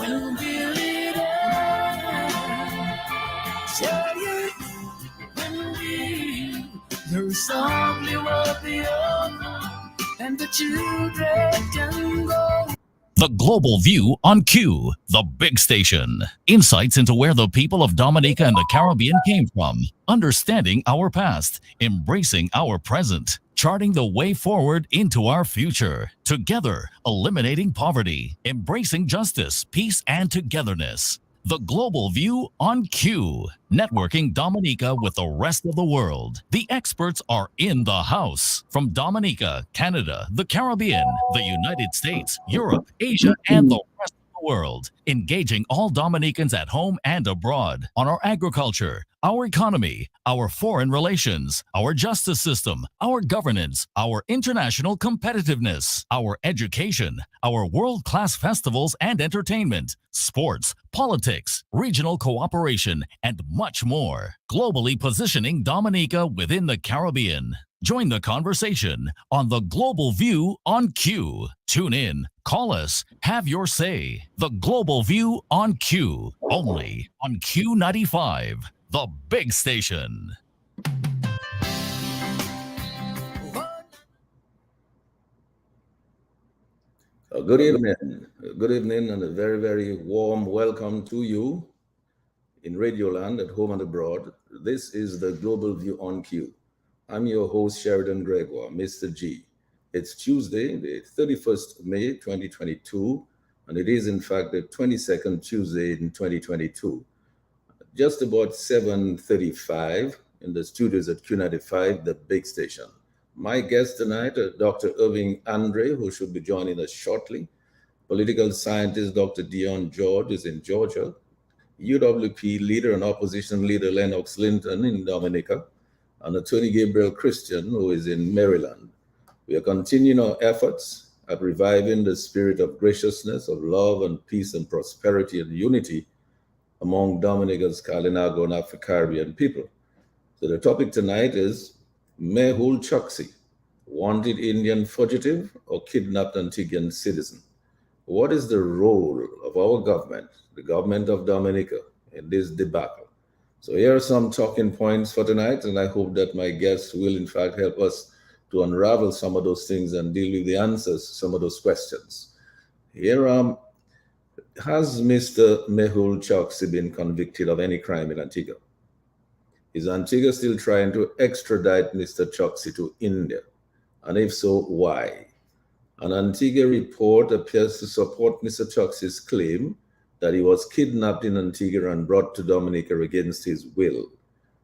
will be leading. Tell you when we there's only what the open and the children can go. The Global View on Q, the big station. Insights into where the people of Dominica and the Caribbean came from, understanding our past, embracing our present, charting the way forward into our future. Together, eliminating poverty, embracing justice, peace, and togetherness. The Global View on Q, networking Dominica with the rest of the world. The experts are in the house. From Dominica, Canada, the Caribbean, the United States, Europe, Asia, and the rest of the world. Engaging all Dominicans at home and abroad on our agriculture, our economy, our foreign relations, our justice system, our governance, our international competitiveness, our education, our world-class festivals and entertainment, sports, politics, regional cooperation, and much more. Globally positioning Dominica within the Caribbean. Join the conversation on the Global View on Q. Tune in, call us, have your say. The Global View on Q, only on Q95, the big station. Good evening. Good evening and a very, very warm welcome to you in Radioland at home and abroad. This is the Global View on Q. I'm your host, Sheridan Gregoire, Mr. G. It's Tuesday, the 31st of May, 2022, and it is in fact the 22nd Tuesday in 2022. Just about 7:35 in the studios at Q95, the big station. My guest tonight, Dr. Irving Andre, who should be joining us shortly. Political scientist Dr. Dion George is in Georgia. UWP leader and opposition leader Lennox Linton in Dominica. And Attorney Gabriel Christian, who is in Maryland. We are continuing our efforts at reviving the spirit of graciousness, of love and peace and prosperity and unity among Dominica's Kalinago and Afro-Caribbean people. So the topic tonight is Mehul Choxie, wanted Indian fugitive or kidnapped Antiguan citizen. What is the role of our government, the government of Dominica, in this debacle? So here are some talking points for tonight, and I hope that my guests will in fact help us to unravel some of those things and deal with the answers to some of those questions. Here, has Mr. Mehul Choxie been convicted of any crime in Antigua? Is Antigua still trying to extradite Mr. Choxie to India? And if so, why? An Antigua report appears to support Mr. Choxie's claim that he was kidnapped in Antigua and brought to Dominica against his will.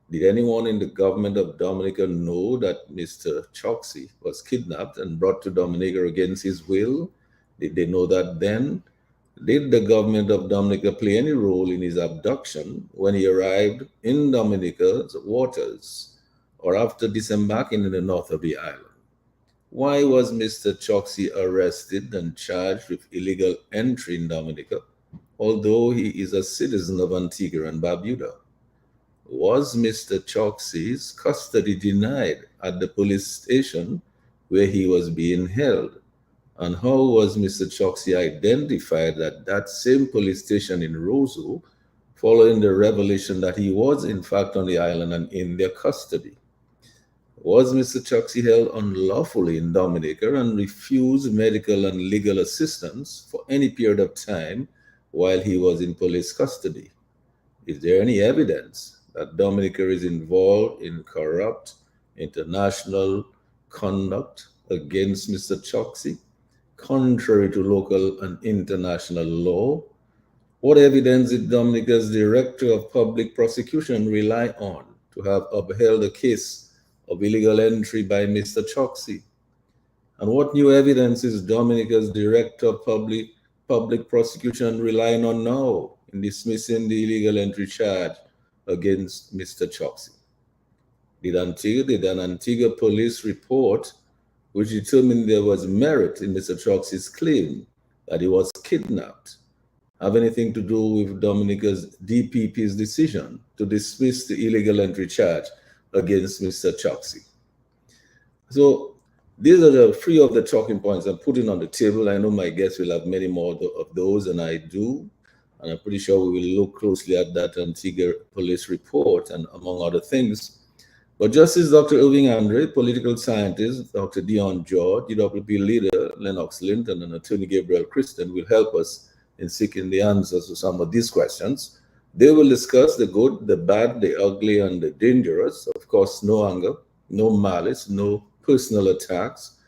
Did anyone in the government of Dominica know that Mr. Choxie was kidnapped and brought to Dominica against his will? Did they know that then? Did the government of Dominica play any role in his abduction when he arrived in Dominica's waters or after disembarking in the north of the island? Why was Mr. Choxie arrested and charged with illegal entry in Dominica, although he is a citizen of Antigua and Barbuda? Was Mr. Choxie's custody denied at the police station where he was being held? And how was Mr. Choxie identified at that same police station in Roseau following the revelation that he was in fact on the island and in their custody? Was Mr. Choxie held unlawfully in Dominica and refused medical and legal assistance for any period of time while he was in police custody? Is there any evidence that Dominica is involved in corrupt international conduct against Mr. Choxie, contrary to local and international law? What evidence did Dominica's Director of Public Prosecution rely on to have upheld a case of illegal entry by Mr. Choxie? And what new evidence is Dominica's Director of Public Prosecution relying on now in dismissing the illegal entry charge against Mr. Choxie? Did an Antigua police report which determined there was merit in Mr. Choxie's claim that he was kidnapped have anything to do with Dominica's DPP's decision to dismiss the illegal entry charge against Mr. Choxie? So these are the three of the talking points I'm putting on the table. I know my guests will have many more of those, and I do. And I'm pretty sure we will look closely at that Antigua police report and among other things. But Justice Dr. Irving Andre, political scientist, Dr. Dion George, DWP leader Lennox Linton, and Attorney Gabriel Christian will help us in seeking the answers to some of these questions. They will discuss the good, the bad, the ugly, and the dangerous. Of course, no anger, no malice, no personal attacks,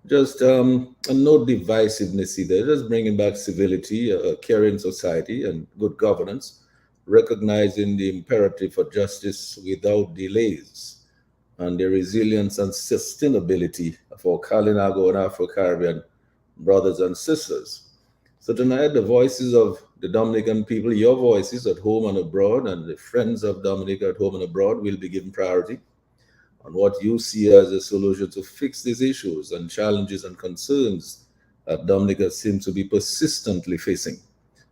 just and no divisiveness either. Just bringing back civility, a caring society, and good governance, recognizing the imperative for justice without delays, and the resilience and sustainability of our Kalinago and Afro-Caribbean brothers and sisters. So tonight, the voices of the Dominican people, your voices at home and abroad, and the friends of Dominica at home and abroad will be given priority on what you see as a solution to fix these issues and challenges and concerns that Dominica seems to be persistently facing.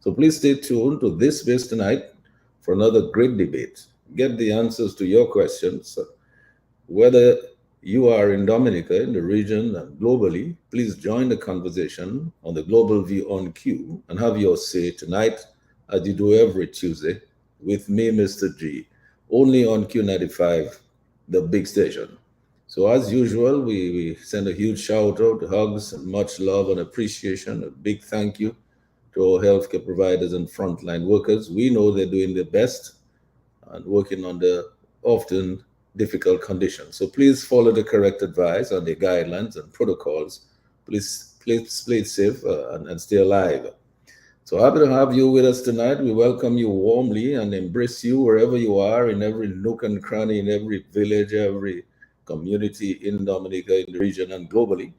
So please stay tuned to this space tonight for another great debate. Get the answers to your questions. Whether you are in Dominica, in the region, and globally, please join the conversation on the Global View on Q and have your say tonight, as you do every Tuesday, with me, Mr. G, only on Q95, the big station. So as usual, we send a huge shout out, hugs, and much love and appreciation. A big thank you to our healthcare providers and frontline workers. We know they're doing their best and working under often difficult conditions. So please follow the correct advice on the guidelines and protocols. Please play it safe and stay alive. So happy to have you with us tonight. We welcome you warmly and embrace you wherever you are, in every nook and cranny, in every village, every community in Dominica, in the region, and globally.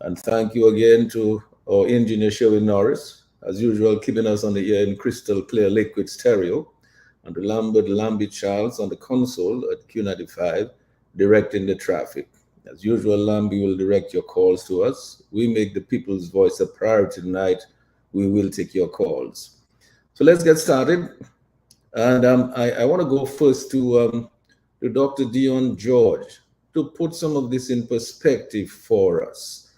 And thank you again to our engineer, Sheridan Norris, as usual, keeping us on the air in crystal clear liquid stereo, and to Lambert Lambie Charles on the console at Q95, directing the traffic. As usual, Lambie will direct your calls to us. We make the people's voice a priority tonight. We will take your calls. So let's get started. And I want to go first to Dr. Dion George to put some of this in perspective for us.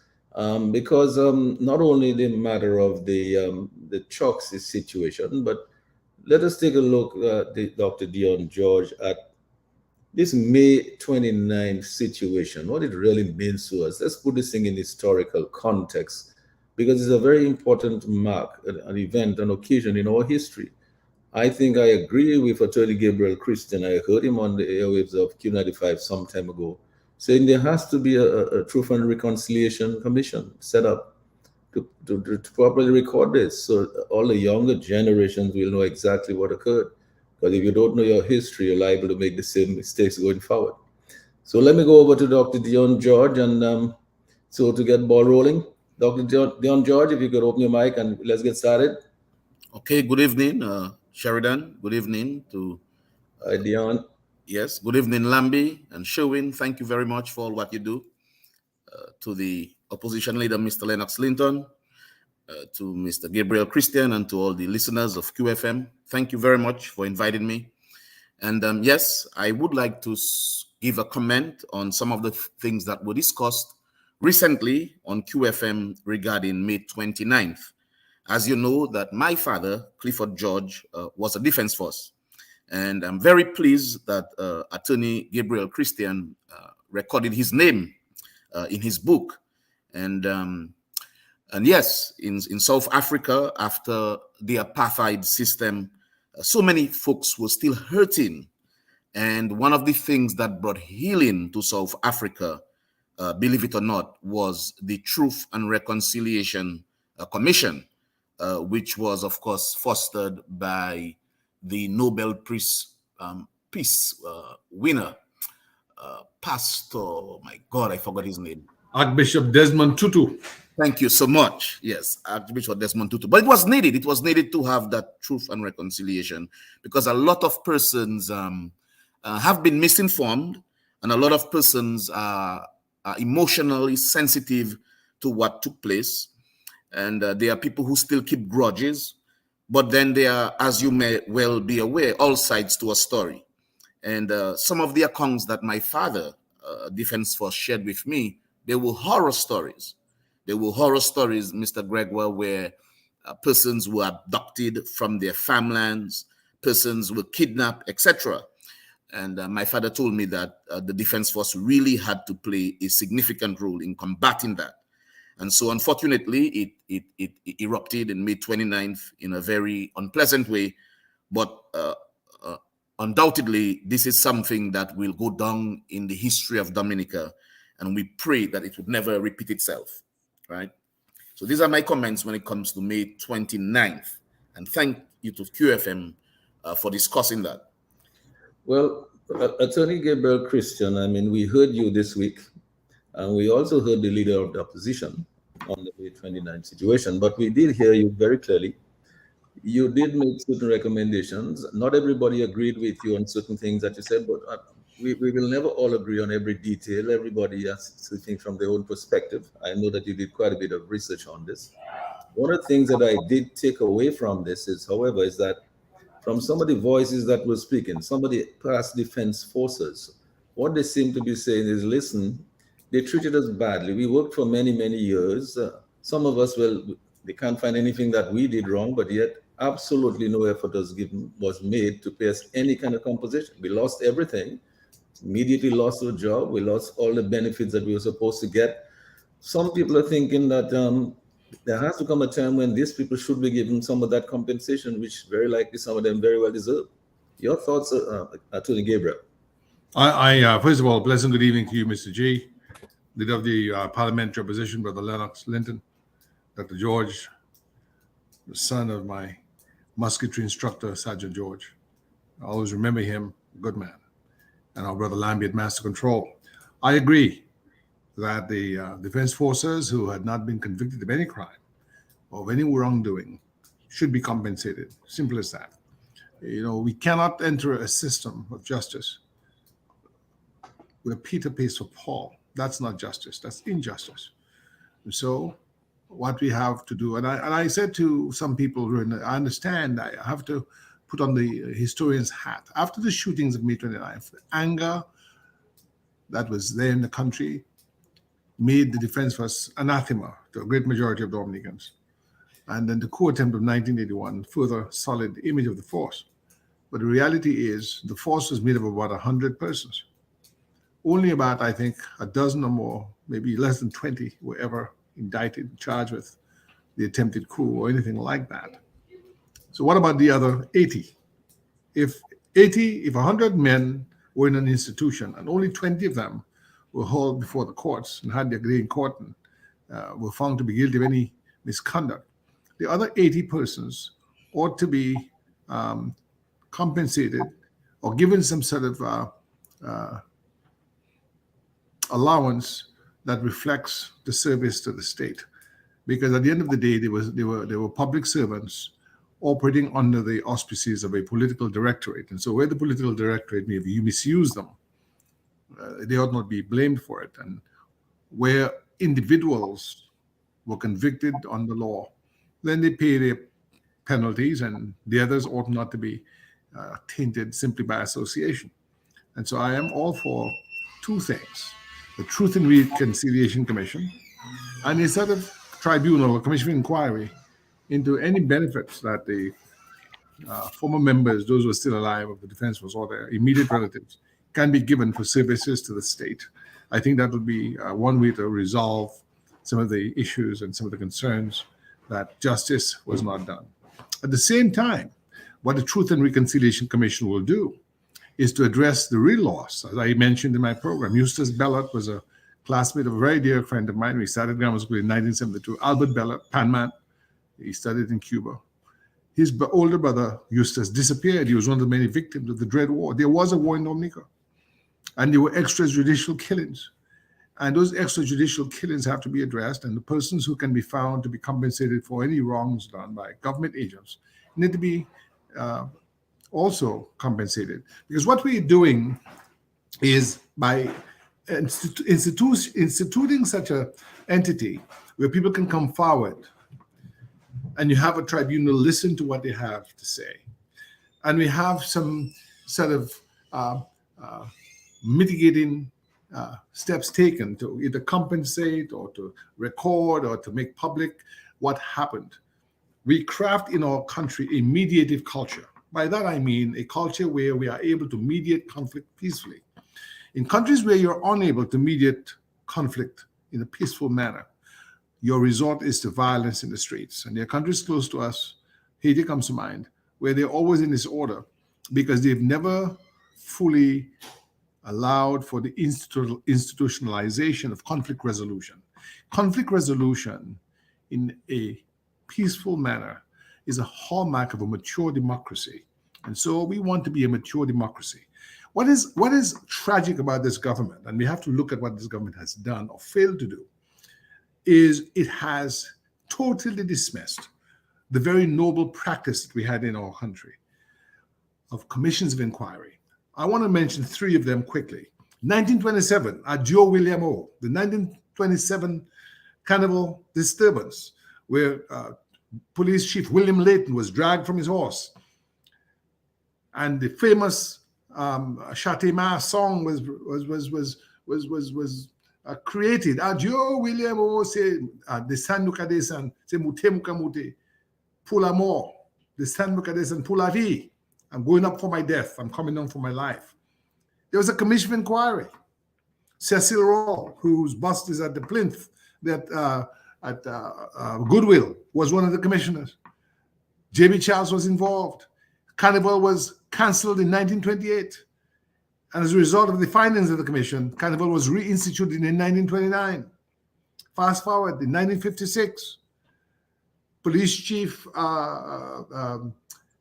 Because not only the matter of the Choxie situation, but let us take a look, Dr. Dion George, at this May 29th situation, what it really means to us. Let's put this thing in historical context, because it's a very important mark, an event, an occasion in our history. I think I agree with Attorney Gabriel Christian. I heard him on the airwaves of Q95 some time ago, saying there has to be a Truth and Reconciliation Commission set up to properly record this, so all the younger generations will know exactly what occurred. Because if you don't know your history, you're liable to make the same mistakes going forward. So let me go over to Dr. Dion George, and so to get ball rolling, Dr. Dion George, if you could open your mic and let's get started. Okay, good evening, Sheridan. Good evening to Dion. Yes, good evening, Lambie and Sherwin. Thank you very much for all what you do. To the opposition leader, Mr. Lennox Linton, to Mr. Gabriel Christian, and to all the listeners of QFM. Thank you very much for inviting me. And yes, I would like to give a comment on some of the things that were discussed recently on QFM regarding May 29th. As you know, that my father, Clifford George, was a defense force. And I'm very pleased that Attorney Gabriel Christian recorded his name in his book. And yes, in South Africa, after the apartheid system, so many folks were still hurting. And one of the things that brought healing to South Africa, believe it or not, was the Truth and Reconciliation Commission, which was, of course, fostered by the Nobel Peace winner, Pastor, oh my God, I forgot his name. Archbishop Desmond Tutu. Thank you so much. Yes, Archbishop Desmond Tutu. But it was needed. It was needed to have that truth and reconciliation, because a lot of persons have been misinformed, and a lot of persons are emotionally sensitive to what took place. And there are people who still keep grudges. But then there are, as you may well be aware, all sides to a story. And some of the accounts that my father, Defense Force, shared with me, they were horror stories. They were horror stories, Mr. Gregoire, where persons were abducted from their farmlands, persons were kidnapped, etc. And my father told me that the Defense Force really had to play a significant role in combating that. And so, unfortunately, it erupted in May 29th in a very unpleasant way. But undoubtedly, this is something that will go down in the history of Dominica, and we pray that it would never repeat itself, right? So these are my comments when it comes to May 29th. And thank you to QFM for discussing that. Well, Attorney Gabriel Christian, I mean, we heard you this week, and we also heard the leader of the opposition on the May 29th situation, but we did hear you very clearly. You did make certain recommendations. Not everybody agreed with you on certain things that you said, but we will never all agree on every detail. Everybody has to think from their own perspective. I know that you did quite a bit of research on this. One of the things that I did take away from this is, however, is that from some of the voices that were speaking, some of the past defense forces, what they seem to be saying is, listen, they treated us badly. We worked for many, many years. Some of us, well, they can't find anything that we did wrong, but yet absolutely no effort was made to pay us any kind of compensation. We lost everything, immediately lost our job. We lost all the benefits that we were supposed to get. Some people are thinking that there has to come a time when these people should be given some of that compensation, which very likely some of them very well deserve. Your thoughts, Attorney Gabriel? I first of all, pleasant good evening to you, Mr. G, leader of the parliamentary opposition, Brother Lennox, Linton, Dr. George, the son of my musketry instructor, Sergeant George. I always remember him, good man. And our brother Lambie at Master Control. I agree that the defense forces who had not been convicted of any crime or of any wrongdoing should be compensated. Simple as that. You know, we cannot enter a system of justice with a Peter pays for Paul. That's not justice. That's injustice. And so what we have to do, and I said to some people, I understand, I have to put on the historian's hat. After the shootings of May 29th, the anger that was there in the country made the defense force anathema to a great majority of Dominicans. And then the coup attempt of 1981 further solid the image of the force. But the reality is the force was made of about 100 persons. Only about, I think, a dozen or more, maybe less than 20, were ever indicted, charged with the attempted coup or anything like that. So what about the other 80? If 100 men were in an institution and only 20 of them were hauled before the courts and had their day in court and were found to be guilty of any misconduct, the other 80 persons ought to be compensated or given some sort of allowance that reflects the service to the state. Because at the end of the day, they were public servants operating under the auspices of a political directorate. And so where the political directorate may misuse them, they ought not be blamed for it. And where individuals were convicted under law, then they pay their penalties, and the others ought not to be tainted simply by association. And so I am all for two things: the Truth and Reconciliation Commission and a sort of tribunal or commission of inquiry into any benefits that the former members, those who are still alive of the defense force or their immediate relatives, can be given for services to the state. I think that would be one way to resolve some of the issues and some of the concerns that justice was not done. At the same time, what the Truth and Reconciliation Commission will do is to address the real loss. As I mentioned in my program, Eustace Bellot was a classmate of a very dear friend of mine. We started grammar school in 1972. Albert Bellot, Panman, he studied in Cuba. His older brother, Eustace, disappeared. He was one of the many victims of the Dread War. There was a war in Dominica, and there were extrajudicial killings. And those extrajudicial killings have to be addressed, and the persons who can be found to be compensated for any wrongs done by government agents need to be also compensated. Because what we're doing is by instituting such an entity where people can come forward and you have a tribunal listen to what they have to say. And we have some sort of mitigating steps taken to either compensate or to record or to make public what happened. we craft in our country a mediative culture. By that I mean a culture where we are able to mediate conflict peacefully. In countries where you're unable to mediate conflict in a peaceful manner, your resort is to violence in the streets. And there are countries close to us, Haiti comes to mind, where they're always in disorder because they've never fully allowed for the institutionalization of conflict resolution. Conflict resolution in a peaceful manner is a hallmark of a mature democracy. And so we want to be a mature democracy. What is tragic about this government, and we have to look at what this government has done or failed to do, is it has totally dismissed the very noble practice that we had in our country of commissions of inquiry. I want to mention three of them quickly. 1927, at Joe William O., the 1927 Carnival disturbance, where Police Chief William Linton was dragged from his horse, and the famous Châtiment song was created. Joe William O say, "Descend nuka descend, c'est mute muka mute, pour la mort, descend nuka descend pour la vie." I'm going up for my death. I'm coming down for my life. There was a commission of inquiry. Cecil Rawl, whose bust is at the plinth at Goodwill, was one of the commissioners. J.B. Charles was involved. Carnival was cancelled in 1928. And as a result of the findings of the commission, Carnival was reinstituted in 1929. Fast forward, in 1956, police chief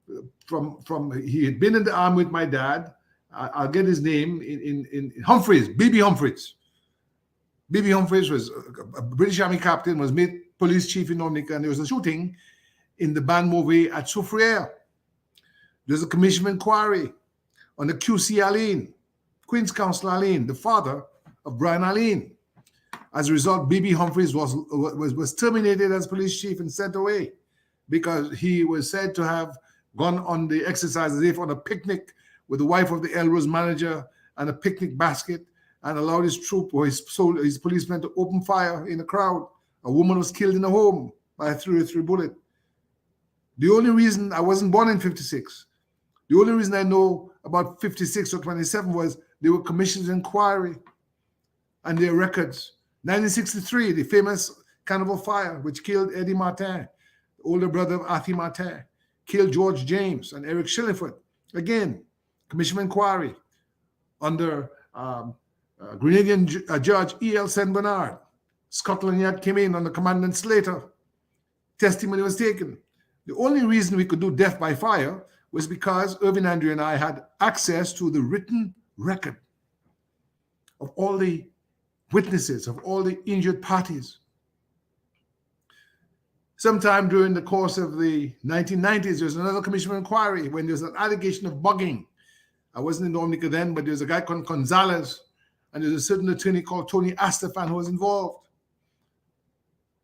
he had been in the army with my dad. I'll get his name in Humphreys, B.B. Humphreys. B.B. Humphreys was a British Army captain, was made police chief in Dominica, and there was a shooting in the Ban Mauvais at Soufriere. There's a commission of inquiry on the QC Aline, Queen's Counsel Aline, the father of Brian Aline. As a result, B.B. Humphreys was terminated as police chief and sent away because he was said to have gone on the exercise as if on a picnic with the wife of the Elrose manager and a picnic basket, and allowed his troop or his policemen to open fire in the crowd. A woman was killed in a home by a .303 bullet. The only reason I wasn't born in 56, the only reason I know about 56 or 27 was there were commissions of inquiry and their records. 1963, the famous Carnival fire, which killed Eddie Martin, the older brother of Arthur Martin, killed George James and Eric Shillingford. Again, commission of inquiry under Grenadian Judge E.L. St. Bernard. Scotland Yard came in under Commandant Slater. Testimony was taken. The only reason we could do death by fire was because Irvin Andrew and I had access to the written record of all the witnesses, of all the injured parties. Sometime during the course of the 1990s, there was another commission of inquiry when there was an allegation of bugging. I wasn't in Dominica then, but there was a guy called Gonzalez, and there's a certain attorney called Tony Astafan who was involved.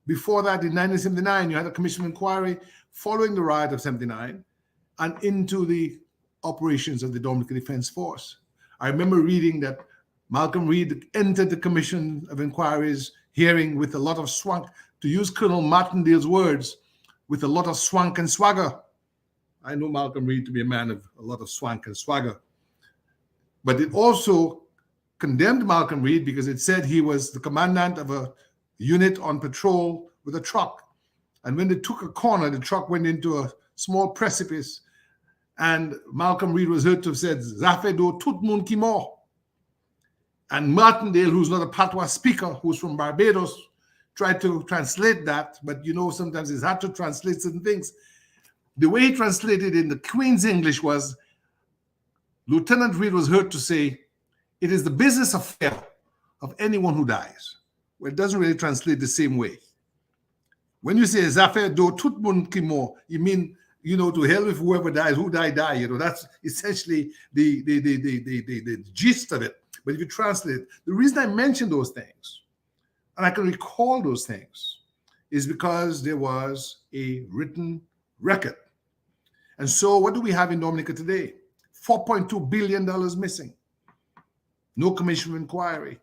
Before that, in 1979, you had a commission of inquiry following the riot of 79 and into the operations of the Dominican Defense Force. I remember reading that Malcolm Reed entered the commission of inquiries hearing with a lot of swank, to use Colonel Martindale's words, with a lot of swank and swagger. I know Malcolm Reed to be a man of a lot of swank and swagger. But it also condemned Malcolm Reed because it said he was the commandant of a unit on patrol with a truck. And when they took a corner, the truck went into a small precipice, and Malcolm Reed was heard to have said, "Zafé do tout moun ki mort." And Martindale, who's not a patois speaker, who's from Barbados, tried to translate that, but you know, sometimes it's hard to translate certain things. The way he translated in the Queen's English was, Lieutenant Reed was heard to say, "It is the business affair of anyone who dies." Well, it doesn't really translate the same way. When you say "Zaffaire do tout moun ki mort," you mean, you know, to hell with whoever dies, who die. You know, that's essentially the gist of it. But if you translate, the reason I mention those things, and I can recall those things, is because there was a written record. And so what do we have in Dominica today? $4.2 billion missing. No commission of inquiry.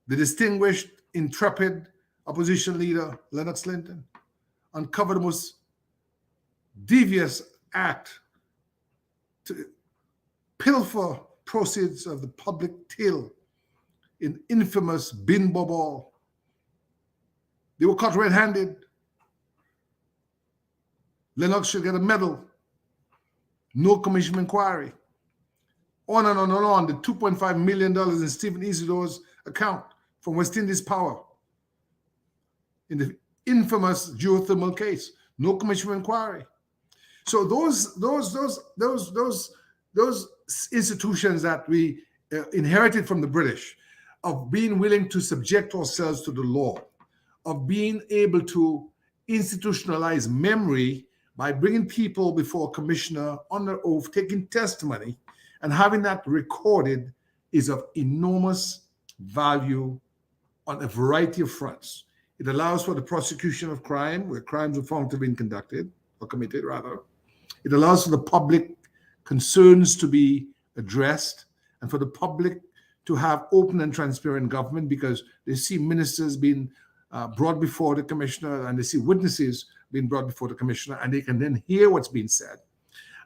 The distinguished, intrepid opposition leader, Lennox Linton, uncovered the most devious act to pilfer proceeds of the public till in infamous bin bobble. They were caught red-handed. Lennox should get a medal. No commission of inquiry. On and on and on. The $2.5 million in Stephen Isidore's account from West Indies Power in the infamous geothermal case. No commission of inquiry. So those institutions that we inherited from the British, of being willing to subject ourselves to the law, of being able to institutionalize memory by bringing people before a commissioner under oath, taking testimony, and having that recorded, is of enormous value on a variety of fronts. It allows for the prosecution of crime, where crimes are found to have been conducted, or committed rather. It allows for the public concerns to be addressed, and for the public to have open and transparent government, because they see ministers being brought before the commissioner, and they see witnesses being brought before the commissioner, and they can then hear what's being said.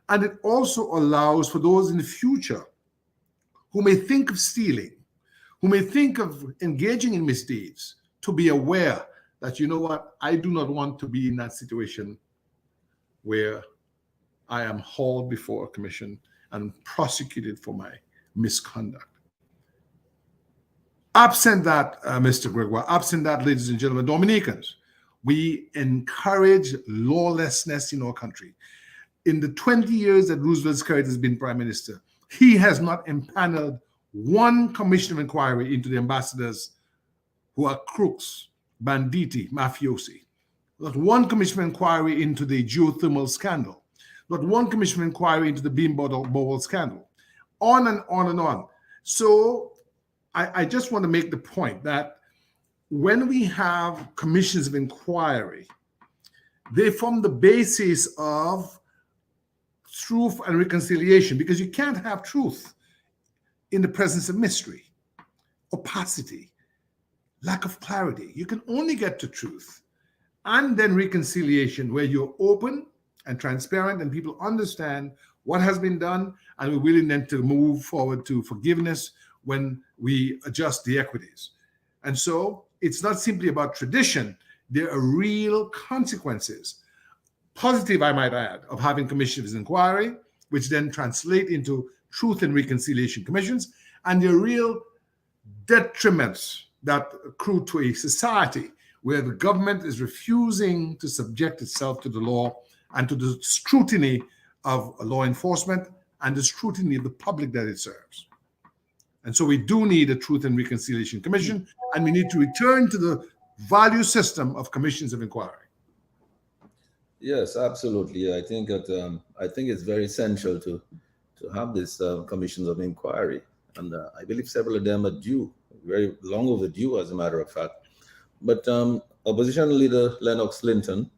And it also allows for those in the future who may think of stealing, who may think of engaging in misdeeds, to be aware that, you know what, I do not want to be in that situation where I am hauled before a commission and prosecuted for my misconduct. Absent that, Mr. Gregoire, absent that, ladies and gentlemen, Dominicans, we encourage lawlessness in our country. In the 20 years that Roosevelt Skerrit has been prime minister, he has not impaneled one commission of inquiry into the ambassadors who are crooks, banditti, mafiosi. Not one commission of inquiry into the geothermal scandal. Not one commission of inquiry into the bean bottle scandal. On and on and on. So I just want to make the point that when we have commissions of inquiry, they form the basis of truth and reconciliation, because you can't have truth in the presence of mystery, opacity, lack of clarity. You can only get to truth and then reconciliation, where you're open and transparent and people understand what has been done, and we're willing then to move forward to forgiveness when we adjust the equities. And so it's not simply about tradition. There are real consequences, positive, I might add, of having commissions of inquiry, which then translate into truth and reconciliation commissions, and there are real detriments that accrue to a society where the government is refusing to subject itself to the law and to the scrutiny of law enforcement and the scrutiny of the public that it serves. And so we do need a Truth and Reconciliation Commission, and we need to return to the value system of commissions of inquiry. Yes, absolutely. I think that it's very essential to have these commissions of inquiry, and I believe several of them are due, very long overdue, as a matter of fact. But Opposition Leader Lennox Linton,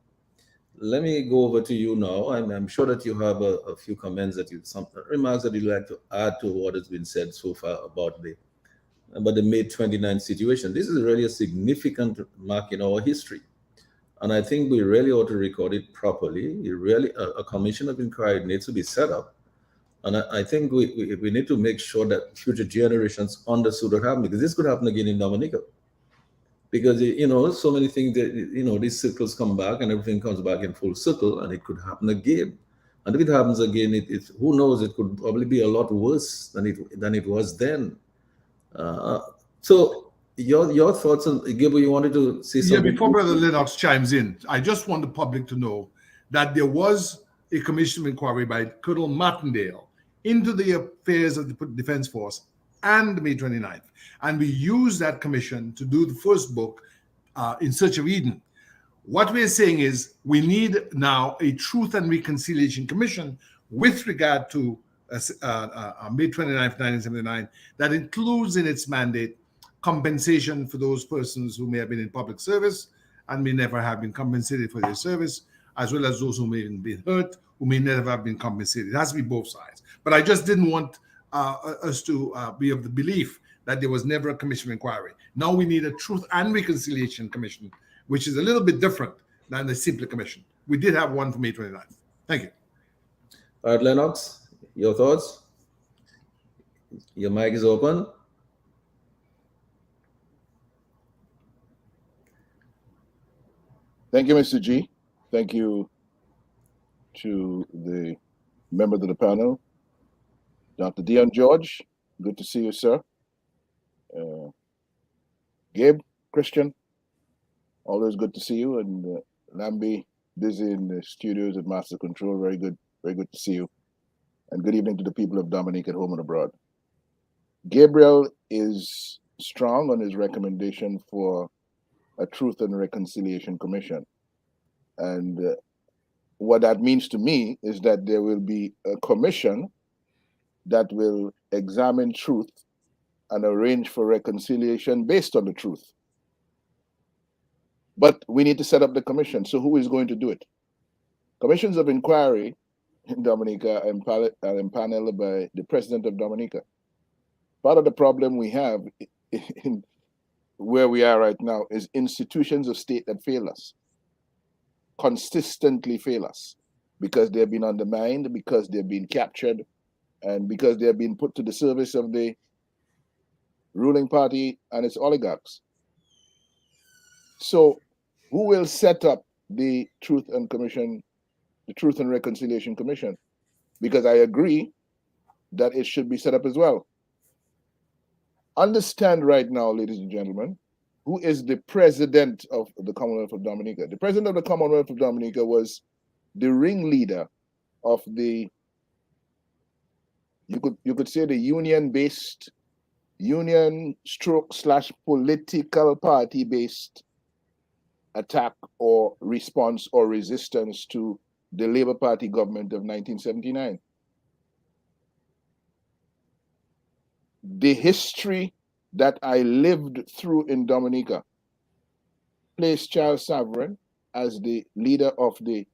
let me go over to you now. I'm sure that you have a few comments some remarks that you'd like to add to what has been said so far about the May 29th situation. This is really a significant mark in our history, and I think we really ought to record it properly. A commission of inquiry needs to be set up, and I think we need to make sure that future generations understood what happened, because this could happen again in Dominica. Because, so many things that, these circles come back and everything comes back in full circle, and it could happen again. And if it happens again, who knows, it could probably be a lot worse than it was then. So your thoughts on, Gabriel, you wanted to say something? Yeah, before Brother Lennox chimes in, I just want the public to know that there was a commission of inquiry by Colonel Martindale into the affairs of the Defense Force and May 29th. And we used that commission to do the first book, In Search of Eden. What we're saying is we need now a Truth and Reconciliation Commission with regard to May 29th, 1979, that includes in its mandate compensation for those persons who may have been in public service and may never have been compensated for their service, as well as those who may have been hurt, who may never have been compensated. It has to be both sides. But I just didn't want us to be of the belief that there was never a commission of inquiry. Now we need a Truth and Reconciliation Commission, which is a little bit different than the simple commission. We did have one for May 29th. Thank you. All right, Lennox, your thoughts? Your mic is open. Thank you, Mr. G. Thank you to the members of the panel. Dr. Dion George, good to see you, sir. Gabe, Christian, always good to see you. And Lambi, busy in the studios at Master Control, very good to see you. And good evening to the people of Dominica at home and abroad. Gabriel is strong on his recommendation for a Truth and Reconciliation Commission. And what that means to me is that there will be a commission that will examine truth and arrange for reconciliation based on the truth. But we need to set up the commission. So who is going to do it? Commissions of inquiry in Dominica are empaneled by the president of Dominica. Part of the problem we have in where we are right now is institutions of state that fail us, consistently fail us, because they've been undermined, because they've been captured, and because they've been put to the service of the ruling party and its oligarchs. So who will set up the Truth and Reconciliation Commission? Because I agree that it should be set up as well. Understand right now, ladies and gentlemen, who is the president of the Commonwealth of Dominica. The president of the Commonwealth of Dominica was the ringleader of the, you could say, the union-based, union/political party-based attack or response or resistance to the Labour Party government of 1979. The history that I lived through in Dominica placed Charles Sovereign as the leader of the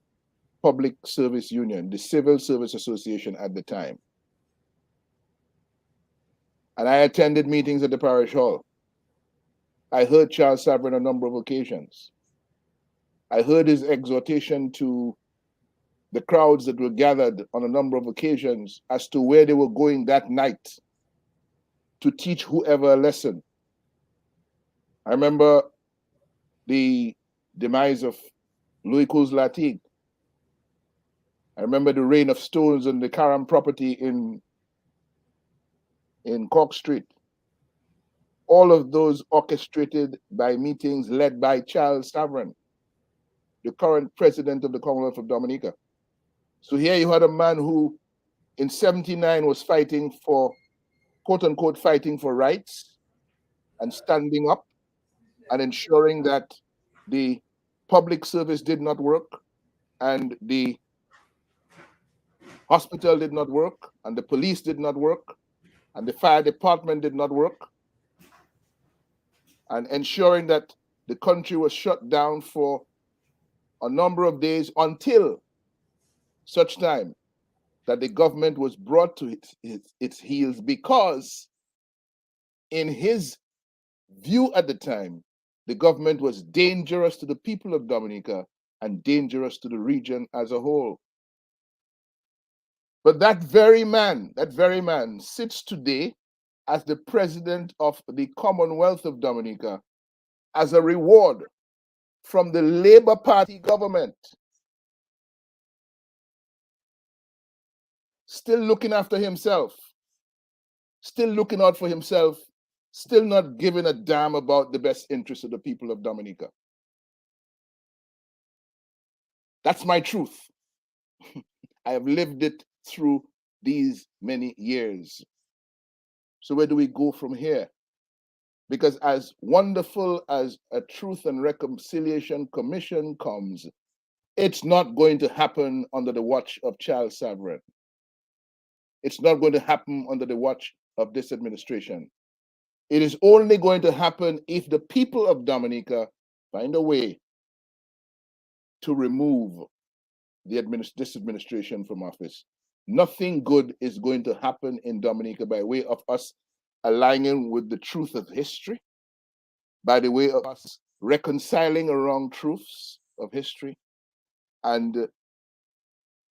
Public Service Union, the Civil Service Association at the time. And I attended meetings at the parish hall. I heard Charles Sovereign on a number of occasions. I heard his exhortation to the crowds that were gathered on a number of occasions as to where they were going that night to teach whoever a lesson. I remember the demise of Louis Couz-Latigue. I remember the rain of stones on the Karam property in Cork Street. All of those orchestrated by meetings led by Charles Sovereign, the current president of the Commonwealth of Dominica. So here you had a man who in 79 was fighting for, quote unquote, fighting for rights and standing up and ensuring that the public service did not work and the hospital did not work and the police did not work and the fire department did not work, and ensuring that the country was shut down for a number of days until such time that the government was brought to its heels, because in his view at the time, the government was dangerous to the people of Dominica and dangerous to the region as a whole. But that very man sits today as the president of the Commonwealth of Dominica as a reward from the Labour Party government. Still looking after himself, still looking out for himself, still not giving a damn about the best interests of the people of Dominica. That's my truth. I have lived it through these many years. So where do we go from here? Because as wonderful as a Truth and Reconciliation Commission comes, it's not going to happen under the watch of Charles Sovereign. It's not going to happen under the watch of this administration. It is only going to happen if the people of Dominica find a way to remove this administration from office. Nothing good is going to happen in Dominica by way of us aligning with the truth of history, by the way of us reconciling around truths of history, and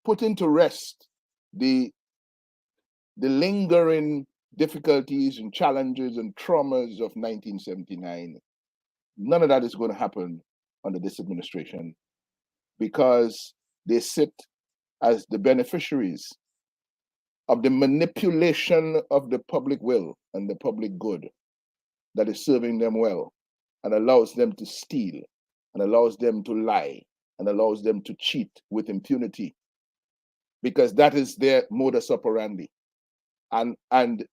putting to rest the lingering difficulties and challenges and traumas of 1979. None of that is going to happen under this administration, because they sit as the beneficiaries of the manipulation of the public will and the public good that is serving them well and allows them to steal and allows them to lie and allows them to cheat with impunity, because that is their modus operandi. And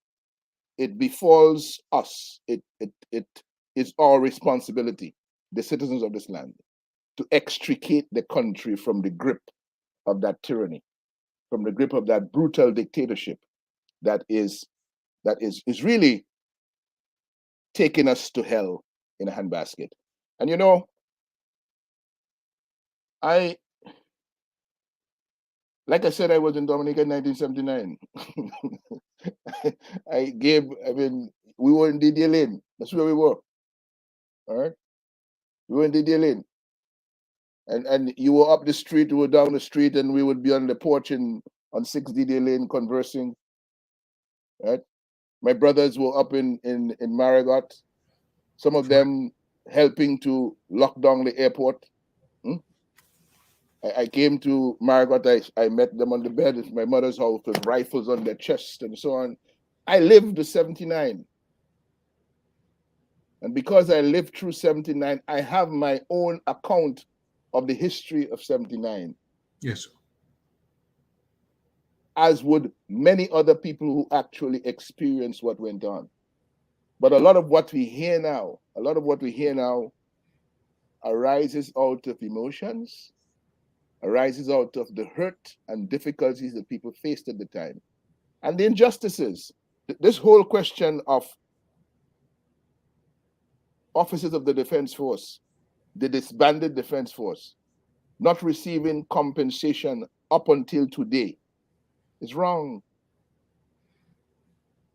it befalls us, it is our responsibility, the citizens of this land, to extricate the country from the grip of that tyranny, from the grip of that brutal dictatorship that is really taking us to hell in a handbasket. And you know, like I said, I was in Dominica in 1979. We were in DD Lane. That's where we were. All right? We were in DD Lane. And you were up the street, we were down the street, and we would be on the porch on 6 DD Lane conversing. Right? My brothers were up in Marigot. Some of them helping to lock down the airport. I came to Marigot, I met them on the bed at my mother's house with rifles on their chest and so on. I lived to 79. And because I lived through 79, I have my own account of the history of 79. Yes. As would many other people who actually experienced what went on. But a lot of what we hear now arises out of emotions, arises out of the hurt and difficulties that people faced at the time. And the injustices. This whole question of officers of the Defense Force, the disbanded Defense Force, not receiving compensation up until today is wrong.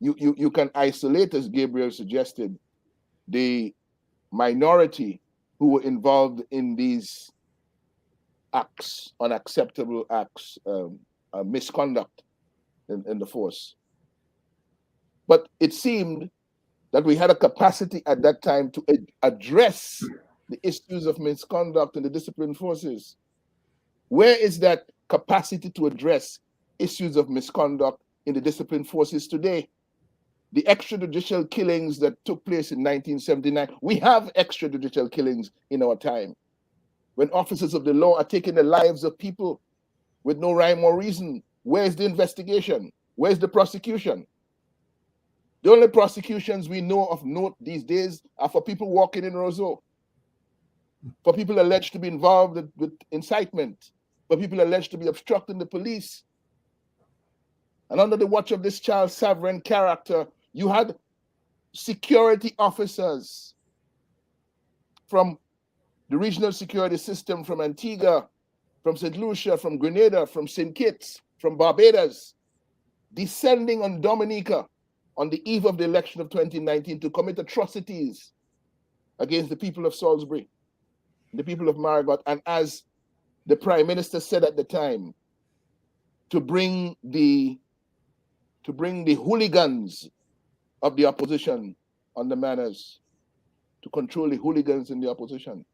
You can isolate, as Gabriel suggested, the minority who were involved in these acts, unacceptable acts, misconduct in the force. But it seemed that we had a capacity at that time to address the issues of misconduct in the disciplined forces. Where is that capacity to address issues of misconduct in the disciplined forces today? The extrajudicial killings that took place in 1979, we have extrajudicial killings in our time. When officers of the law are taking the lives of people with no rhyme or reason, where's the investigation? Where's the prosecution? The only prosecutions we know of note these days are for people walking in Roseau, for people alleged to be involved with incitement, for people alleged to be obstructing the police. And under the watch of this Charles Sovereign character, you had security officers from the regional security system, from Antigua, from St. Lucia, from Grenada, from St. Kitts, from Barbados, descending on Dominica on the eve of the election of 2019 to commit atrocities against the people of Salisbury, the people of Marigot, and as the Prime Minister said at the time, to bring the hooligans of the opposition on the manners, to control the hooligans in the opposition.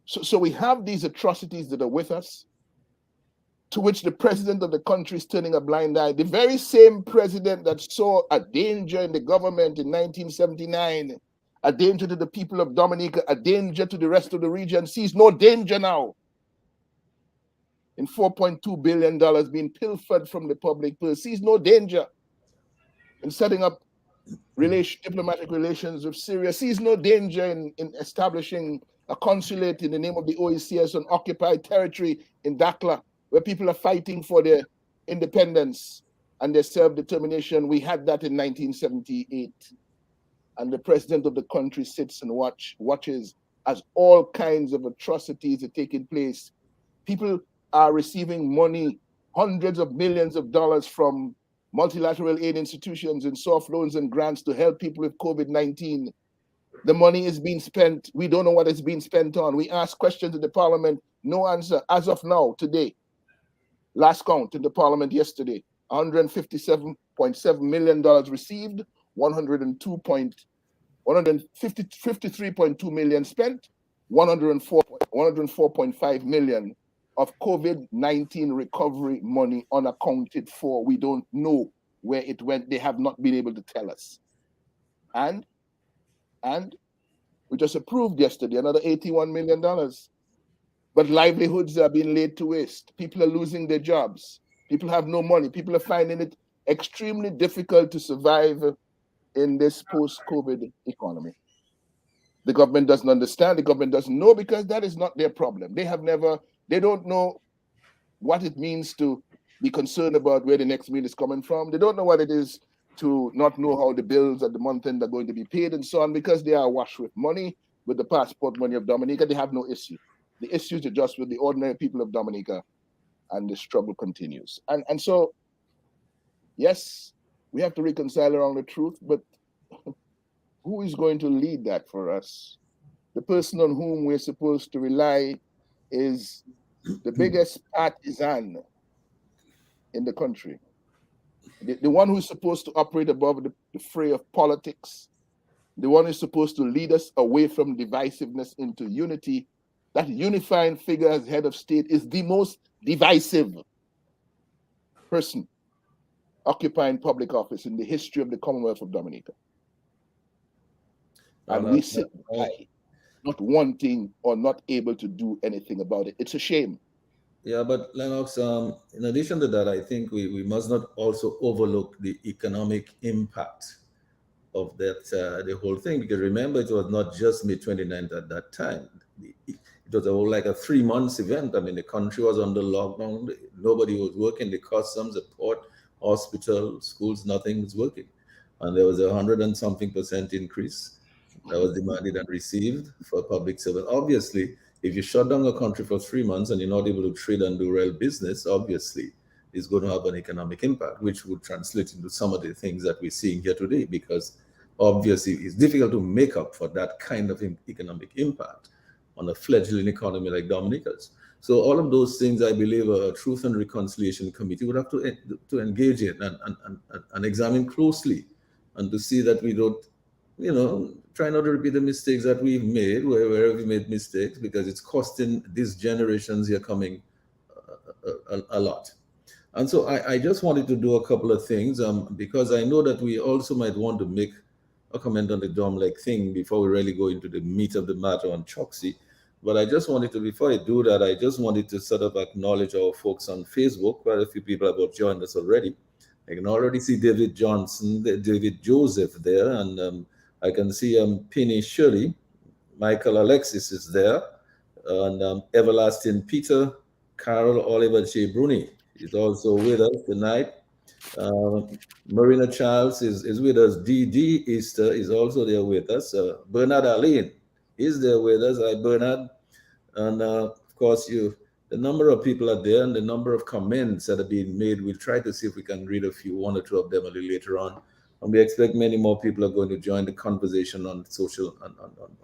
So we have these atrocities that are with us, to which the president of the country is turning a blind eye. The very same president that saw a danger in the government in 1979, a danger to the people of Dominica, a danger to the rest of the region, sees no danger now in $4.2 billion being pilfered from the public purse, sees no danger in setting up diplomatic relations with Syria, sees no danger in establishing a consulate in the name of the OECS on occupied territory in Dakhla, where people are fighting for their independence and their self-determination. We had that in 1978. And the president of the country sits and watches as all kinds of atrocities are taking place. People are receiving money, hundreds of millions of dollars from multilateral aid institutions and soft loans and grants to help people with COVID-19. The money is being spent. We don't know what it's being spent on. We ask questions in the parliament, no answer as of now, today. last count in the parliament yesterday, $157.7 million received, 153.2 million spent, 104.5 million of COVID-19 recovery money unaccounted for. We don't know where it went. They have not been able to tell us. And we just approved yesterday another $81 million. But livelihoods are being laid to waste. People are losing their jobs. People have no money. People are finding it extremely difficult to survive in this post-COVID economy. The government doesn't understand. The government doesn't know, because that is not their problem. They don't know what it means to be concerned about where the next meal is coming from. They don't know what it is to not know how the bills at the month end are going to be paid and so on, because they are awash with money, with the passport money of Dominica. They have no issue. The issues are just with the ordinary people of Dominica, and the struggle continues. And so, yes, we have to reconcile around the truth, but who is going to lead that for us? The person on whom we're supposed to rely is the biggest partisan in the country. The one who's supposed to operate above the fray of politics, the one who's supposed to lead us away from divisiveness into unity. That unifying figure as head of state is the most divisive person occupying public office in the history of the Commonwealth of Dominica. And we sit by, not wanting or not able to do anything about it. It's a shame. Yeah, but Lennox, in addition to that, I think we must not also overlook the economic impact of that, the whole thing, because remember, it was not just May 29th at that time. It was like a 3 months event. I mean, the country was under lockdown. Nobody was working. The customs, the port, hospital, schools, nothing was working. And there was 100 and something % increase that was demanded and received for public service. Obviously, if you shut down a country for 3 months and you're not able to trade and do real business, obviously, it's going to have an economic impact, which would translate into some of the things that we're seeing here today, because obviously it's difficult to make up for that kind of economic impact on a fledgling economy like Dominica's. So all of those things, I believe, a Truth and Reconciliation Committee would have to engage in and examine closely, and to see that we don't, try not to repeat the mistakes that we've made, wherever we made mistakes, because it's costing these generations here coming a lot. And so I just wanted to do a couple of things, because I know that we also might want to make a comment on the DOMLEC thing before we really go into the meat of the matter on Choxie. But I just wanted to, before I do that, I just wanted to sort of acknowledge our folks on Facebook. Quite a few people have joined us already. I can already see David Johnson, David Joseph there, and I can see Penny Shirley, Michael Alexis is there, and Everlasting Peter, Carol Oliver J. Bruni is also with us tonight. Marina Charles is with us. D.D. Easter is also there with us. Bernard Aline is there with us. Hi, Bernard. And of course, the number of people are there, and the number of comments that are being made, we'll try to see if we can read one or two of them a little later on. And we expect many more people are going to join the conversation on social,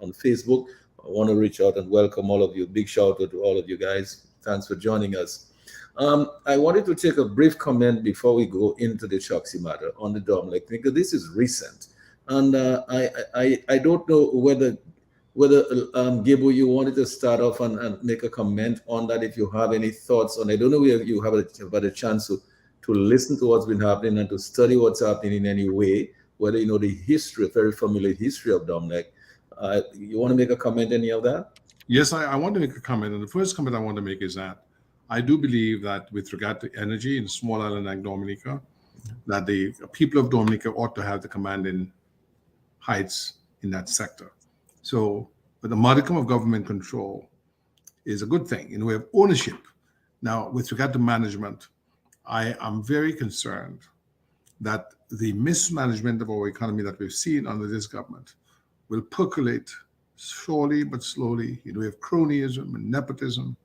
on Facebook. I want to reach out and welcome all of you. Big shout out to all of you guys. Thanks for joining us. I wanted to take a brief comment before we go into the Choxie matter on the DOMLEC, because this is recent. And I don't know whether Gabriel, you wanted to start off and make a comment on that, if you have any thoughts on it. I don't know if you have had a chance to listen to what's been happening and to study what's happening in any way, whether you know the history, very familiar history of DOMLEC. You want to make a comment, any of that? Yes, I want to make a comment. And the first comment I want to make is that I do believe that with regard to energy in small island like Dominica, that the people of Dominica ought to have the commanding heights in that sector. So, but the modicum of government control is a good thing in the way of ownership. Now, with regard to management, I am very concerned that the mismanagement of our economy that we've seen under this government will percolate surely but slowly in the way of cronyism and nepotism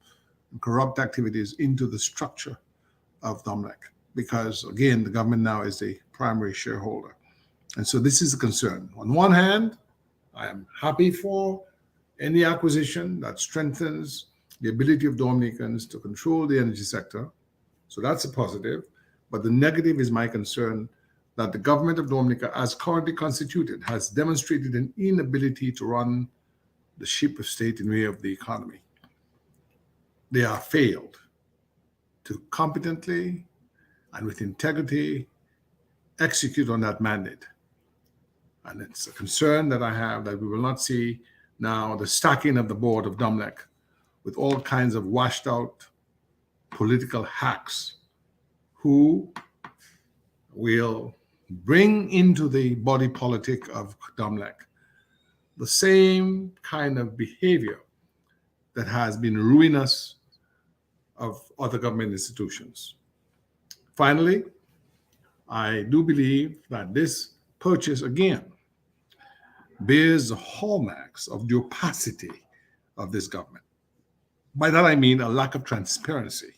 and corrupt activities into the structure of DOMLEC, because again, the government now is the primary shareholder. And so this is a concern. On one hand, I am happy for any acquisition that strengthens the ability of Dominicans to control the energy sector So that's a positive. But the negative is my concern that the government of Dominica, as currently constituted, has demonstrated an inability to run the ship of state in way of the economy. They have failed to competently and with integrity execute on that mandate. And it's a concern that I have that we will not see now the stacking of the board of DOMLEC with all kinds of washed out political hacks who will bring into the body politic of DOMLEC the same kind of behavior that has been ruinous of other government institutions. Finally, I do believe that this purchase again bears the hallmarks of the opacity of this government. By that I mean a lack of transparency.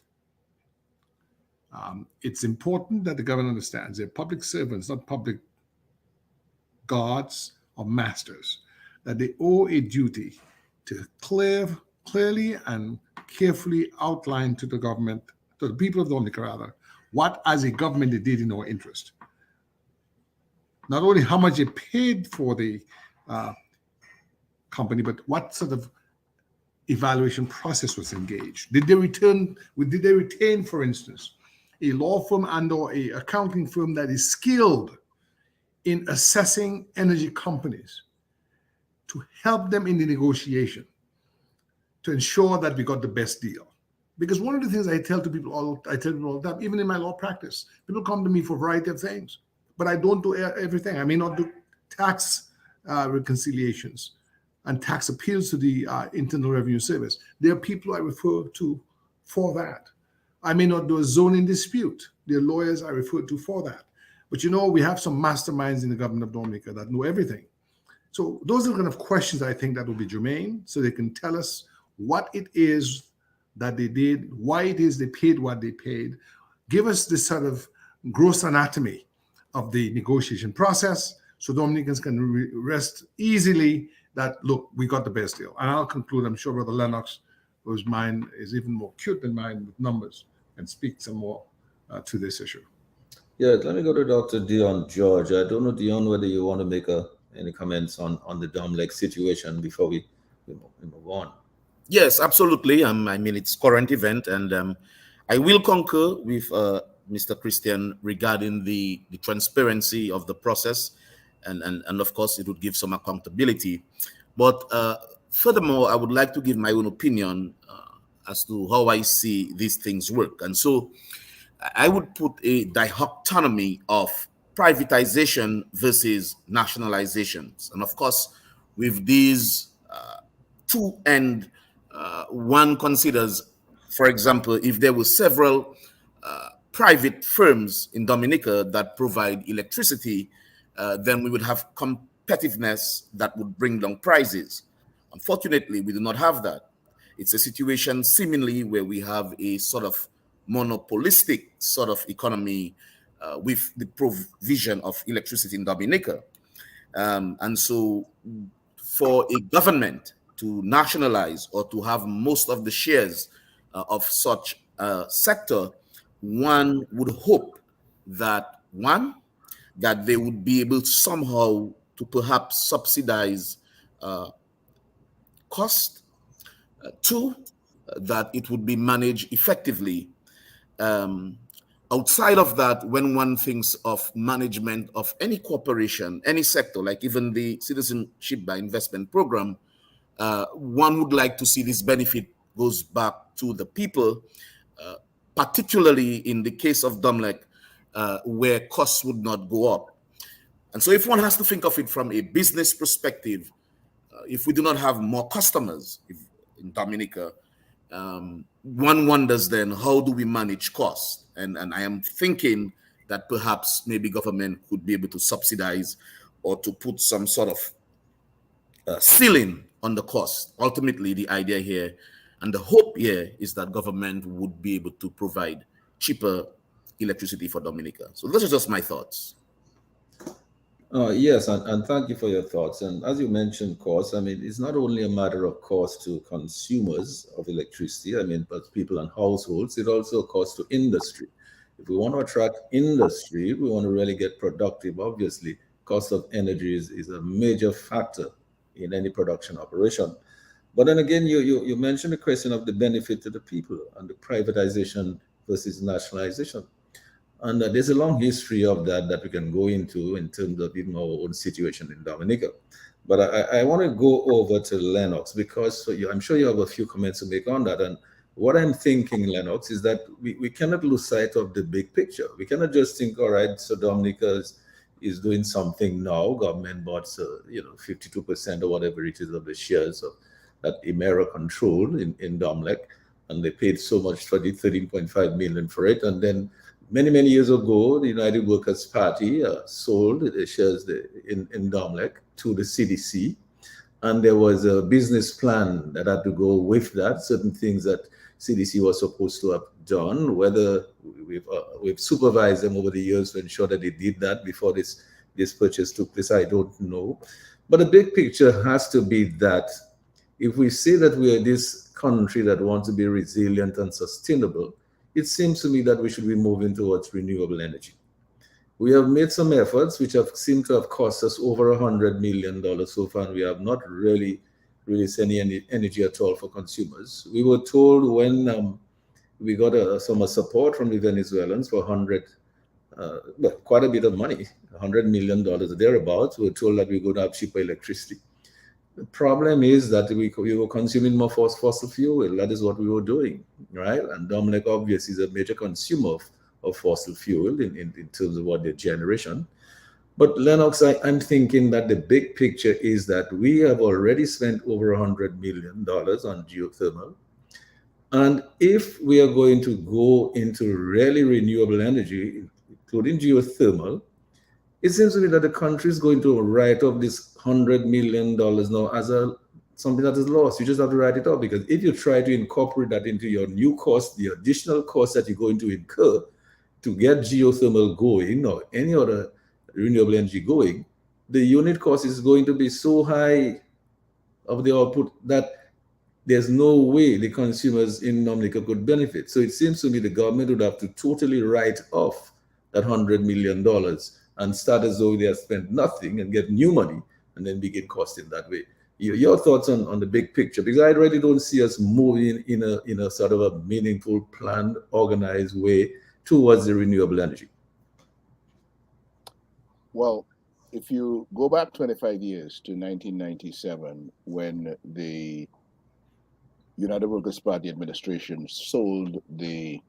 It's important that the government understands they're public servants, not public guards or masters, that they owe a duty to clearly and carefully outline to the government, to the people of Dominica rather, what as a government they did in our interest. Not only how much they paid for the company, but what sort of evaluation process was engaged. Did they retain, for instance, a law firm and or a accounting firm that is skilled in assessing energy companies to help them in the negotiation to ensure that we got the best deal? Because one of the things I tell people all the time, even in my law practice, people come to me for a variety of things, but I don't do everything. I may not do tax reconciliations and tax appeals to the Internal Revenue Service. There are people I refer to for that. I may not do a zoning dispute. There are lawyers I refer to for that. But we have some masterminds in the government of Dominica that know everything. So those are the kind of questions I think that will be germane, so they can tell us what it is that they did, why it is they paid what they paid, give us this sort of gross anatomy of the negotiation process so Dominicans can rest easily that, look, we got the best deal. And I'll conclude, I'm sure Brother Lennox, whose mind is even more acute than mine with numbers, and speak some more to this issue. Yeah, let me go to Dr. Dion George. I don't know, Dion, whether you want to make any comments on the DOMLEC situation before we move on. Yes, absolutely. I mean, it's current event, and I will concur with Mr. Christian regarding the transparency of the process, and of course, it would give some accountability. But furthermore, I would like to give my own opinion as to how I see these things work. And so I would put a dichotomy of privatization versus nationalizations. And of course, with these two end, one considers, for example, if there were several private firms in Dominica that provide electricity, then we would have competitiveness that would bring down prices. Unfortunately, we do not have that. It's a situation seemingly where we have a sort of monopolistic sort of economy with the provision of electricity in Dominica. And so for a government to nationalize or to have most of the shares of such a sector, one would hope that that they would be able somehow to perhaps subsidize cost. Two, that it would be managed effectively. Outside of that, when one thinks of management of any corporation, any sector, like even the Citizenship by Investment Program, one would like to see this benefit goes back to the people, particularly in the case of DOMLEC, where costs would not go up. And so if one has to think of it from a business perspective, if we do not have more customers in Dominica, one wonders then, how do we manage costs? And I am thinking that perhaps maybe government could be able to subsidize or to put some sort of ceiling on the cost. Ultimately, the idea here and the hope here is that government would be able to provide cheaper electricity for Dominica. So those are just my thoughts. Yes, and thank you for your thoughts. And as you mentioned, cost, I mean, it's not only a matter of cost to consumers of electricity, I mean, but people and households, it also costs to industry. If we want to attract industry, we want to really get productive, obviously, cost of energy is a major factor in any production operation. But then again, you mentioned the question of the benefit to the people and the privatization versus nationalization. And there's a long history of that we can go into in terms of even our own situation in Dominica. But I want to go over to Lennox because I'm sure you have a few comments to make on that. And what I'm thinking, Lennox, is that we cannot lose sight of the big picture. We cannot just think, all right, so Dominica is doing something now. Government bought, 52% or whatever it is of the shares of that Emera control in Domlec, and they paid so much for the 13.5 million for it. And then many years ago, the United Workers Party sold the shares in Domlec to the CDC, and there was a business plan that had to go with that. Certain things that CDC was supposed to have done. Whether we've supervised them over the years to ensure that they did that before this purchase took place, I don't know. But the big picture has to be that if we say that we are this country that wants to be resilient and sustainable, it seems to me that we should be moving towards renewable energy. We have made some efforts which have seemed to have cost us over $100 million so far, and we have not really sent any energy at all for consumers. We were told when we got some support from the Venezuelans for quite a bit of money, $100 million thereabouts. We were told that we were going to have cheaper electricity. The problem is that we were consuming more fossil fuel. That is what we were doing, right? And Dominic obviously is a major consumer of fossil fuel in terms of what their generation. But Lennox, I'm thinking that the big picture is that we have already spent over $100 million on geothermal. And if we are going to go into really renewable energy, including geothermal, it seems to me that the country is going to write off this $100 million now as something that is lost. You just have to write it off, because if you try to incorporate that into your new cost, the additional cost that you're going to incur to get geothermal going or any other renewable energy going, the unit cost is going to be so high of the output that there's no way the consumers in Dominica could benefit. So it seems to me the government would have to totally write off that $100 million and start as though they have spent nothing and get new money and then begin costing that way. Your thoughts on the big picture? Because I really don't see us moving in a sort of a meaningful, planned, organized way towards the renewable energy. Well, if you go back 25 years to 1997, when the United Workers Party administration sold the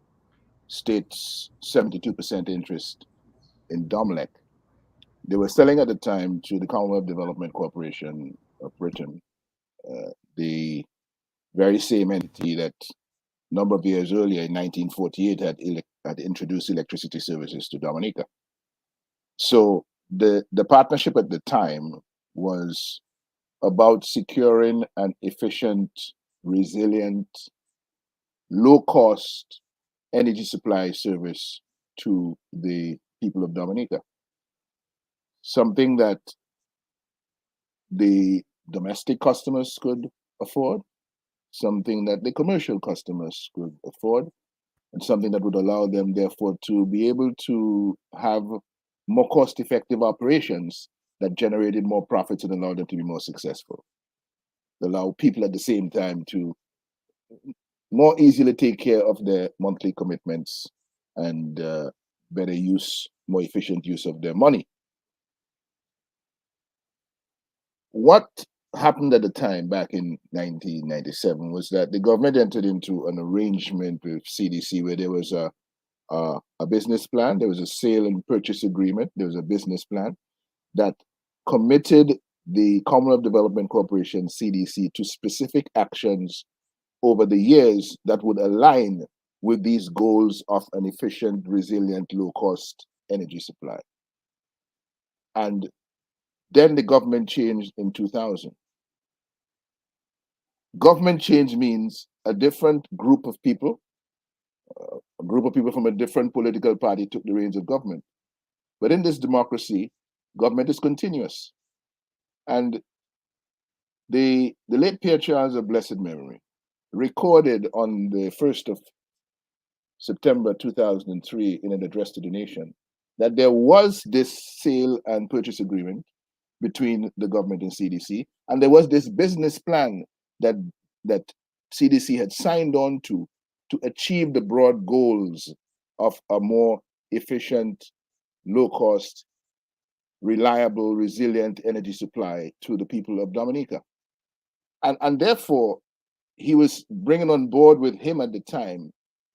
state's 72% interest in Domlec, they were selling at the time to the Commonwealth Development Corporation of Britain, the very same entity that a number of years earlier in 1948 had introduced electricity services to Dominica. So the partnership at the time was about securing an efficient, resilient, low-cost energy supply service to the people of Dominica. Something that the domestic customers could afford, something that the commercial customers could afford, and something that would allow them, therefore, to be able to have more cost-effective operations that generated more profits and allowed them to be more successful. Allow people at the same time to more easily take care of their monthly commitments and better use, more efficient use of their money. What happened at the time back in 1997 was that the government entered into an arrangement with CDC where there was a business plan, there was a sale and purchase agreement, there was a business plan that committed the Commonwealth Development Corporation, CDC, to specific actions over the years that would align with these goals of an efficient, resilient, low-cost energy supply. And then the government changed in 2000. Government change means a different group of people, from a different political party took the reins of government. But in this democracy, Government is continuous. And the late Pierre Charles of blessed memory recorded on the 1st of September 2003 in an address to the nation that there was this sale and purchase agreement between the government and CDC, and there was this business plan that CDC had signed on to achieve the broad goals of a more efficient, low-cost, reliable, resilient energy supply to the people of Dominica. And therefore, he was bringing on board with him at the time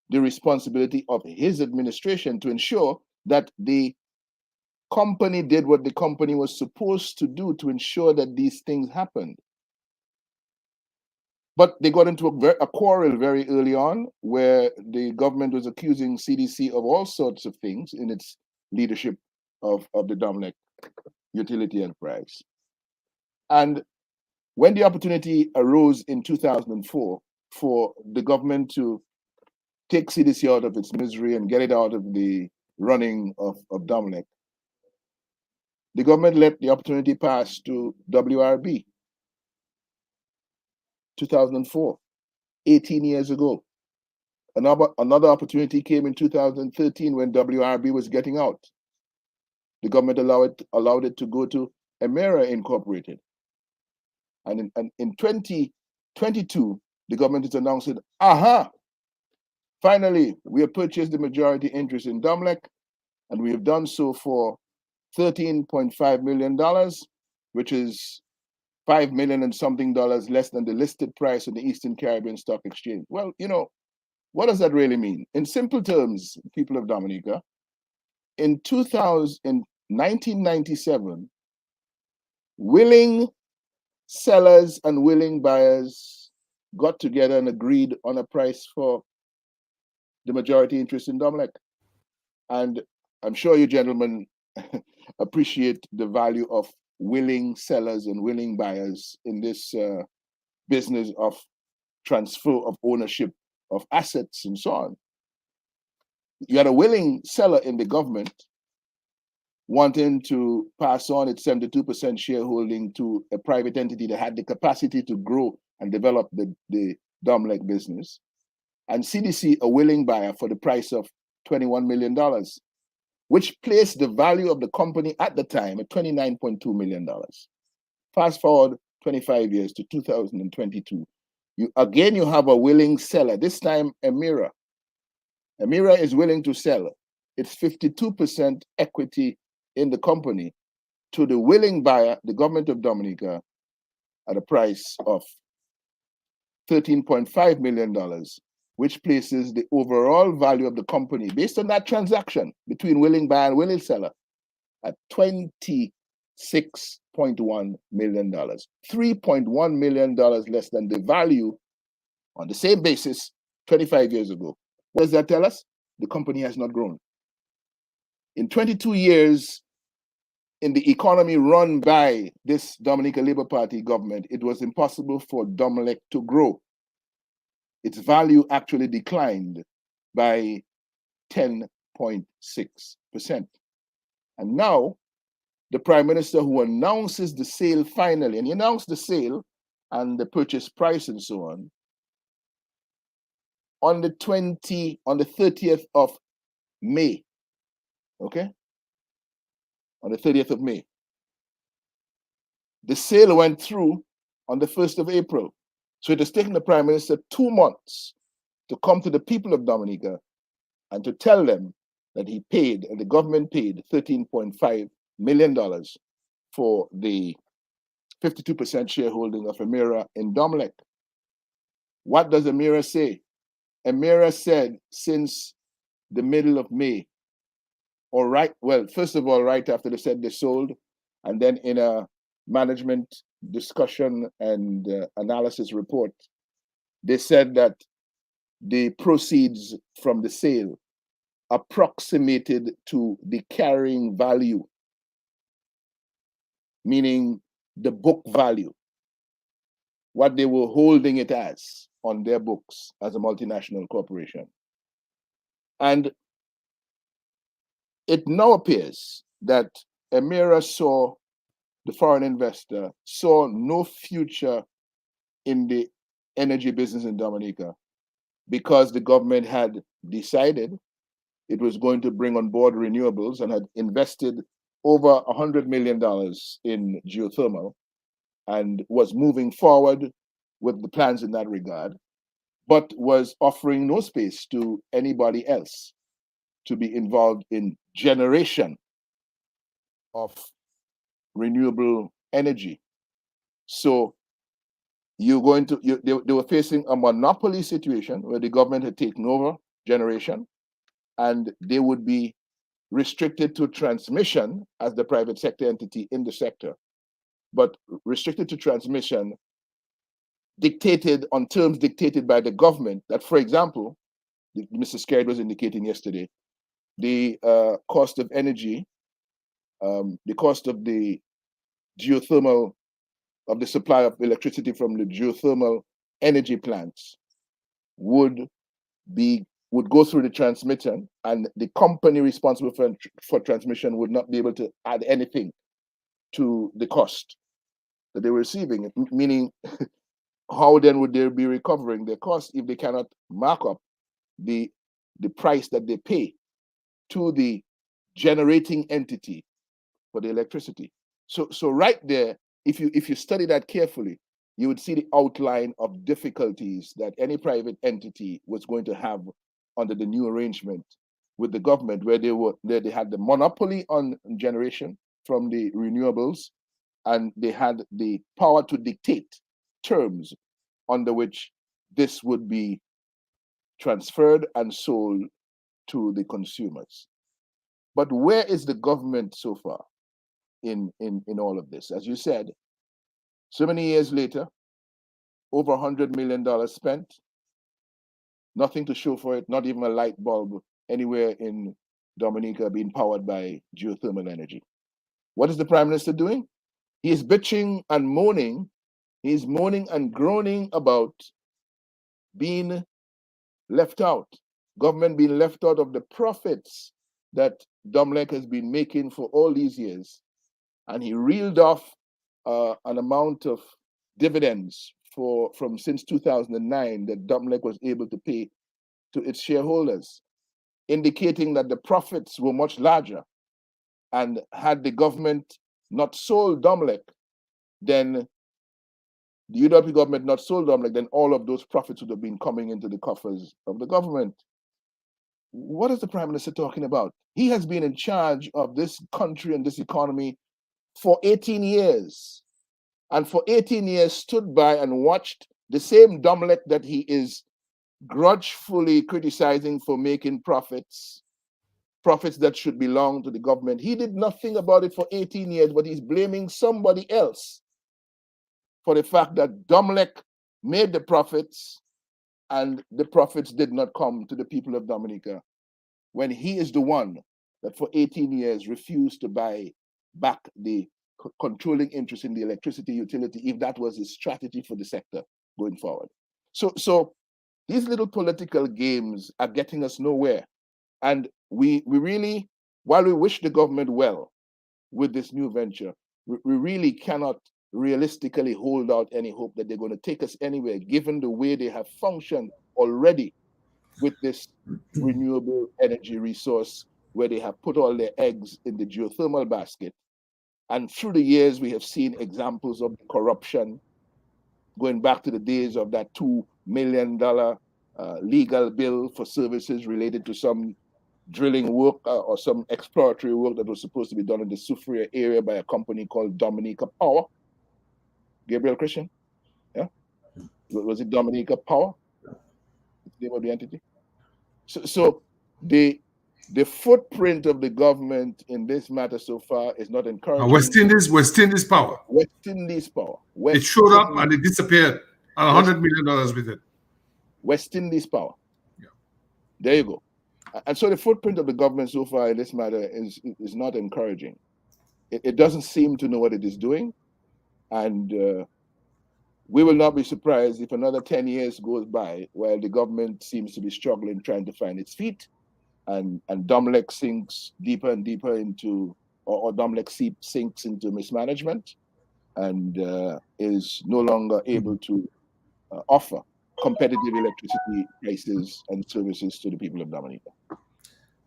the responsibility of his administration to ensure that the company did what the company was supposed to do to ensure that these things happened. But they got into a quarrel very early on where the government was accusing CDC of all sorts of things in its leadership of the Dominic utility enterprise. And when the opportunity arose in 2004 for the government to take CDC out of its misery and get it out of the running of Dominic, the government let the opportunity pass to WRB. 2004, 18 years ago. Another opportunity came in 2013 when WRB was getting out. The government allowed it to go to Emera Incorporated. And in 2022, the government is announcing, finally, we have purchased the majority interest in Domlec, and we have done so for $13.5 million, which is $5 million and something dollars less than the listed price on the Eastern Caribbean Stock Exchange. Well, what does that really mean? In simple terms, people of Dominica, in 1997, willing sellers and willing buyers got together and agreed on a price for the majority interest in Domlec. And I'm sure you gentlemen appreciate the value of willing sellers and willing buyers in this business of transfer of ownership of assets and so on. You had a willing seller in the government wanting to pass on its 72% shareholding to a private entity that had the capacity to grow and develop the Domlec business. And CDC, a willing buyer for the price of $21 million, which placed the value of the company at the time at $29.2 million. Fast forward 25 years to 2022. You have a willing seller, this time Emera. Emera is willing to sell its 52% equity in the company to the willing buyer, the government of Dominica, at a price of $13.5 million, which places the overall value of the company based on that transaction between willing buyer and willing seller at $26.1 million, $3.1 million less than the value on the same basis 25 years ago. What does that tell us? The company has not grown. In 22 years, in the economy run by this Dominica Labour Party government, it was impossible for Domlec to grow. Its value actually declined by 10.6%. And now, the Prime Minister, who announces the sale finally, and he announced the sale and the purchase price and so on the 30th of May, okay? On the 30th of May. The sale went through on the 1st of April. So it has taken the Prime Minister 2 months to come to the people of Dominica and to tell them that he paid, and the government paid $13.5 million for the 52% shareholding of Emera in Domlec. What does Emera say? Emera said since the middle of May, first of all, right after they said they sold, and then in a management discussion and analysis report, they said that the proceeds from the sale approximated to the carrying value, meaning the book value, what they were holding it as on their books as a multinational corporation. And it now appears that Emira saw, the foreign investor, saw no future in the energy business in Dominica because the government had decided it was going to bring on board renewables and had invested over $100 million in geothermal and was moving forward with the plans in that regard, but was offering no space to anybody else to be involved in generation of renewable energy. So they were facing a monopoly situation where the government had taken over generation, and they would be restricted to transmission as the private sector entity in the sector, but restricted to transmission dictated on terms dictated by the government. That, for example, Mr. Scared was indicating yesterday, the cost of energy, the cost of the geothermal, of the supply of electricity from the geothermal energy plants would go through the transmitter, and the company responsible for transmission would not be able to add anything to the cost that they were receiving. Meaning, how then would they be recovering their cost if they cannot mark up the price that they pay to the generating entity for the electricity? So right there, if you study that carefully, you would see the outline of difficulties that any private entity was going to have under the new arrangement with the government, where they had the monopoly on generation from the renewables, and they had the power to dictate terms under which this would be transferred and sold to the consumers. But where is the government so far in all of this? As you said, so many years later, over $100 million spent, nothing to show for it, not even a light bulb anywhere in Dominica being powered by geothermal energy. What is the Prime Minister doing? He is bitching and moaning. He is moaning and groaning about being left out, government being left out of the profits that Dominica has been making for all these years. And he reeled off an amount of dividends from since 2009 that Dominica was able to pay to its shareholders, indicating that the profits were much larger. And had the government not sold Domlec, then the UWP government not sold Domlec, then all of those profits would have been coming into the coffers of the government. What is the Prime Minister talking about? He has been in charge of this country and this economy for 18 years. And for 18 years stood by and watched the same Domlec that he is grudgefully criticizing for making profits that should belong to the government. He did nothing about it for 18 years, but he's blaming somebody else for the fact that Domlec made the profits and the profits did not come to the people of Dominica, when he is the one that for 18 years refused to buy back the controlling interest in the electricity utility, if that was his strategy for the sector going forward. So these little political games are getting us nowhere. And we really, while we wish the government well with this new venture, we really cannot realistically hold out any hope that they're going to take us anywhere, given the way they have functioned already with this renewable energy resource, where they have put all their eggs in the geothermal basket. And through the years, we have seen examples of corruption, going back to the days of that $2 million legal bill for services related to some drilling work or some exploratory work that was supposed to be done in the Sufria area by a company called Dominica Power. Gabriel Christian? Yeah? Was it Dominica Power? It's the name of the entity? So the footprint of the government in this matter so far is not encouraging. West Indies Power. West Indies Power. It showed up and it disappeared. $100 million with it. West Indies Power. Yeah. There you go. And so the footprint of the government so far in this matter is not encouraging. It doesn't seem to know what it is doing. And we will not be surprised if another 10 years goes by while the government seems to be struggling, trying to find its feet, and Domlec sinks deeper and deeper into or Dominic sinks into mismanagement and is no longer able to offer competitive electricity prices and services to the people of Dominica.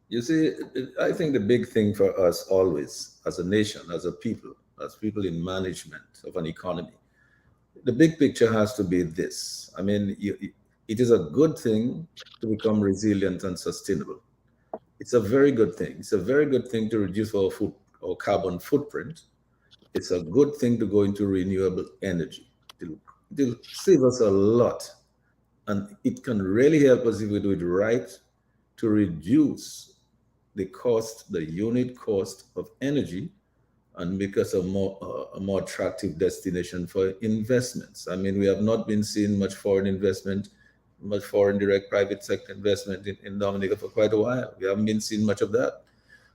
You see, I think the big thing for us always, as a nation, as a people, as people in management of an economy, the big picture has to be this. I mean, it is a good thing to become resilient and sustainable. It's a very good thing. It's a very good thing to reduce our carbon footprint. It's a good thing to go into renewable energy. It'll save us a lot. And it can really help us, if we do it right, to reduce the cost, the unit cost of energy, and make us a more attractive destination for investments. I mean, we have not been seeing much foreign investment, much foreign direct private sector investment in Dominica for quite a while. We haven't been seeing much of that.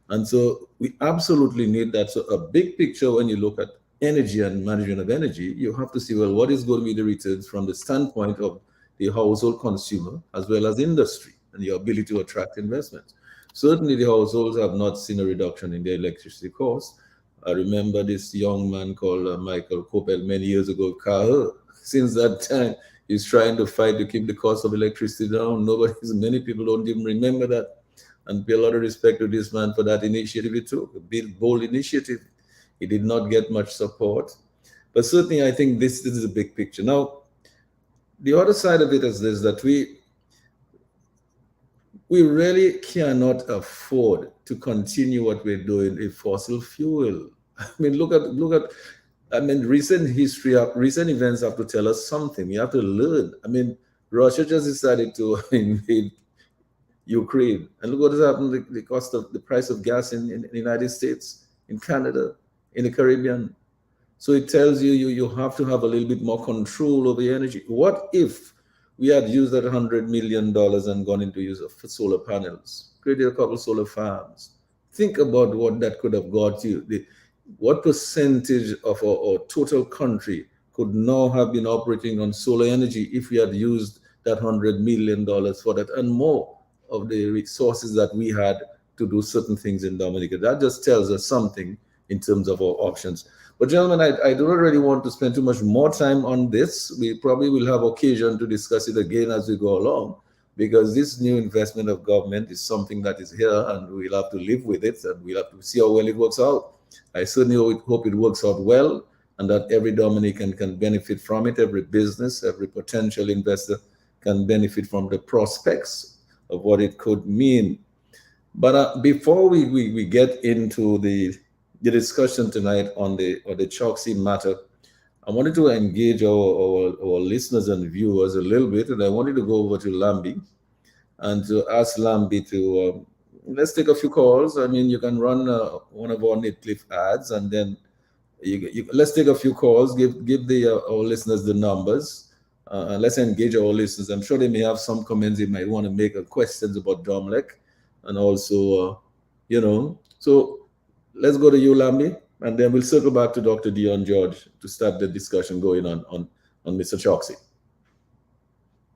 And so we absolutely need that. So a big picture, when you look at energy and management of energy, you have to see, well, what is going to be the returns from the standpoint of the household consumer as well as industry and your ability to attract investments. Certainly the households have not seen a reduction in their electricity costs. I remember this young man called Michael Coppel many years ago, Kaher. Since that time, he's trying to fight to keep the cost of electricity down. Many people don't even remember that. And pay a lot of respect to this man for that initiative he took, a big, bold initiative. He did not get much support. But certainly, I think this is a big picture. Now, the other side of it is this, that we really cannot afford to continue what we're doing with fossil fuel. I mean, look at, recent events have to tell us something. We have to learn. I mean, Russia just decided to invade Ukraine. And look what has happened, the price of gas in the United States, in Canada, in the Caribbean. So it tells you have to have a little bit more control over the energy. What if we had used that $100 million and gone into use of solar panels, created a couple solar farms? Think about what that could have got you. What percentage of our total country could now have been operating on solar energy if we had used that $100 million for that and more of the resources that we had to do certain things in Dominica? That just tells us something in terms of our options. But gentlemen, I do not really want to spend too much more time on this. We probably will have occasion to discuss it again as we go along, because this new investment of government is something that is here and we'll have to live with it, and we'll have to see how well it works out. I certainly hope it works out well and that every Dominican can benefit from it. Every business, every potential investor can benefit from the prospects of what it could mean. But before we get into the discussion tonight on the Choxie matter, I wanted to engage our listeners and viewers a little bit, and I wanted to go over to Lambi and to ask Lambi to let's take a few calls. I mean, you can run one of our Netflix ads, and then let's take a few calls. Give our listeners the numbers, and let's engage our listeners. I'm sure they may have some comments they might want to make, questions about Dominic, and also, So let's go to you, Lambi, and then we'll circle back to Dr. Dion George to start the discussion going on Mr. Choxie.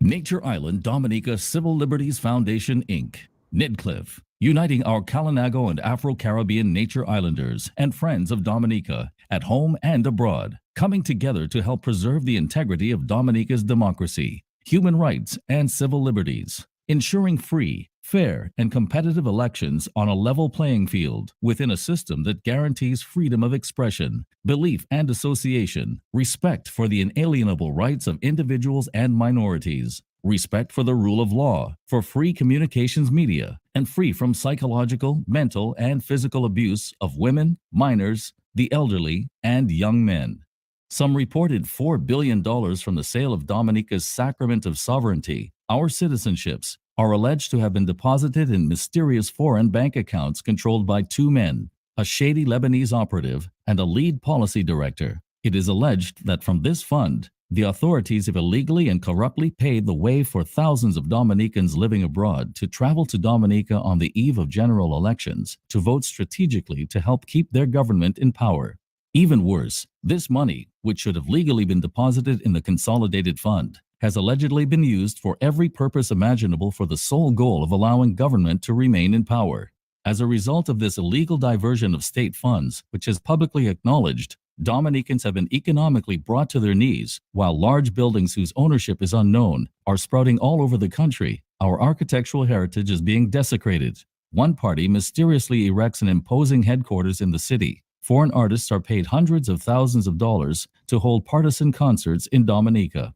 Nature Island Dominica Civil Liberties Foundation, Inc. Nidcliff, uniting our Kalinago and Afro-Caribbean nature islanders and friends of Dominica at home and abroad, coming together to help preserve the integrity of Dominica's democracy, human rights, and civil liberties, ensuring free, fair, and competitive elections on a level playing field within a system that guarantees freedom of expression, belief and association, respect for the inalienable rights of individuals and minorities, respect for the rule of law, for free communications media, and free from psychological, mental, and physical abuse of women, minors, the elderly, and young men. Some reported $4 billion from the sale of Dominica's Sacrament of Sovereignty, our citizenships, are alleged to have been deposited in mysterious foreign bank accounts controlled by two men, a shady Lebanese operative and a lead policy director. It is alleged that from this fund, the authorities have illegally and corruptly paved the way for thousands of Dominicans living abroad to travel to Dominica on the eve of general elections to vote strategically to help keep their government in power. Even worse, this money, which should have legally been deposited in the consolidated fund, has allegedly been used for every purpose imaginable for the sole goal of allowing government to remain in power. As a result of this illegal diversion of state funds, which is publicly acknowledged, Dominicans have been economically brought to their knees, while large buildings whose ownership is unknown are sprouting all over the country. Our architectural heritage is being desecrated. One party mysteriously erects an imposing headquarters in the city. Foreign artists are paid hundreds of thousands of dollars to hold partisan concerts in Dominica.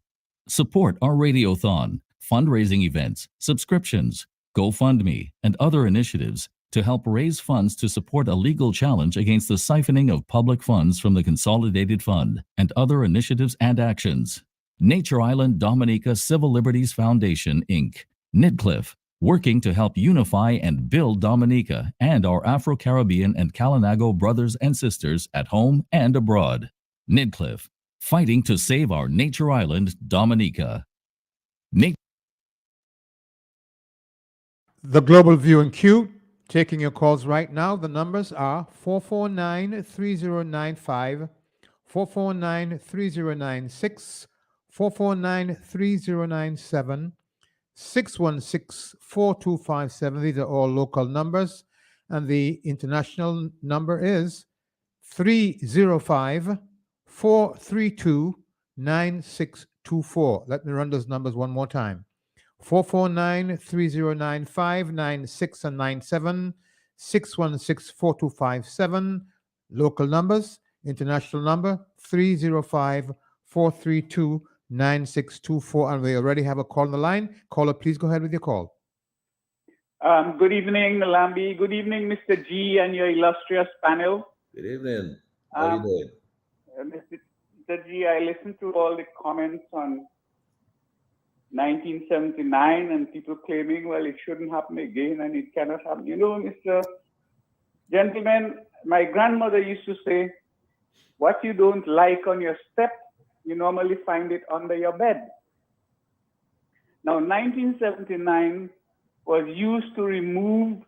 Support our radiothon, fundraising events, subscriptions, GoFundMe, and other initiatives to help raise funds to support a legal challenge against the siphoning of public funds from the Consolidated Fund and other initiatives and actions. Nature Island Dominica Civil Liberties Foundation, Inc., Nidcliff, working to help unify and build Dominica and our Afro-Caribbean and Kalinago brothers and sisters at home and abroad. Nidcliff, fighting to save our Nature Island Dominica. The Global View and Q, taking your calls right now. The numbers are 449-3095, 449-3096, 449-3097, 616-4257. These are all local numbers. And the international number is 305-432-9624. Let me run those numbers one more time. 449-3095-96 and 97, 616-4257. Local numbers. International number 305-432-9624. And we already have a call on the line. Caller, please go ahead with your call. Good evening, Lambi. Good evening, Mr. G and your illustrious panel. Good evening. How are you doing? Mr. G, I listened to all the comments on 1979 and people claiming, well, it shouldn't happen again and it cannot happen. You know, Mr. Gentleman, my grandmother used to say, what you don't like on your step, you normally find it under your bed. Now, 1979 was used to remove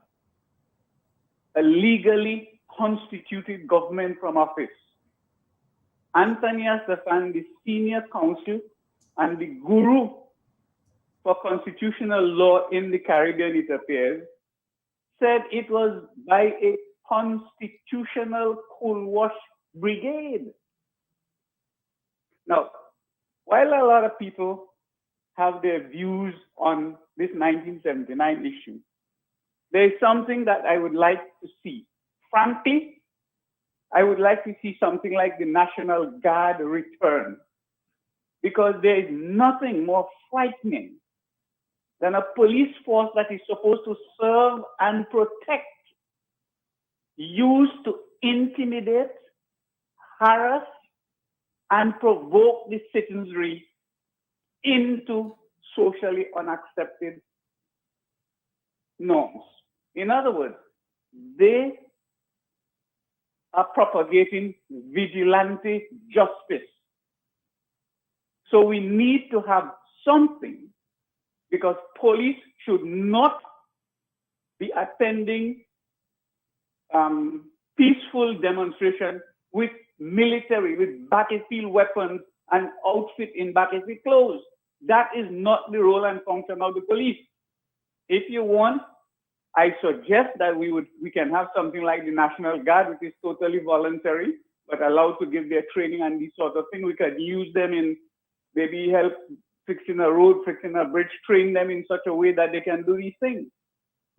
a legally constituted government from office. Anthony Astafan, the senior counsel and the guru for constitutional law in the Caribbean, it appears, said it was by a constitutional coal wash brigade. Now, while a lot of people have their views on this 1979 issue, there is something that I would like to see. Frankly, I would like to see something like the National Guard return, because there is nothing more frightening than a police force that is supposed to serve and protect, used to intimidate, harass, and provoke the citizenry into socially unaccepted norms. In other words, they are propagating vigilante justice. So we need to have something, because police should not be attending peaceful demonstration with military, with battlefield weapons and outfit in battlefield clothes. That is not the role and function of the police. If you want, I suggest that we can have something like the National Guard, which is totally voluntary, but allowed to give their training and this sort of thing. We could use them in maybe help fixing a road, fixing a bridge, train them in such a way that they can do these things,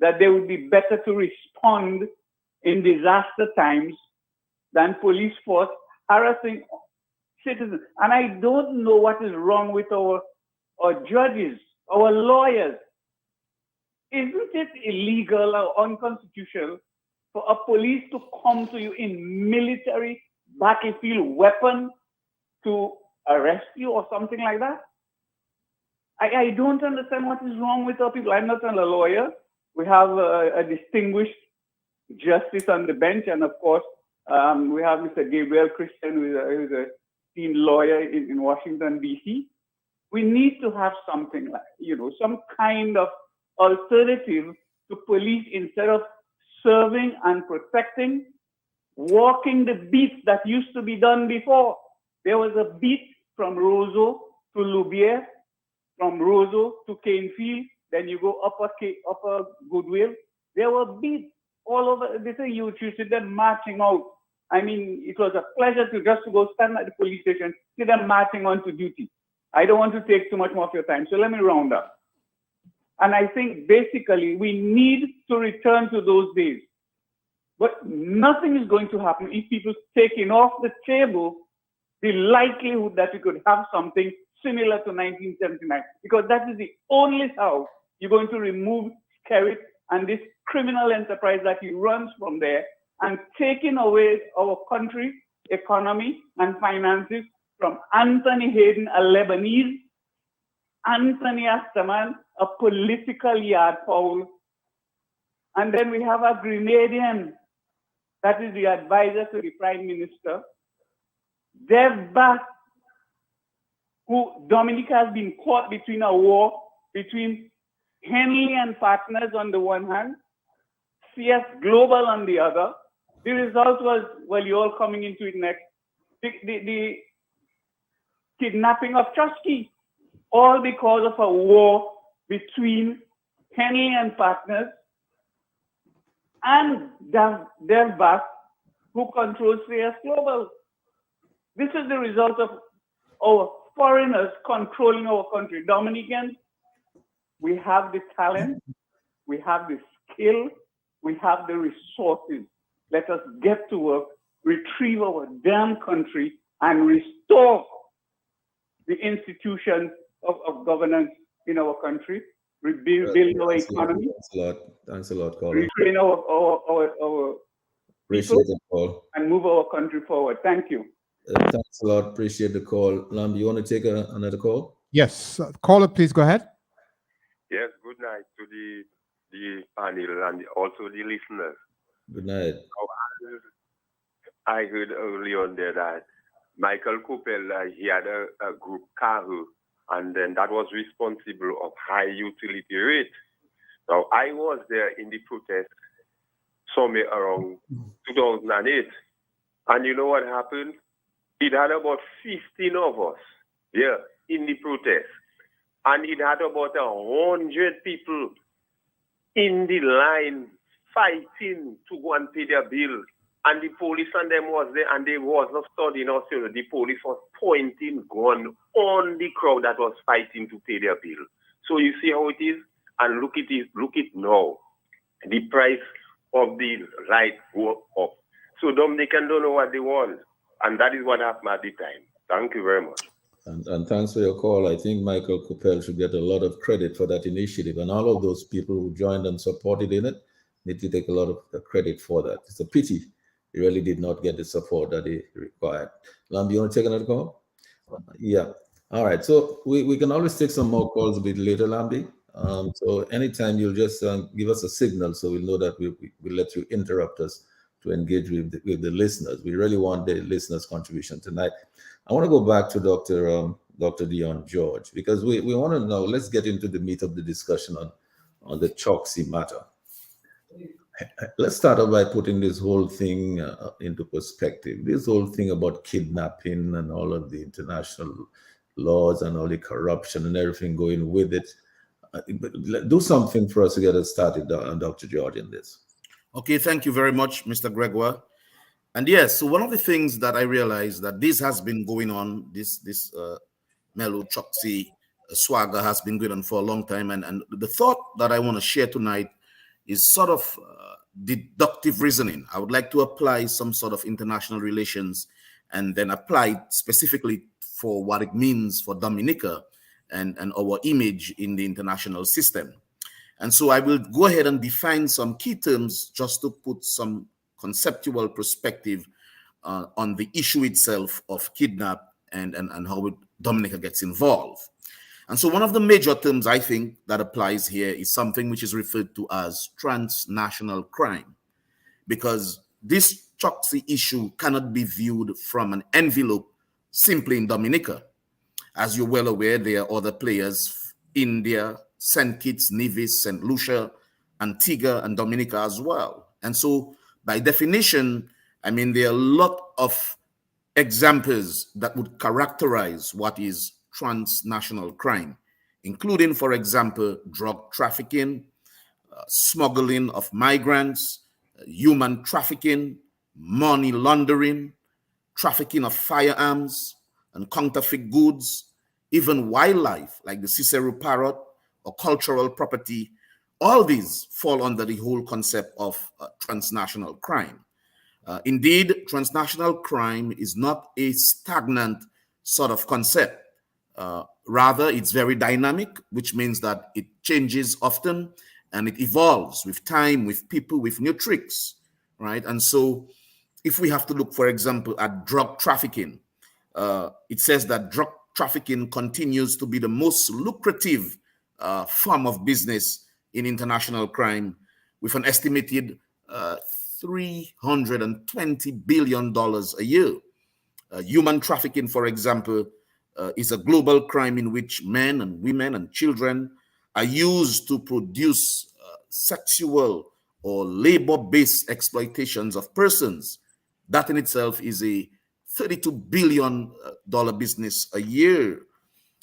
that they would be better to respond in disaster times than police force harassing citizens. And I don't know what is wrong with our judges, our lawyers. Isn't it illegal or unconstitutional for a police to come to you in military battlefield weapon to arrest you or something like that? I don't understand what is wrong with our people. I'm not a lawyer. We have a distinguished justice on the bench, and of course, we have Mr. Gabriel Christian, who is a esteemed lawyer in Washington, D.C. We need to have something like, some kind of alternative to police, instead of serving and protecting, walking the beats that used to be done before. There was a beat from Roseau to Loubier, from Roseau to Canefield, then you go upper Goodwill. There were beats. all over. This is youth. You see them marching out. I mean, it was a pleasure to just to go stand at the police station, see them marching on to duty. I don't want to take too much more of your time, so let me round up. And I think basically we need to return to those days. But nothing is going to happen if people taking off the table the likelihood that we could have something similar to 1979, because that is the only how you're going to remove Skerrit and this criminal enterprise that he runs from there, and taking away our country, economy, and finances from Anthony Hayden, a Lebanese, Anthony Astaman, a political yard fowl, and then we have a Grenadian that is the advisor to the Prime Minister, Dev Bass, who Dominica has been caught between a war between Henley and partners on the one hand, CS Global on the other. The result was, well, you're all coming into it next, the kidnapping of Choxie, all because of a war between Henley and partners and Dev Bass, who controls CS Global. This is the result of our foreigners controlling our country. Dominicans, we have the talent, we have the skill, we have the resources. Let us get to work, retrieve our damn country, and restore the institutions of governance in our country, rebuild our economy. Thanks a lot, caller. Retrain our Appreciate the call. and move our country forward. Thank you. Thanks a lot. Appreciate the call. Lamb, you want to take another call? Yes. Caller, please go ahead. Yes, good night to the panel and also the listeners. Good night. I heard early on there that Michael Coppel, he had a group, CAHU, and then that was responsible of high utility rate. Now, I was there in the protest somewhere around 2008. And you know what happened? It had about 15 of us here in the protest. And it had about 100 people in the line fighting to go and pay their bill. And the police and them was there, and they was not studying us. You know, the police was pointing gun on the crowd that was fighting to pay their bill. So you see how it is, and look it now. The price of the light go up. So Dominican don't know what they want, and that is what happened at the time. Thank you very much. And thanks for your call. I think Michael Coppel should get a lot of credit for that initiative, and all of those people who joined and supported in it need to take a lot of the credit for that. It's a pity he really did not get the support that he required. Lamb, you want to take another call? Yeah. All right. So we can always take some more calls a bit later, Lambi. So anytime you'll just give us a signal so we'll know that we'll let you interrupt us to engage with the listeners. We really want the listeners' contribution tonight. I want to go back to Dr. Dion George, because we want to know, let's get into the meat of the discussion on the Choxie matter. Let's start off by putting this whole thing into perspective. This whole thing about kidnapping and all of the international laws and all the corruption and everything going with it. Do something for us to get us started, Dr. George, in this. Okay, thank you very much, Mr. Gregoire. And yes, so one of the things that I realized that this has been going on, this Mellow Choxie swagger has been going on for a long time. And the thought that I want to share tonight is sort of deductive reasoning. I would like to apply some sort of international relations and then apply it specifically for what it means for Dominica and our image in the international system. And so I will go ahead and define some key terms just to put some conceptual perspective on the issue itself of kidnap and how Dominica gets involved. And so one of the major terms I think that applies here is something which is referred to as transnational crime, because this Choxie issue cannot be viewed from an envelope simply in Dominica. As you're well aware, there are other players, India, St. Kitts, Nevis, St. Lucia, Antigua, and Dominica as well. And so by definition, I mean, there are a lot of examples that would characterize what is transnational crime, including, for example, drug trafficking, smuggling of migrants, human trafficking, money laundering, trafficking of firearms and counterfeit goods, even wildlife like the Cicero parrot or cultural property. All these fall under the whole concept of transnational crime. Indeed, transnational crime is not a stagnant sort of concept. Rather, it's very dynamic, which means that it changes often and it evolves with time, with people, with new tricks, right? And so if we have to look, for example, at drug trafficking, it says that drug trafficking continues to be the most lucrative form of business in international crime, with an estimated $320 billion a year. Human trafficking, for example, is a global crime in which men and women and children are used to produce sexual or labor-based exploitations of persons. That in itself is a $32 billion business a year.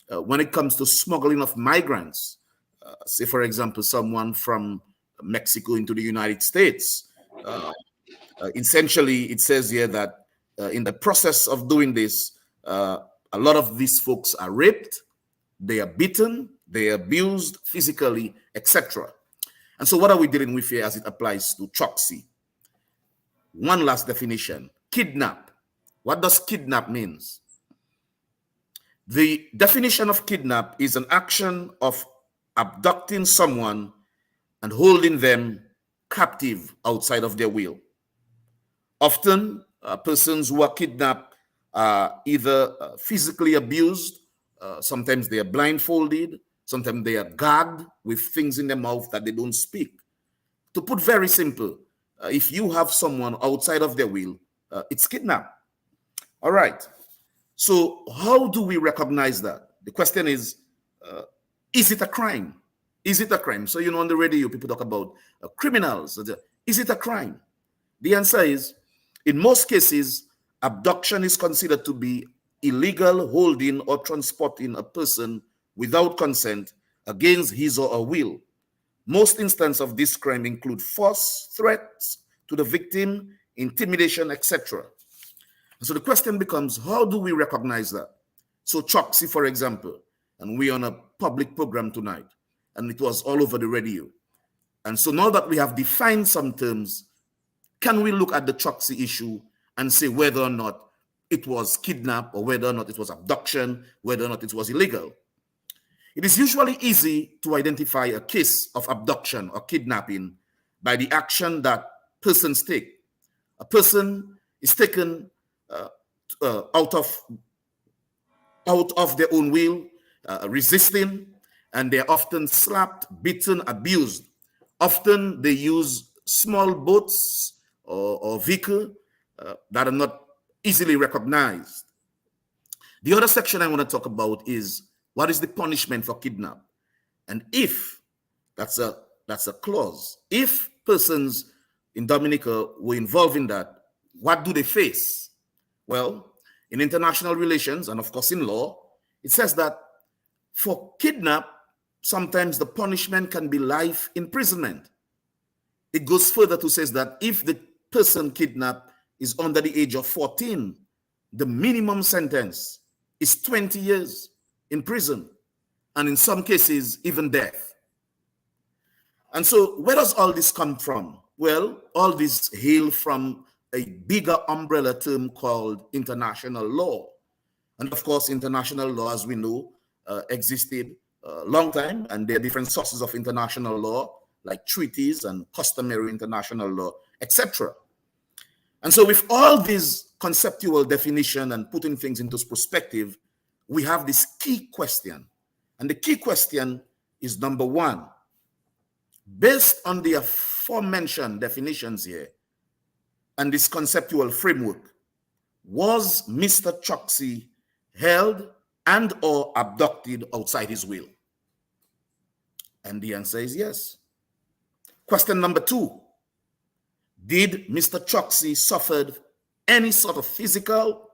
When it comes to smuggling of migrants, say, for example, someone from Mexico into the United States, essentially, it says here that in the process of doing this, a lot of these folks are raped, they are beaten, they are abused physically, etc. And so what are we dealing with here as it applies to Choxie? One last definition: kidnap. What does kidnap means? The definition of kidnap is an action of abducting someone and holding them captive outside of their will. Often, persons who are kidnapped are either physically abused, sometimes they are blindfolded, sometimes they are gagged with things in their mouth that they don't speak. To put very simple, if you have someone outside of their will, it's kidnap. All right. So how do we recognize that? The question is it a crime? Is it a crime? So, on the radio, people talk about criminals. Is it a crime? The answer is, in most cases, abduction is considered to be illegal holding or transporting a person without consent against his or her will. Most instances of this crime include force, threats to the victim, intimidation, etc. So the question becomes, how do we recognize that? So Choxie, for example, and we're on a public program tonight, and it was all over the radio. And so now that we have defined some terms, can we look at the Choxie issue and say whether or not it was kidnap or whether or not it was abduction, whether or not it was illegal? It is usually easy to identify a case of abduction or kidnapping by the action that persons take. A person is taken out of their own will, resisting, and they're often slapped, beaten, abused. Often they use small boats or vehicle that are not easily recognized. The other section I want to talk about is, what is the punishment for kidnap? And if, that's a clause, if persons in Dominica were involved in that, what do they face? Well, in international relations, and of course in law, it says that for kidnap, sometimes the punishment can be life imprisonment. It goes further to say that if the person kidnapped is under the age of 14, the minimum sentence is 20 years in prison, and in some cases, even death. And so where does all this come from? Well, all this hail from a bigger umbrella term called international law. And of course, international law, as we know, existed a long time, and there are different sources of international law, like treaties and customary international law, etc. And so with all these conceptual definition and putting things into perspective, we have this key question. And the key question is, number one, based on the aforementioned definitions here and this conceptual framework, was Mr. Choxie held and or abducted outside his will? And the answer is yes. Question number two, did Mr. Choxie suffer any sort of physical,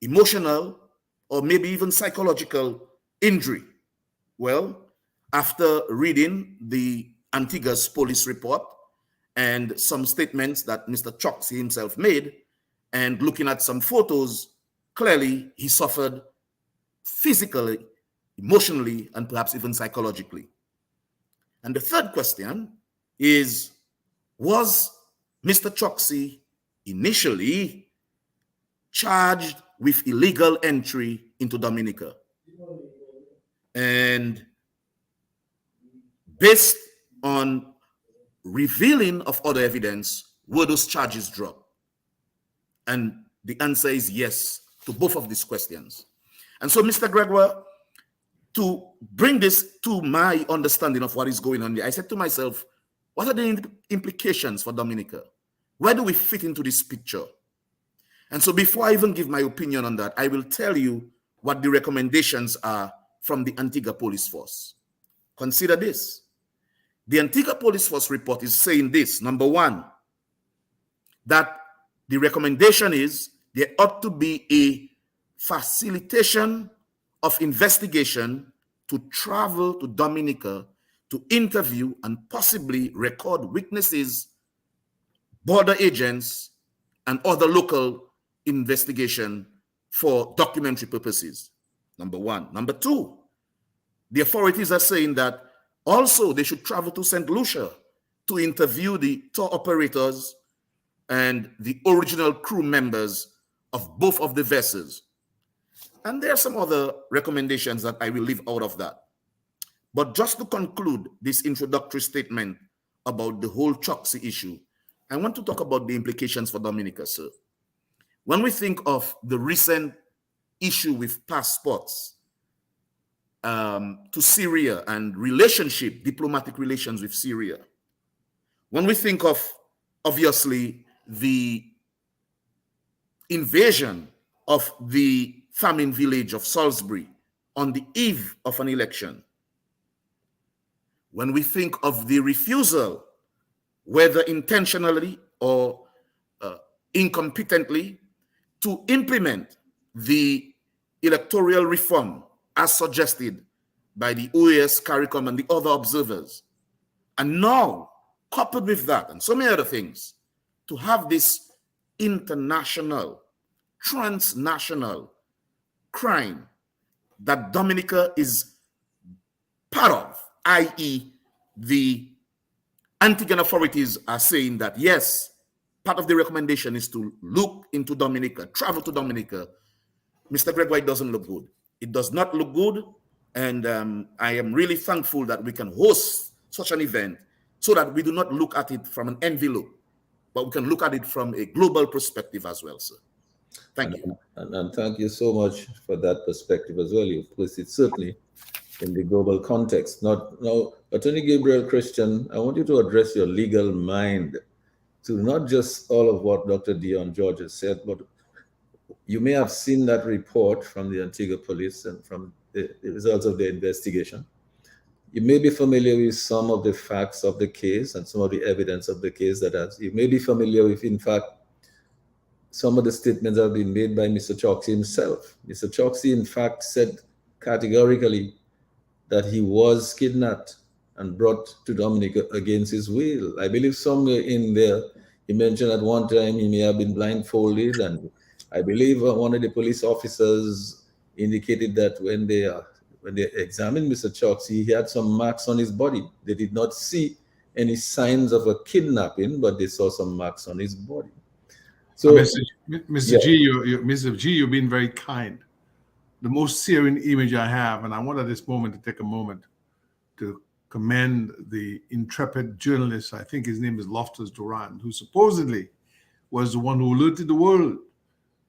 emotional, or maybe even psychological injury? Well, after reading the Antigua's police report and some statements that Mr. Choxie himself made, and looking at some photos, clearly he suffered physically, emotionally, and perhaps even psychologically. And the third question is, was Mr. Choxie initially charged with illegal entry into Dominica? And based on revealing of other evidence, were those charges dropped? And the answer is yes to both of these questions. And so, Mr. Gregoire, to bring this to my understanding of what is going on here, I said to myself, what are the implications for Dominica? Where do we fit into this picture? And so before I even give my opinion on that, I will tell you what the recommendations are from the Antigua Police Force. Consider this. The Antigua Police Force report is saying this: number one, that the recommendation is there ought to be a facilitation of investigation to travel to Dominica to interview and possibly record witnesses, border agents, and other local investigation for documentary purposes. Number one. Number two, the authorities are saying that also they should travel to St. Lucia to interview the tour operators and the original crew members of both of the vessels. And there are some other recommendations that I will leave out of that. But just to conclude this introductory statement about the whole Choxie issue, I want to talk about the implications for Dominica, sir. When we think of the recent issue with passports to Syria and diplomatic relations with Syria, when we think of, obviously, the invasion of the famine village of Salisbury on the eve of an election, when we think of the refusal, whether intentionally or incompetently, to implement the electoral reform as suggested by the OAS, CARICOM, and the other observers, and now, coupled with that and so many other things, to have this international, transnational crime that Dominica is part of, i.e., the Antiguan authorities are saying that, yes, part of the recommendation is to look into Dominica, travel to Dominica. Mr. Gregoire, it doesn't look good. It does not look good. And I am really thankful that we can host such an event so that we do not look at it from an envelope, but we can look at it from a global perspective as well, sir. Thank you. And thank you so much for that perspective as well. You've placed it certainly in the global context. Now, Attorney Gabriel Christian, I want you to address your legal mind to not just all of what Dr. Dion George has said, but you may have seen that report from the Antigua Police and from the results of the investigation. You may be familiar with some of the facts of the case and some of the evidence of the case you may be familiar with, in fact, some of the statements that have been made by Mr. Choxie himself. Mr. Choxie, in fact, said categorically that he was kidnapped and brought to Dominica against his will. I believe somewhere in there, he mentioned at one time he may have been blindfolded, and I believe one of the police officers indicated that when they examined Mr. Choxie, he had some marks on his body. They did not see any signs of a kidnapping, but they saw some marks on his body. So, Mr. G, you've been very kind. The most searing image I have, and I want at this moment to take a moment to commend the intrepid journalist, I think his name is Loftus Duran, who supposedly was the one who alerted the world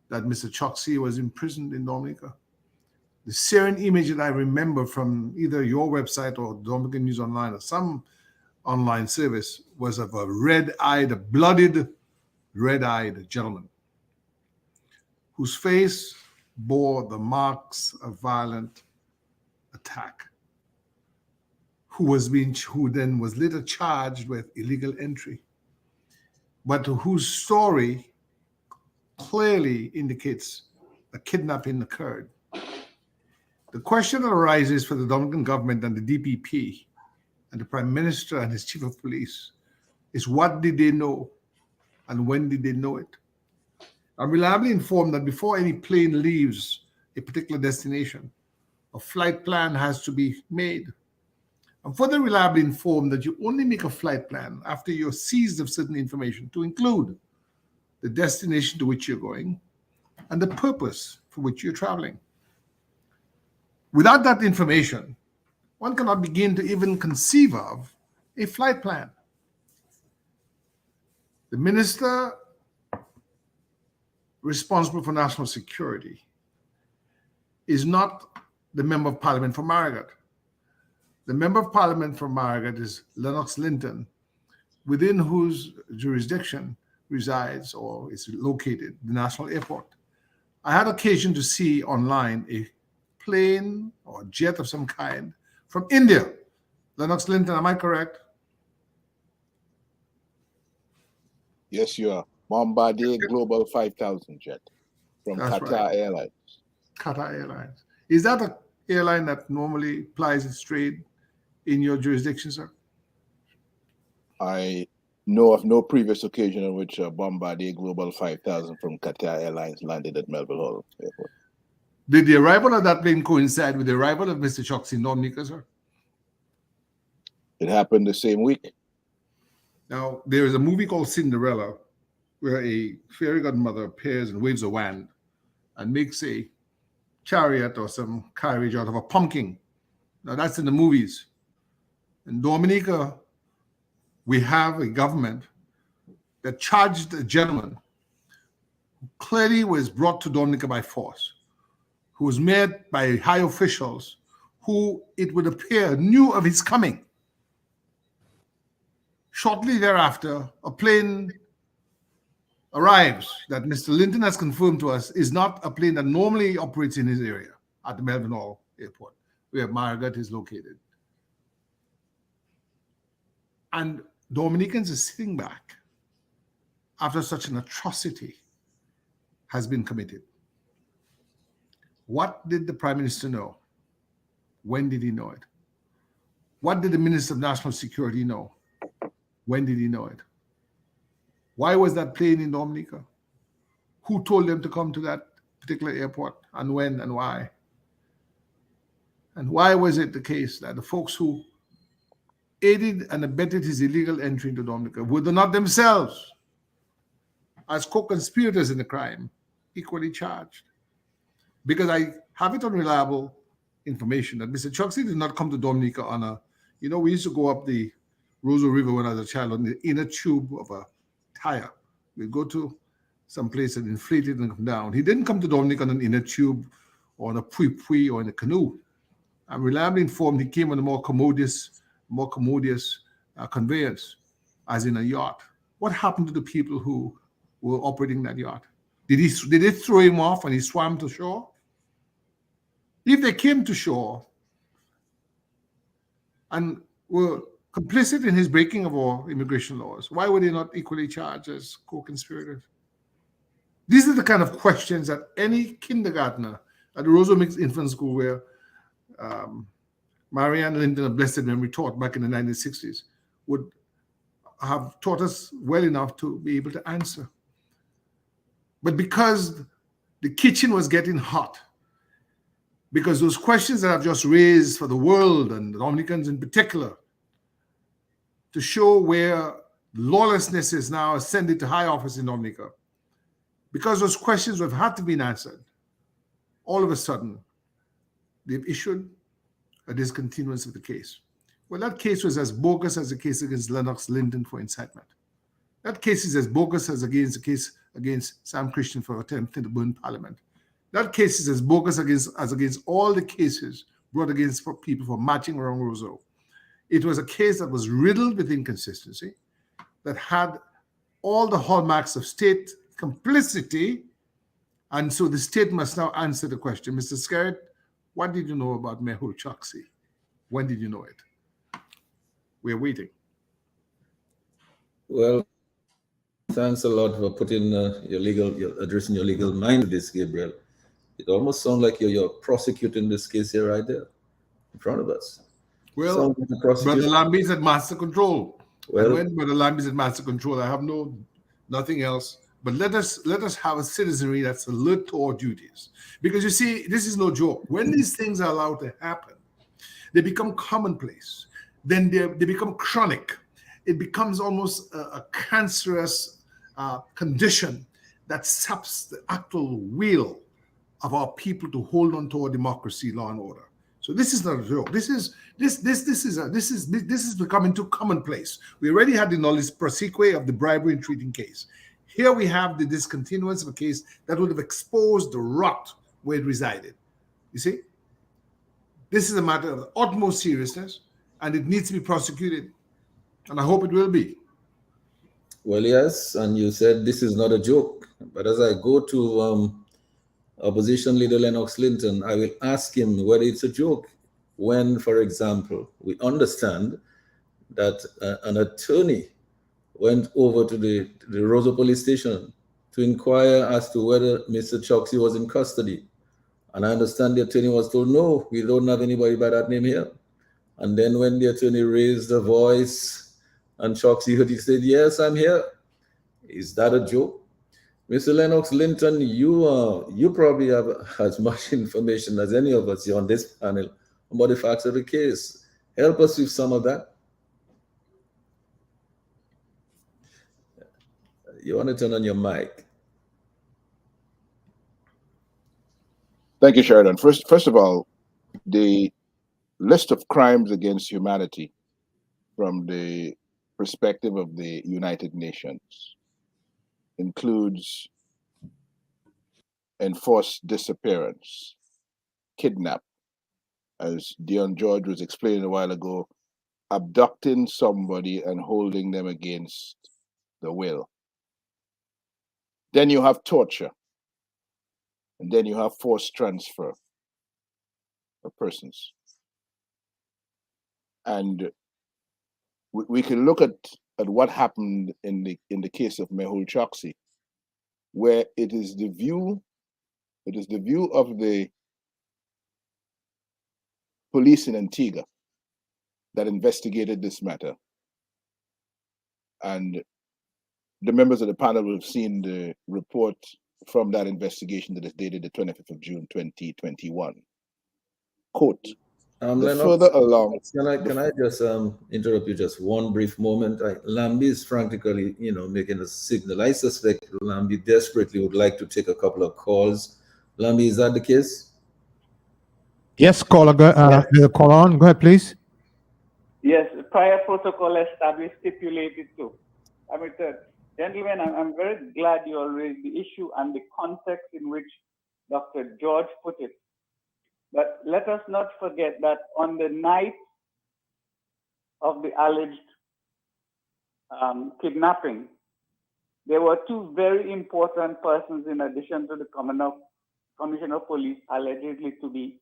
that Mr. Choxie was imprisoned in Dominica. The searing image that I remember from either your website or Dominican News Online or some online service was of a red-eyed, blooded, red-eyed gentleman whose face bore the marks of violent attack, who then was later charged with illegal entry, but whose story clearly indicates a kidnapping occurred. The question that arises for the Dominican government and the DPP and the Prime Minister and his Chief of Police, is what did they know and when did they know it? I'm reliably informed that before any plane leaves a particular destination, a flight plan has to be made. I'm further reliably informed that you only make a flight plan after you're seized of certain information to include the destination to which you're going and the purpose for which you're traveling. Without that information, one cannot begin to even conceive of a flight plan. The minister responsible for national security is not the member of parliament for Marigot. The member of parliament for Marigot is Lennox Linton, within whose jurisdiction resides or is located the national airport. I had occasion to see online a plane or jet of some kind from India. Lennox Linton, am I correct? Yes, you are. Bombardier Global 5000 jet from That's Qatar right. Airlines. Qatar Airlines. Is that an airline that normally plies its trade in your jurisdiction, sir? I know of no previous occasion on which a Bombardier Global 5000 from Qatar Airlines landed at Melville Hall Airport. Did the arrival of that plane coincide with the arrival of Mr. Choxie in Dominica, sir? It happened the same week. Now, there is a movie called Cinderella where a fairy godmother appears and waves a wand and makes a chariot or some carriage out of a pumpkin. Now, that's in the movies. In Dominica, we have a government that charged a gentleman who clearly was brought to Dominica by force, who was met by high officials who, it would appear, knew of his coming. Shortly thereafter, a plane arrives that Mr. Linton has confirmed to us is not a plane that normally operates in his area at the Melville Hall Airport, where Marigot is located. And Dominicans are sitting back after such an atrocity has been committed. What did the Prime Minister know? When did he know it? What did the Minister of National Security know? When did he know it? Why was that plane in Dominica? Who told them to come to that particular airport and when and why? And why was it the case that the folks who aided and abetted his illegal entry into Dominica were not themselves, as co-conspirators in the crime, equally charged? Because I have it on reliable information that Mr. Choxie did not come to Dominica on a, we used to go up the Roseau River when I was a child on the inner tube of a tire. We'd go to some place and inflate it and come down. He didn't come to Dominica on an inner tube or on a pui or in a canoe. I'm reliably informed he came on a more commodious conveyance, as in a yacht. What happened to the people who were operating that yacht? Did they throw him off and he swam to shore? If they came to shore and were complicit in his breaking of our immigration laws, why were they not equally charged as co-conspirators? These are the kind of questions that any kindergartner at the Roseau Mixed Infant School, where Marianne Linton of blessed memory taught back in the 1960s, would have taught us well enough to be able to answer. But because the kitchen was getting hot, because those questions that I've just raised for the world and the Dominicans in particular, to show where lawlessness is now ascended to high office in Dominica, because those questions have had to be answered, all of a sudden, they've issued a discontinuance of the case. Well, that case was as bogus as the case against Lennox Linton for incitement. That case is as bogus as against the case against Sam Christian for attempting to burn Parliament. That case is as bogus as against all the cases brought against people for marching around Roseau. It was a case that was riddled with inconsistency, that had all the hallmarks of state complicity, and so the state must now answer the question. Mr. Skerritt, what did you know about Mehul Choxie? When did you know it? We're waiting. Well, thanks a lot for putting addressing your legal mind to this, Gabriel. It almost sounds like you're prosecuting this case here right there in front of us. Well, Brother Lambie is at master control. Well, And when the land is in master control, I have nothing else. But let us have a citizenry that's alert to our duties. Because you see, this is no joke. When these things are allowed to happen, they become commonplace. Then they become chronic. It becomes almost a cancerous condition that saps the actual will of our people to hold on to our democracy, law and order. So this is not a joke. This is becoming too commonplace. We already had the knowledge proseque of the bribery and treating case. Here we have the discontinuance of a case that would have exposed the rot where it resided. You see, this is a matter of the utmost seriousness, and it needs to be prosecuted, and I hope it will be. well, yes, and you said this is not a joke. But as I go to Opposition Leader Lennox Linton, I will ask him whether it's a joke when, for example, we understand that an attorney went over to the Roseau police station to inquire as to whether Mr. Choxie was in custody. And I understand the attorney was told, no, we don't have anybody by that name here. And then when the attorney raised the voice and Choxie heard, he said, yes, I'm here. Is that a joke? Mr. Lennox Linton, you probably have as much information as any of us here on this panel about the facts of the case. Help us with some of that. You want to turn on your mic? Thank you, Sheridan. First of all, the list of crimes against humanity from the perspective of the United Nations includes enforced disappearance, kidnap, as Dion George was explaining a while ago, abducting somebody and holding them against the will. Then you have torture. And then you have forced transfer of persons. And we can look at what happened in the case of Mehul Choxie, where it is the view of the police in Antigua that investigated this matter. And the members of the panel will have seen the report from that investigation that is dated the 25th of June, 2021. Quote, Lennox, further along... Can I just interrupt you just one brief moment? Lambi is frantically, making a signal. I suspect Lambi desperately would like to take a couple of calls. Lambi, is that the case? Yes, caller, call on. Go ahead, please. Yes, prior protocol established stipulated to. Gentlemen, I'm very glad you all raised the issue and the context in which Dr. George put it. But let us not forget that on the night of the alleged kidnapping, there were two very important persons in addition to the Commissioner of Police allegedly to be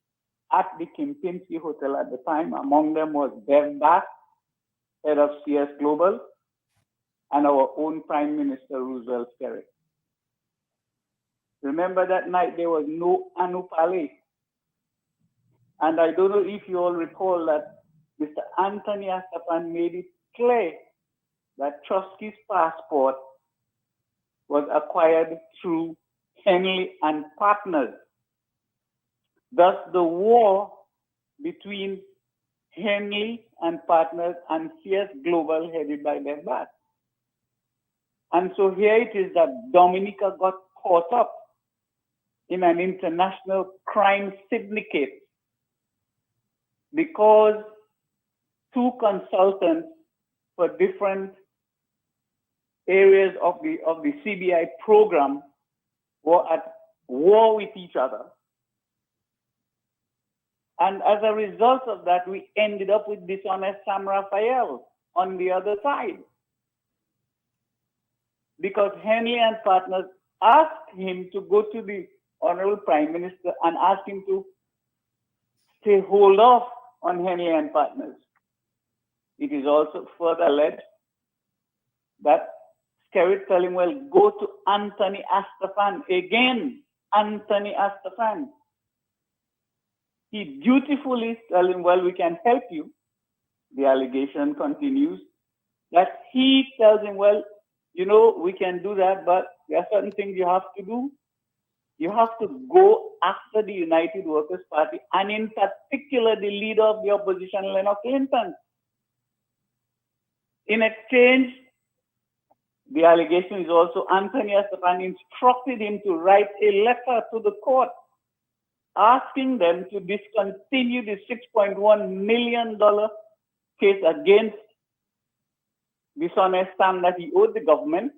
at the Kempinski Hotel at the time. Among them was Bev Bass, head of CS Global, and our own Prime Minister, Roosevelt Skerritt. Remember that night there was no Anupale. And I don't know if you all recall that Mr. Anthony Astaphan made it clear that Choxie's passport was acquired through Henley and Partners. Thus, the war between Henley and Partners and CS Global headed by Bev Bass. And so here it is that Dominica got caught up in an international crime syndicate because two consultants for different areas of the CBI program were at war with each other. And as a result of that, we ended up with dishonest Sam Raphael on the other side. Because Henley and Partners asked him to go to the Honorable Prime Minister and ask him to say hold off on Henley and Partners. It is also further alleged that Skerritt told him, well, go to Anthony Astaphan. Again, Anthony Astaphan. He dutifully told him, well, we can help you. The allegation continues that he tells him, well, you know, we can do that, but there are certain things you have to do. You have to go after the United Workers' Party, and in particular, the leader of the opposition, Lennox Linton. In exchange, the allegation is also Anthony Estefan instructed him to write a letter to the court asking them to discontinue the $6.1 million case against dishonest stamp that he owed the government,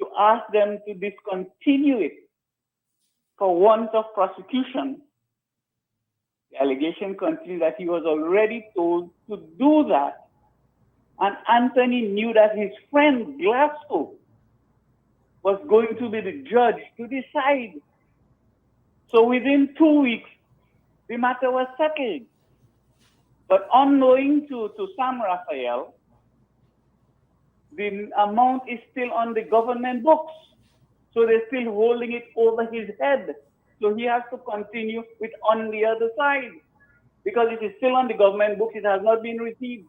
to ask them to discontinue it for want of prosecution. The allegation continues that he was already told to do that. And Anthony knew that his friend Glasgow was going to be the judge to decide. So within 2 weeks, the matter was settled. But unknowing to Sam Raphael, the amount is still on the government books. So they're still holding it over his head. So he has to continue with on the other side. Because it is still on the government books, it has not been received.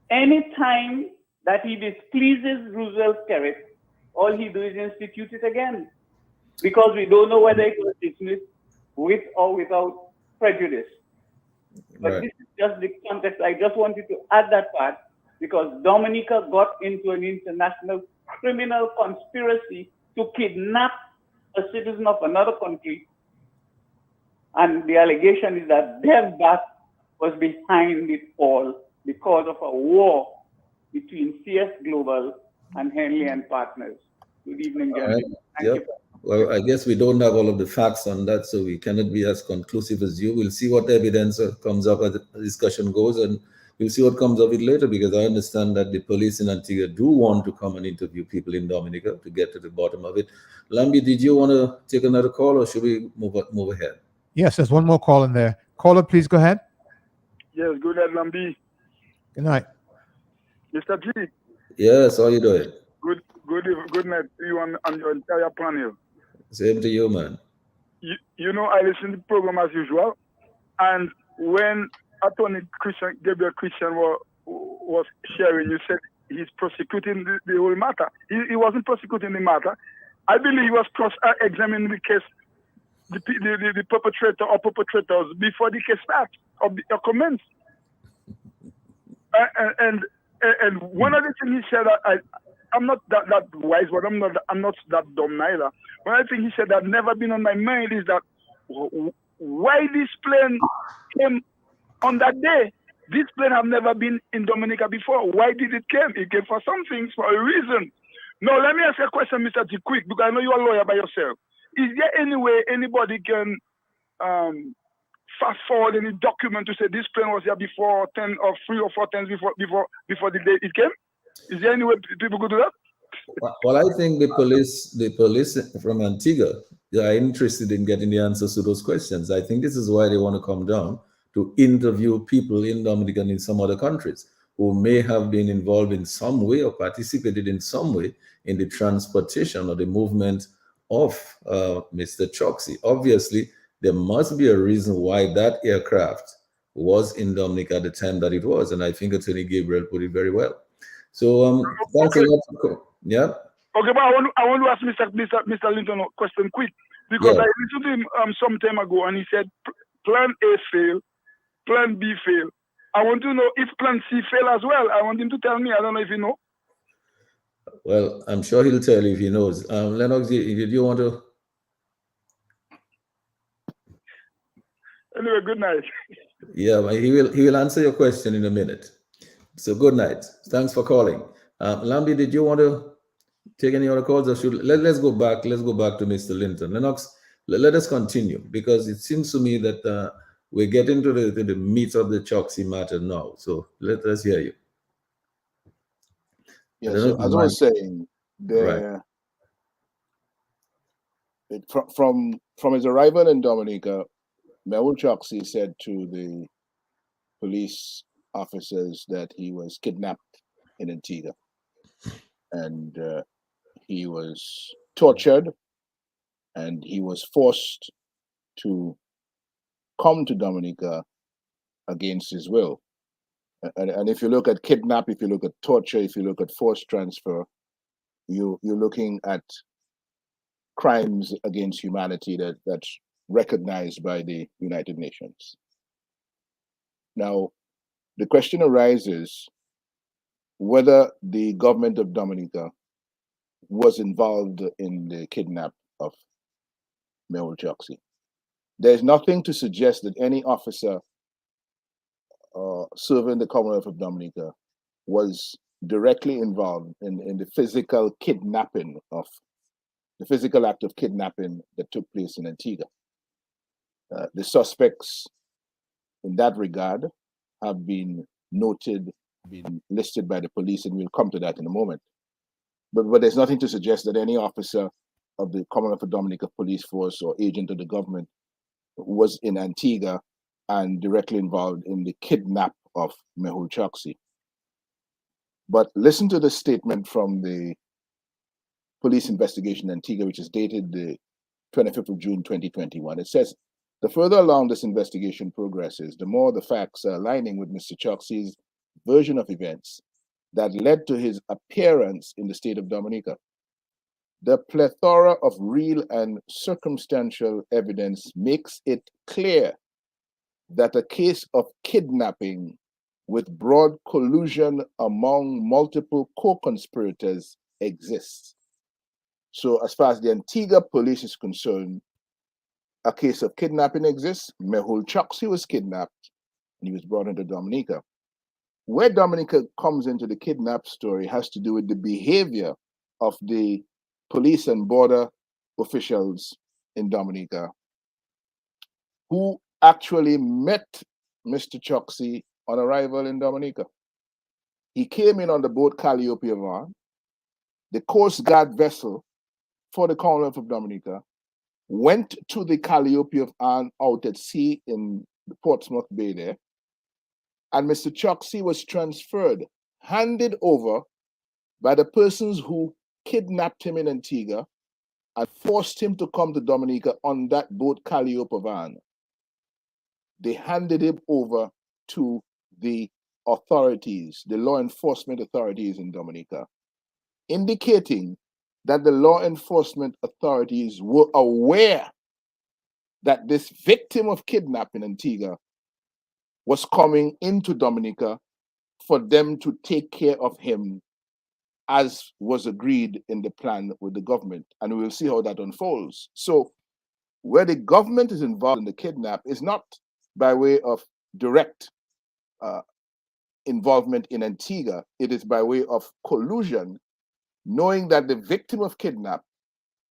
Any time that he displeases Roosevelt's spirit, all he does is institute it again. Because we don't know whether it was dismissed with or without prejudice. But this is just the context. I just wanted to add that part because Dominica got into an international criminal conspiracy to kidnap a citizen of another country. And the allegation is that Dev Bhatt was behind it all because of a war between CS Global and Henley and Partners. Good evening, gentlemen. Thank you. Well, I guess we don't have all of the facts on that, so we cannot be as conclusive as you. We'll see what evidence comes up as the discussion goes, and we'll see what comes of it later, because I understand that the police in Antigua do want to come and interview people in Dominica to get to the bottom of it. Lambi, did you want to take another call, or should we move ahead? Yes, there's one more call in there. Caller, please go ahead. Yes, good night, Lambi. Good night. Mr. G. Yes, how are you doing? Good night to you and your entire panel. Same to you, man. You know, I listen to the program as usual, and when Attorney Gabriel Christian was sharing, you said he's prosecuting the whole matter. He wasn't prosecuting the matter. I believe he was cross-examining the case, the perpetrator or perpetrators before the case starts or commenced. And one of the things he said, I'm not that wise, but I'm not that dumb neither. One of the things he said that never been on my mind is that why this plane came on that day. This plane have never been in Dominica before. Why did it came? It came for some things, for a reason. Now, let me ask you a question, Mr. G, quick, because I know you're a lawyer by yourself. Is there any way anybody can fast forward any document to say this plane was here before 10 or 3 or 4 times before the day it came? Is there any way people could do that? Well, I think the police from Antigua, they are interested in getting the answers to those questions. I think this is why they want to come down to interview people in Dominica and in some other countries who may have been involved in some way or participated in some way in the transportation or the movement of Mr. Choxie. Obviously, there must be a reason why that aircraft was in Dominica at the time that it was, and I think Attorney Gabriel put it very well. So thanks a lot. Yeah. Okay, but I want to ask Mr. Linton a question quick, because I listened to him some time ago, and he said Plan A fail, Plan B fail. I want to know if Plan C fail as well. I want him to tell me. I don't know if you know. Well, I'm sure he'll tell you if he knows. Lennox, did you want to? Anyway, good night. Yeah, he will answer your question in a minute. So good night. Thanks for calling. Lambi, did you want to take any other calls, or should let's go back? Let's go back to Mr. Linton. Lennox, let us continue, because it seems to me that we're getting to the meat of the Choxie matter now. So let us hear you. Yeah, so as I was saying, from his arrival in Dominica, Mewul Choxie said to the police officers that he was kidnapped in Antigua, and he was tortured, and he was forced to come to Dominica against his will. And if you look at kidnap, if you look at torture, if you look at forced transfer, you're looking at crimes against humanity that's recognized by the United Nations. Now, the question arises whether the government of Dominica was involved in the kidnap of Mehul Choxie. There's nothing to suggest that any officer serving the Commonwealth of Dominica was directly involved in the physical kidnapping of the physical act of kidnapping that took place in Antigua. The suspects in that regard have been noted, been listed by the police, and we'll come to that in a moment. But there's nothing to suggest that any officer of the Commonwealth of Dominica Police Force or agent of the government was in Antigua and directly involved in the kidnap of Mehul Choxie. But listen to the statement from the police investigation in Antigua, which is dated the 25th of June, 2021. It says, the further along this investigation progresses, the more the facts are aligning with Mr. Choxie's version of events that led to his appearance in the state of Dominica. The plethora of real and circumstantial evidence makes it clear that a case of kidnapping with broad collusion among multiple co-conspirators exists. So as far as the Antigua police is concerned, a case of kidnapping exists. Mehul Choxie was kidnapped and he was brought into Dominica. Where Dominica comes into the kidnap story has to do with the behavior of the police and border officials in Dominica who actually met Mr. Choxie on arrival in Dominica. He came in on the boat Calliope of Arm, the Coast Guard vessel for the Commonwealth of Dominica, went to the Calliope of Arm out at sea in the Portsmouth Bay there, and Mr. Choxie was transferred, handed over by the persons who kidnapped him in Antigua and forced him to come to Dominica on that boat Calliope of Arm. They handed him over to the authorities, the law enforcement authorities in Dominica, indicating that the law enforcement authorities were aware that this victim of kidnapping in Antigua was coming into Dominica for them to take care of him as was agreed in the plan with the government. And we will see how that unfolds. So where the government is involved in the kidnap is not by way of direct involvement in Antigua, it is by way of collusion, knowing that the victim of kidnap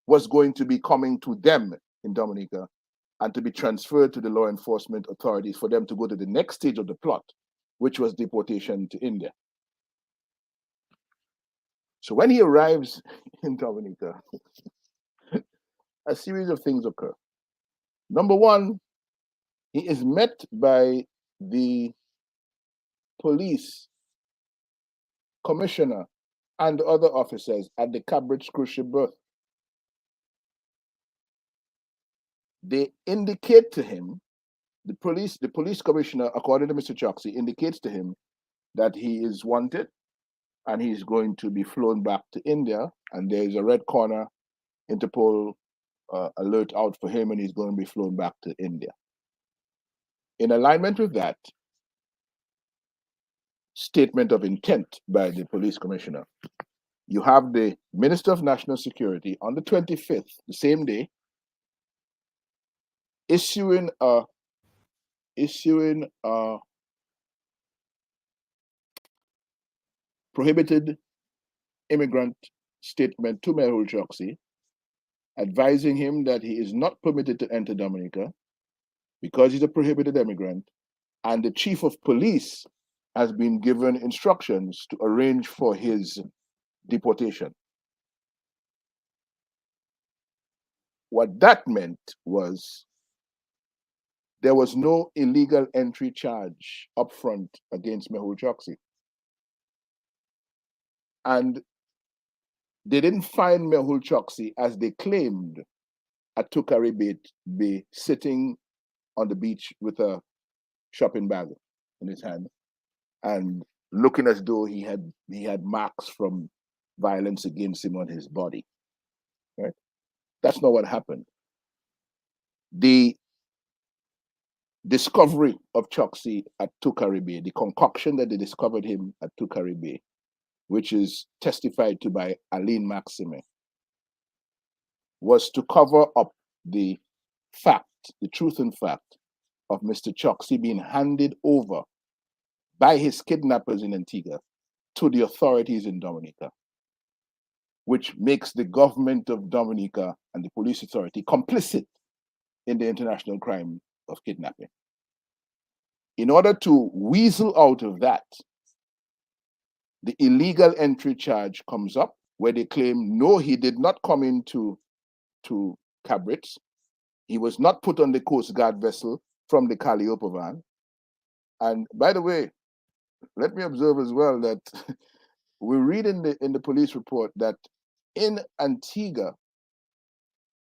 was going to be coming to them in Dominica and to be transferred to the law enforcement authorities for them to go to the next stage of the plot, which was deportation to India. So when he arrives in Dominica, a series of things occur. Number one, he is met by the police commissioner and other officers at the Cambridge cruise ship berth. They indicate to him, the police commissioner, according to Mr. Choxie, indicates to him that he is wanted and he's going to be flown back to India, and there is a red corner Interpol alert out for him, and he's going to be flown back to India. In alignment with that statement of intent by the police commissioner, you have the Minister of National Security on the 25th, the same day, issuing a prohibited immigrant statement to Mehul Choxie, advising him that he is not permitted to enter Dominica because he's a prohibited immigrant, and the chief of police has been given instructions to arrange for his deportation. What that meant was there was no illegal entry charge upfront against Mehul Choxie. And they didn't find Mehul Choxie, as they claimed, at Tukari Bay, sitting on the beach with a shopping bag in his hand. and looking as though he had marks from violence against him on his body. Right? That's not what happened. The discovery of Choxie at Tukari Bay, the concoction that they discovered him at Tukari Bay, which is testified to by Aline Maxime, was to cover up the fact, the truth and fact of Mr. Choxie being handed over by his kidnappers in Antigua to the authorities in Dominica, which makes the government of Dominica and the police authority complicit in the international crime of kidnapping. In order to weasel out of that, the illegal entry charge comes up where they claim, no, he did not come into Cabritz. He was not put on the Coast Guard vessel from the Calliope van. And by the way, let me observe as well that we read in the police report that in Antigua,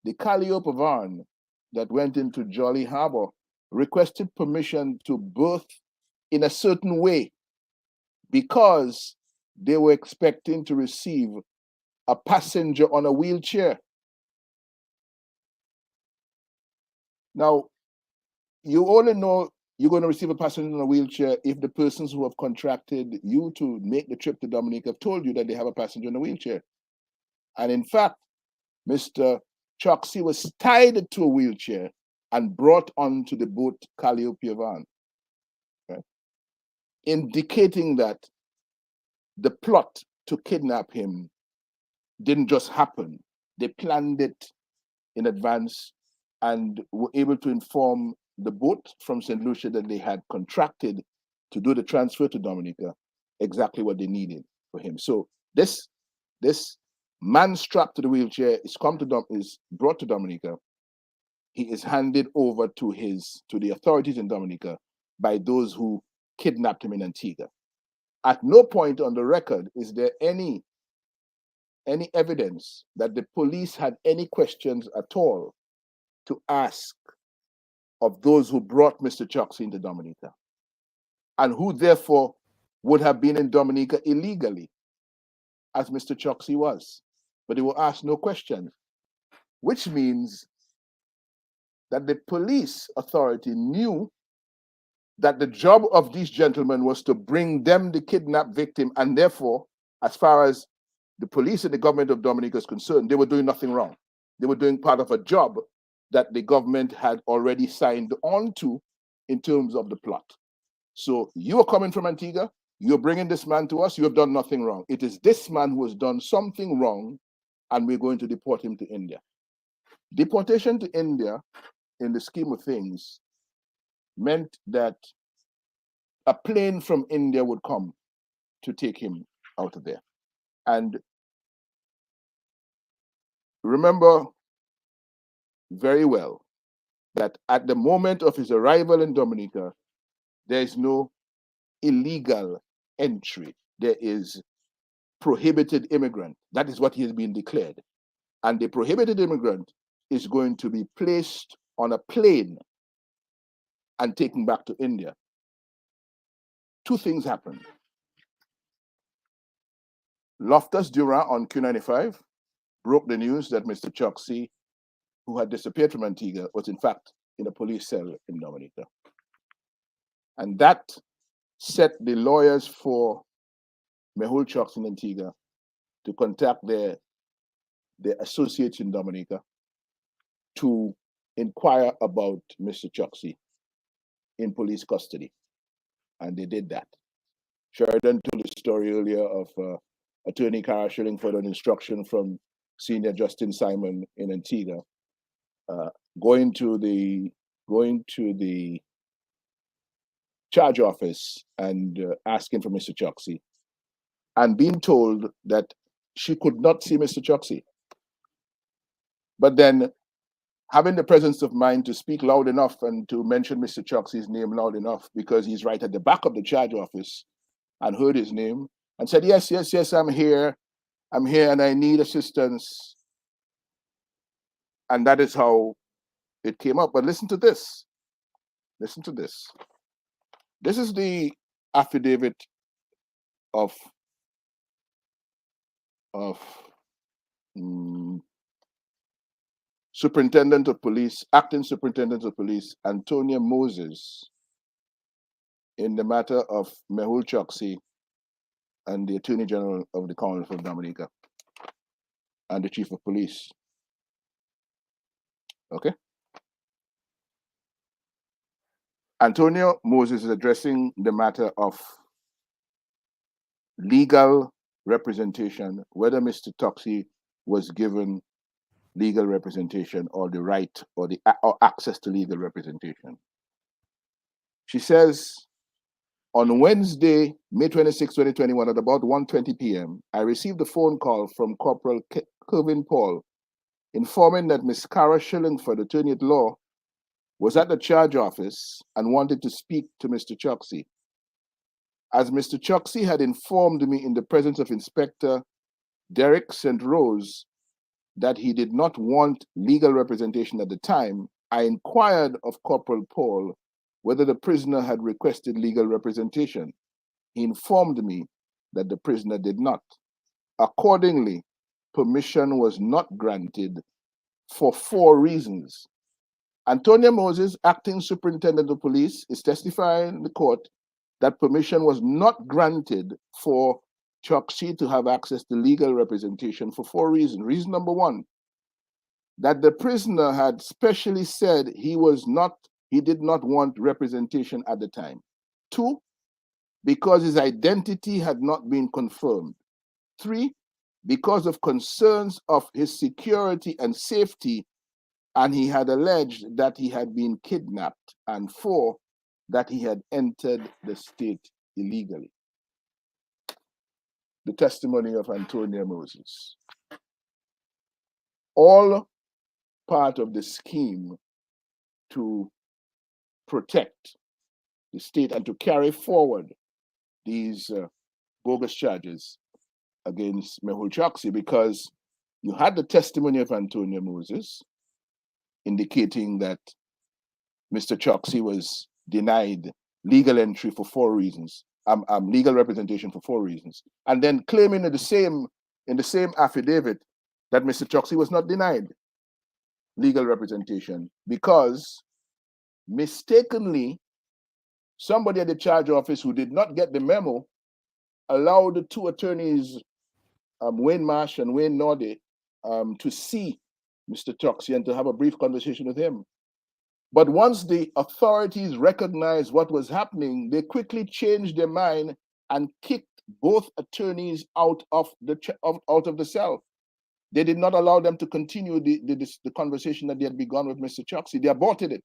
the Calliope van that went into Jolly Harbor requested permission to berth in a certain way because they were expecting to receive a passenger on a wheelchair. Now, you only know you're going to receive a passenger in a wheelchair if the persons who have contracted you to make the trip to Dominica have told you that they have a passenger in a wheelchair. And in fact, Mr. Choxie was tied to a wheelchair and brought onto the boat Calliope van, right? Indicating that the plot to kidnap him didn't just happen. They planned it in advance and were able to inform the boat from St. Lucia that they had contracted to do the transfer to Dominica exactly what they needed for him. So this man strapped to the wheelchair is brought to Dominica. He is handed over to the authorities in Dominica by those who kidnapped him in Antigua. At no point on the record is there any evidence that the police had any questions at all to ask of those who brought Mr. Choxie into Dominica and who therefore would have been in Dominica illegally, as Mr. Choxie was. But they were asked no questions, which means that the police authority knew that the job of these gentlemen was to bring them the kidnapped victim, and therefore, as far as the police and the government of Dominica is concerned, they were doing nothing wrong. They were doing part of a job that the government had already signed on to in terms of the plot. So you are coming from Antigua, you're bringing this man to us, you have done nothing wrong. It is this man who has done something wrong, and we're going to deport him to India. Deportation to India, in the scheme of things, meant that a plane from India would come to take him out of there. And remember very well that at the moment of his arrival in Dominica, there is no illegal entry. There is prohibited immigrant. That is what he has been declared. And the prohibited immigrant is going to be placed on a plane and taken back to India. Two things happened. Loftus Durant on Q95 broke the news that Mr. Choxie, who had disappeared from Antigua, was in fact in a police cell in Dominica. And that set the lawyers for Mehul Choxie in Antigua to contact their associates in Dominica to inquire about Mr. Choxie in police custody. And they did that. Sheridan told the story earlier of Attorney Cara Shillingford on instruction from Senior Justin Simon in Antigua, going to the charge office and asking for Mr. Choxie, and being told that she could not see Mr. Choxie. But then having the presence of mind to speak loud enough and to mention Mr. Choxie's name loud enough, because he's right at the back of the charge office, and heard his name and said, yes, I'm here, and I need assistance. And that is how it came up. But listen to this. This is the affidavit of Superintendent of Police, Acting Superintendent of Police, Antonia Moses, in the matter of Mehul Choxie and the Attorney General of the Commonwealth of Dominica and the Chief of Police. Okay? Antonio Moses is addressing the matter of legal representation, whether Mr. Choxie was given legal representation or the right or access to legal representation. She says, on Wednesday, May 26, 2021, at about 1:20 p.m., I received a phone call from Corporal Kevin Paul informing that Ms. Cara Shillingford, attorney at law, was at the charge office and wanted to speak to Mr. Choxie. As Mr. Choxie had informed me in the presence of Inspector Derek St. Rose that he did not want legal representation at the time, I inquired of Corporal Paul whether the prisoner had requested legal representation. He informed me that the prisoner did not. Accordingly, permission was not granted for 4 reasons. Antonia Moses, Acting Superintendent of Police, is testifying in the court that permission was not granted for Choxie to have access to legal representation for 4 reasons. Reason number 1, that the prisoner had specially said he did not want representation at the time. 2, because his identity had not been confirmed. 3, because of concerns of his security and safety, and he had alleged that he had been kidnapped. And 4, that he had entered the state illegally. The testimony of Antonia Moses. All part of the scheme to protect the state and to carry forward these bogus charges against Mehul Choxie, because you had the testimony of Antonia Moses indicating that Mr. Choxie was denied legal entry for 4 reasons, legal representation for 4 reasons, and then claiming in the same affidavit that Mr. Choxie was not denied legal representation because mistakenly somebody at the charge office who did not get the memo allowed the 2 attorneys, Wayne Marsh and Wayne Nordy, to see Mr. Choxie and to have a brief conversation with him. But once the authorities recognized what was happening, they quickly changed their mind and kicked both attorneys out of the cell. They did not allow them to continue the conversation that they had begun with Mr. Choxie. They aborted it,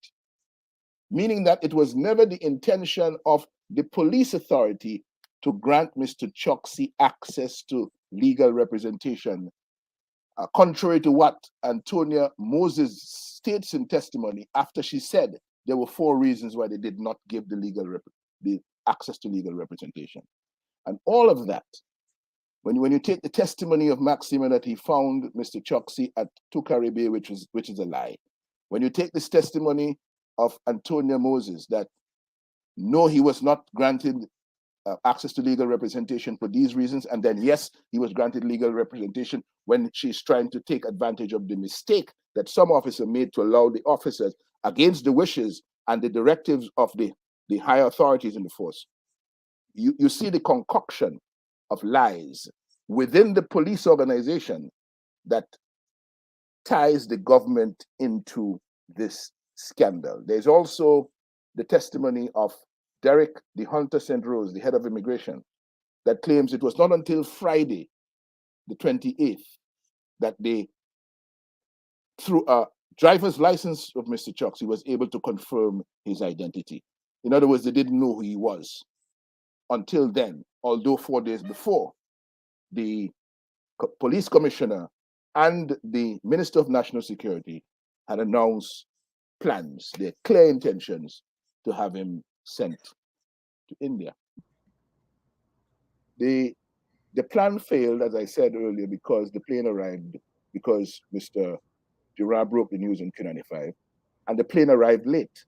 meaning that it was never the intention of the police authority to grant Mr. Choxie access to legal representation, contrary to what Antonia Moses states in testimony after she said there were 4 reasons why they did not give the access to legal representation. And all of that, when you take the testimony of Maxima that he found Mr. Choxie at Tukaribe, which is a lie. When you take this testimony of Antonia Moses that no, he was not granted access to legal representation for these reasons, and then yes, he was granted legal representation when she's trying to take advantage of the mistake that some officer made to allow the officers, against the wishes and the directives of the higher authorities in the force. You see the concoction of lies within the police organization that ties the government into this scandal. There's also the testimony of Derek the Hunter St. Rose, the head of immigration, that claims it was not until Friday, the 28th, that they, through a driver's license of Mr. Choxie, was able to confirm his identity. In other words, they didn't know who he was until then, although 4 days before, the police commissioner and the Minister of National Security had announced plans, their clear intentions to have him sent to India. The plan failed, as I said earlier, because the plane arrived, because Mr. Gerard broke the news in Q95, and the plane arrived late.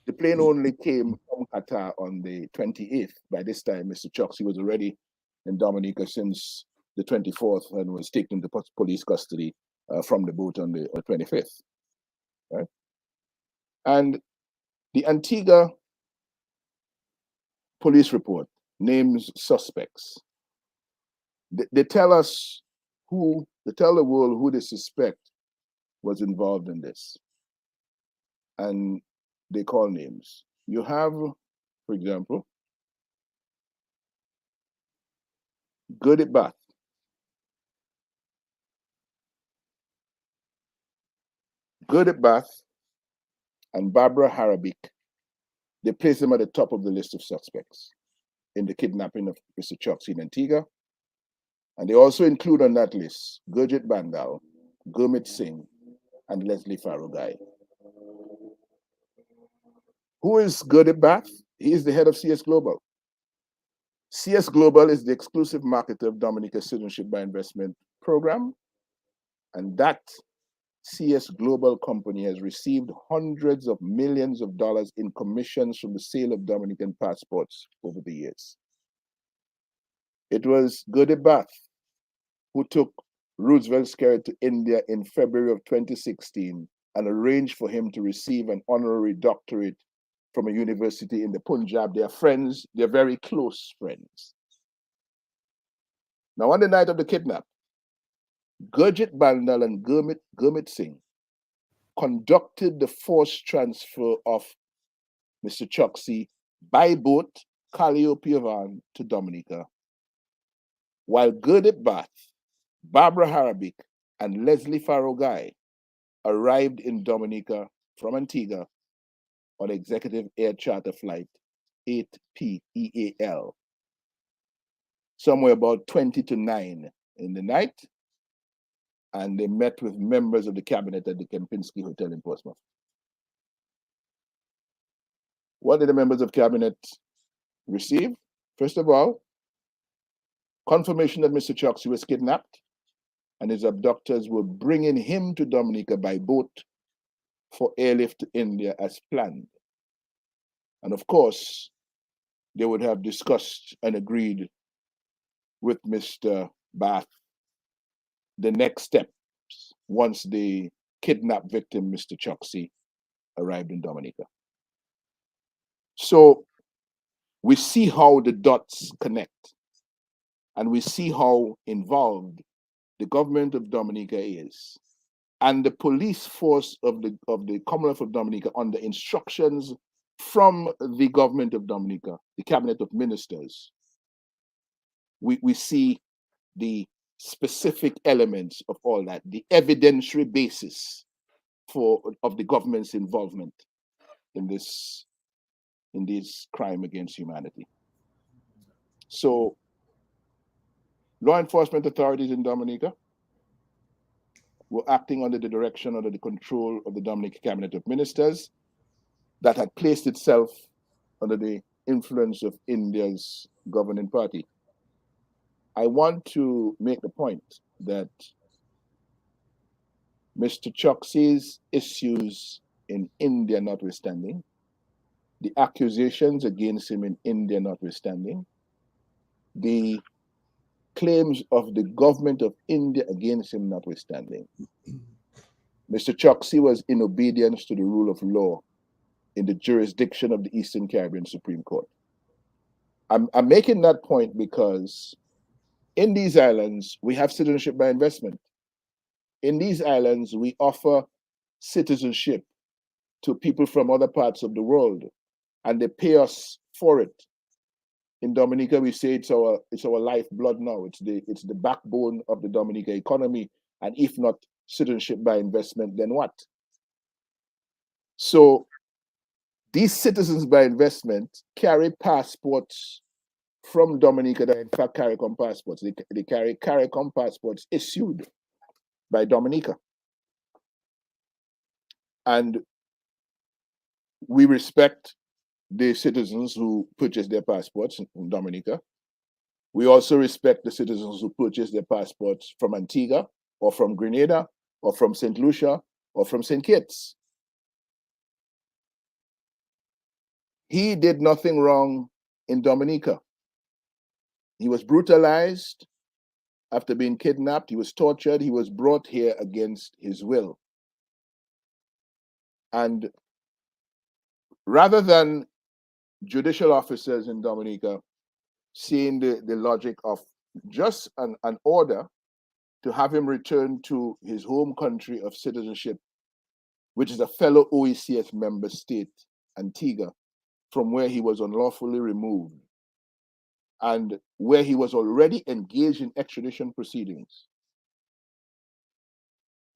The plane only came from Qatar on the 28th. By this time, Mr. Choxie was already in Dominica since the 24th and was taken into police custody from the boat on the 25th. Right? And the Antigua police report names suspects. They tell us they tell the world who they suspect was involved in this. And they call names. You have, for example, Goody Bath. Goody Bath and Barbara Harabik, they place them at the top of the list of suspects in the kidnapping of Mr. Choxie in Antigua. And they also include on that list Gurjit Bandal, Gurmit Singh, and Leslie Farugai. Who is Goody Bath? He is the head of CS Global. CS Global is the exclusive marketer of Dominica's Citizenship by Investment program. And that CS Global company has received hundreds of millions of dollars in commissions from the sale of Dominican passports over the years. It was Goody Bath who took Roosevelt Skerritt to India in February of 2016 and arranged for him to receive an honorary doctorate from a university in the Punjab. They are friends, they're very close friends. Now, on the night of the kidnap, Gurjit Bandal and Gurmit Singh conducted the forced transfer of Mr. Choxie by boat, Calliope van, to Dominica, while Gurjit Bath, Barbara Harabik, and Leslie Farugai arrived in Dominica from Antigua on Executive Air Charter Flight 8P EAL, somewhere about 20 to 9 in the night, and they met with members of the cabinet at the Kempinski Hotel in Portsmouth. What did the members of cabinet receive? First of all, confirmation that Mr. Choxie was kidnapped and his abductors were bringing him to Dominica by boat for airlift to India as planned. And of course, they would have discussed and agreed with Mr. Bath the next steps once the kidnapped victim, Mr. Choxie, arrived in Dominica. So we see how the dots connect, and we see how involved the government of Dominica is, and the police force of the Commonwealth of Dominica under instructions from the government of Dominica, the cabinet of ministers. We see the specific elements of all that, the evidentiary basis of the government's involvement in this crime against humanity. So law enforcement authorities in Dominica were acting under the direction, under the control of the Dominica Cabinet of Ministers that had placed itself under the influence of India's governing party. I want to make the point that Mr. Choxie's issues in India notwithstanding, the accusations against him in India notwithstanding, the claims of the government of India against him notwithstanding, Mr. Choxie was in obedience to the rule of law in the jurisdiction of the Eastern Caribbean Supreme Court. I'm making that point because in these islands, we have citizenship by investment. In these islands, we offer citizenship to people from other parts of the world, and they pay us for it. In Dominica, we say it's our lifeblood now. It's the backbone of the Dominica economy. And if not citizenship by investment, then what? So these citizens by investment carry passports from Dominica that in fact CARICOM passports. They carry CARICOM passports issued by Dominica. And we respect the citizens who purchase their passports in Dominica. We also respect the citizens who purchase their passports from Antigua or from Grenada or from St. Lucia or from St. Kitts. He did nothing wrong in Dominica. He was brutalized after being kidnapped. He was tortured. He was brought here against his will. And rather than judicial officers in Dominica seeing the logic of just an order to have him return to his home country of citizenship, which is a fellow OECS member state, Antigua, from where he was unlawfully removed and where he was already engaged in extradition proceedings,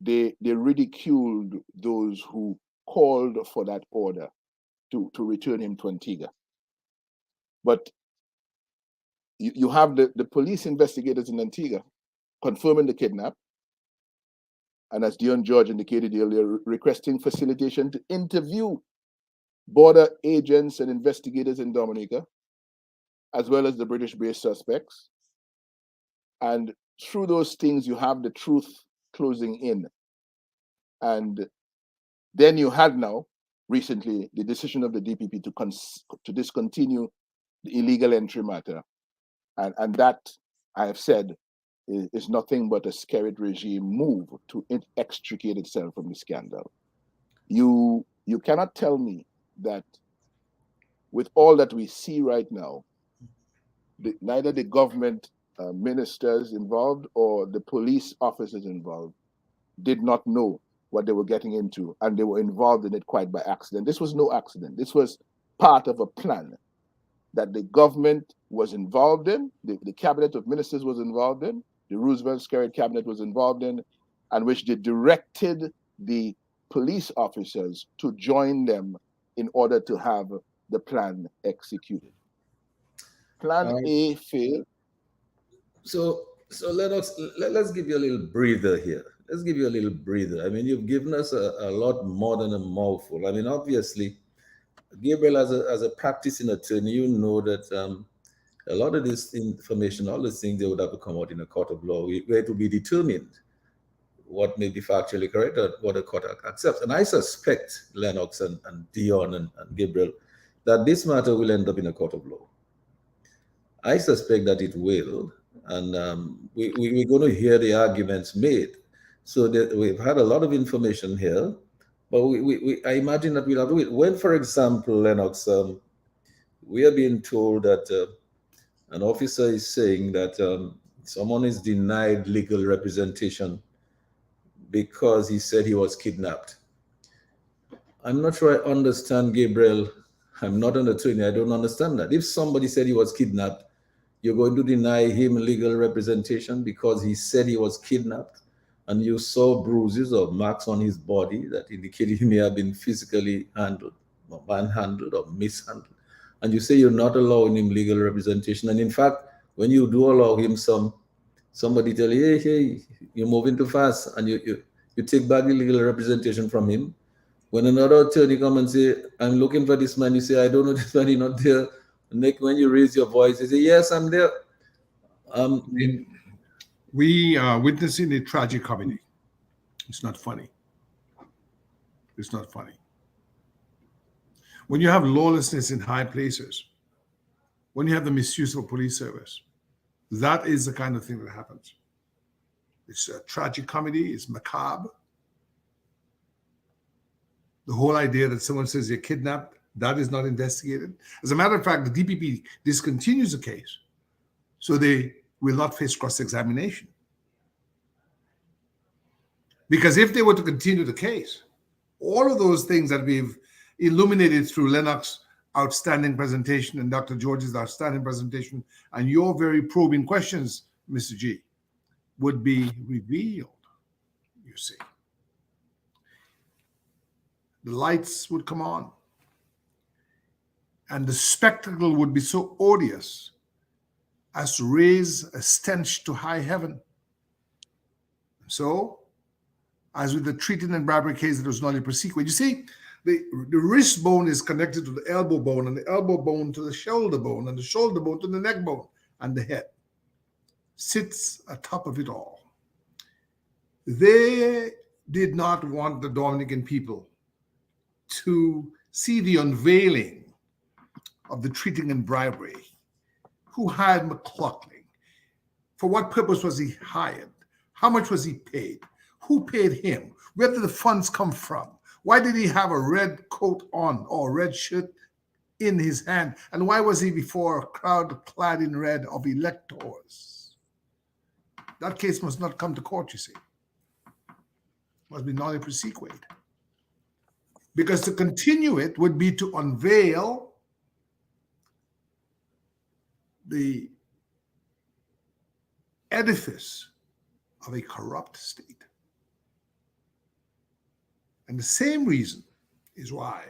they ridiculed those who called for that order to return him to Antigua. But you have the police investigators in Antigua confirming the kidnap, and as Dion George indicated earlier, requesting facilitation to interview border agents and investigators in Dominica, as well as the British-based suspects. And through those things, you have the truth closing in. And then you had now, recently, the decision of the DPP to discontinue the illegal entry matter. And that, I have said, is nothing but a Skerrit regime move to extricate itself from the scandal. You cannot tell me that with all that we see right now, neither the government ministers involved or the police officers involved did not know what they were getting into, and they were involved in it quite by accident. This was no accident. This was part of a plan that the government was involved in, the cabinet of ministers was involved in, the Roosevelt-Skerrit cabinet was involved in, and which they directed the police officers to join them in order to have the plan executed. Plan A failed. So let's give you a little breather here. Let's give you a little breather. I mean, you've given us a lot more than a mouthful. I mean, obviously, Gabriel, as a practicing attorney, you know that a lot of this information, all these things, they would have to come out in a court of law where it will be determined what may be factually correct or what the court accepts. And I suspect, Lennox and Dion and Gabriel, that this matter will end up in a court of law. I suspect that it will, and we're going to hear the arguments made. So we've had a lot of information here, but I imagine that we'll have to wait. When, for example, Lennox, we are being told that an officer is saying that someone is denied legal representation because he said he was kidnapped. I'm not sure I understand, Gabriel. I'm not an attorney. I don't understand that. If somebody said he was kidnapped, you're going to deny him legal representation because he said he was kidnapped and you saw bruises or marks on his body that indicated he may have been physically handled, or manhandled or mishandled. And you say you're not allowing him legal representation. And in fact, when you do allow him somebody tell you, hey, you're moving too fast, and you take back the legal representation from him. When another attorney come and say, I'm looking for this man, you say, I don't know this man, he's not there. And when you raise your voice, you say, yes, I'm there. We are witnessing a tragic comedy. It's not funny. It's not funny. When you have lawlessness in high places, when you have the misuse of police service, that is the kind of thing that happens. It's a tragic comedy. It's macabre. The whole idea that someone says you're kidnapped, that is not investigated. As a matter of fact, the DPP discontinues the case, so they will not face cross-examination. Because if they were to continue the case, all of those things that we've illuminated through Lennox's outstanding presentation and Dr. George's outstanding presentation and your very probing questions, Mr. G, would be revealed, you see. The lights would come on, and the spectacle would be so odious as to raise a stench to high heaven. So, as with the treating and bribery case that was not prosecuted, you see, the wrist bone is connected to the elbow bone, and the elbow bone to the shoulder bone, and the shoulder bone to the neck bone, and the head sits atop of it all. They did not want the Dominican people to see the unveiling of the treating and bribery? Who hired McLaughlin? For what purpose was he hired? How much was he paid? Who paid him? Where did the funds come from? Why did he have a red coat on or a red shirt in his hand? And why was he before a crowd clad in red of electors? That case must not come to court, you see. Must be nolle prosequent. Because to continue it would be to unveil the edifice of a corrupt state. And the same reason is why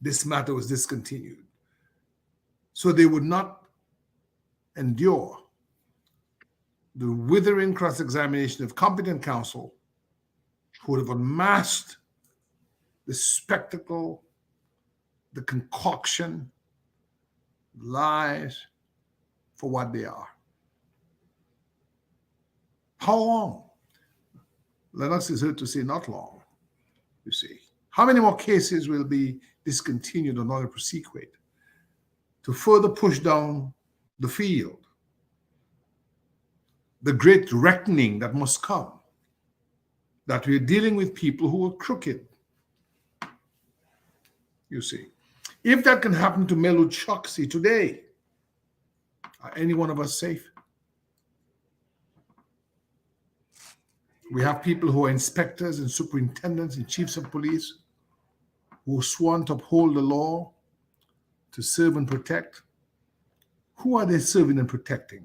this matter was discontinued. So they would not endure the withering cross-examination of competent counsel who would have unmasked the spectacle, the concoction, lies for what they are. How long? Lennox is heard to say not long, you see. How many more cases will be discontinued or nolle prosequent to further push down the field? The great reckoning that must come, that we're dealing with people who are crooked, you see. If that can happen to Melu Choxie today, are any one of us safe? We have people who are inspectors and superintendents and chiefs of police who sworn to uphold the law, to serve and protect. Who are they serving and protecting?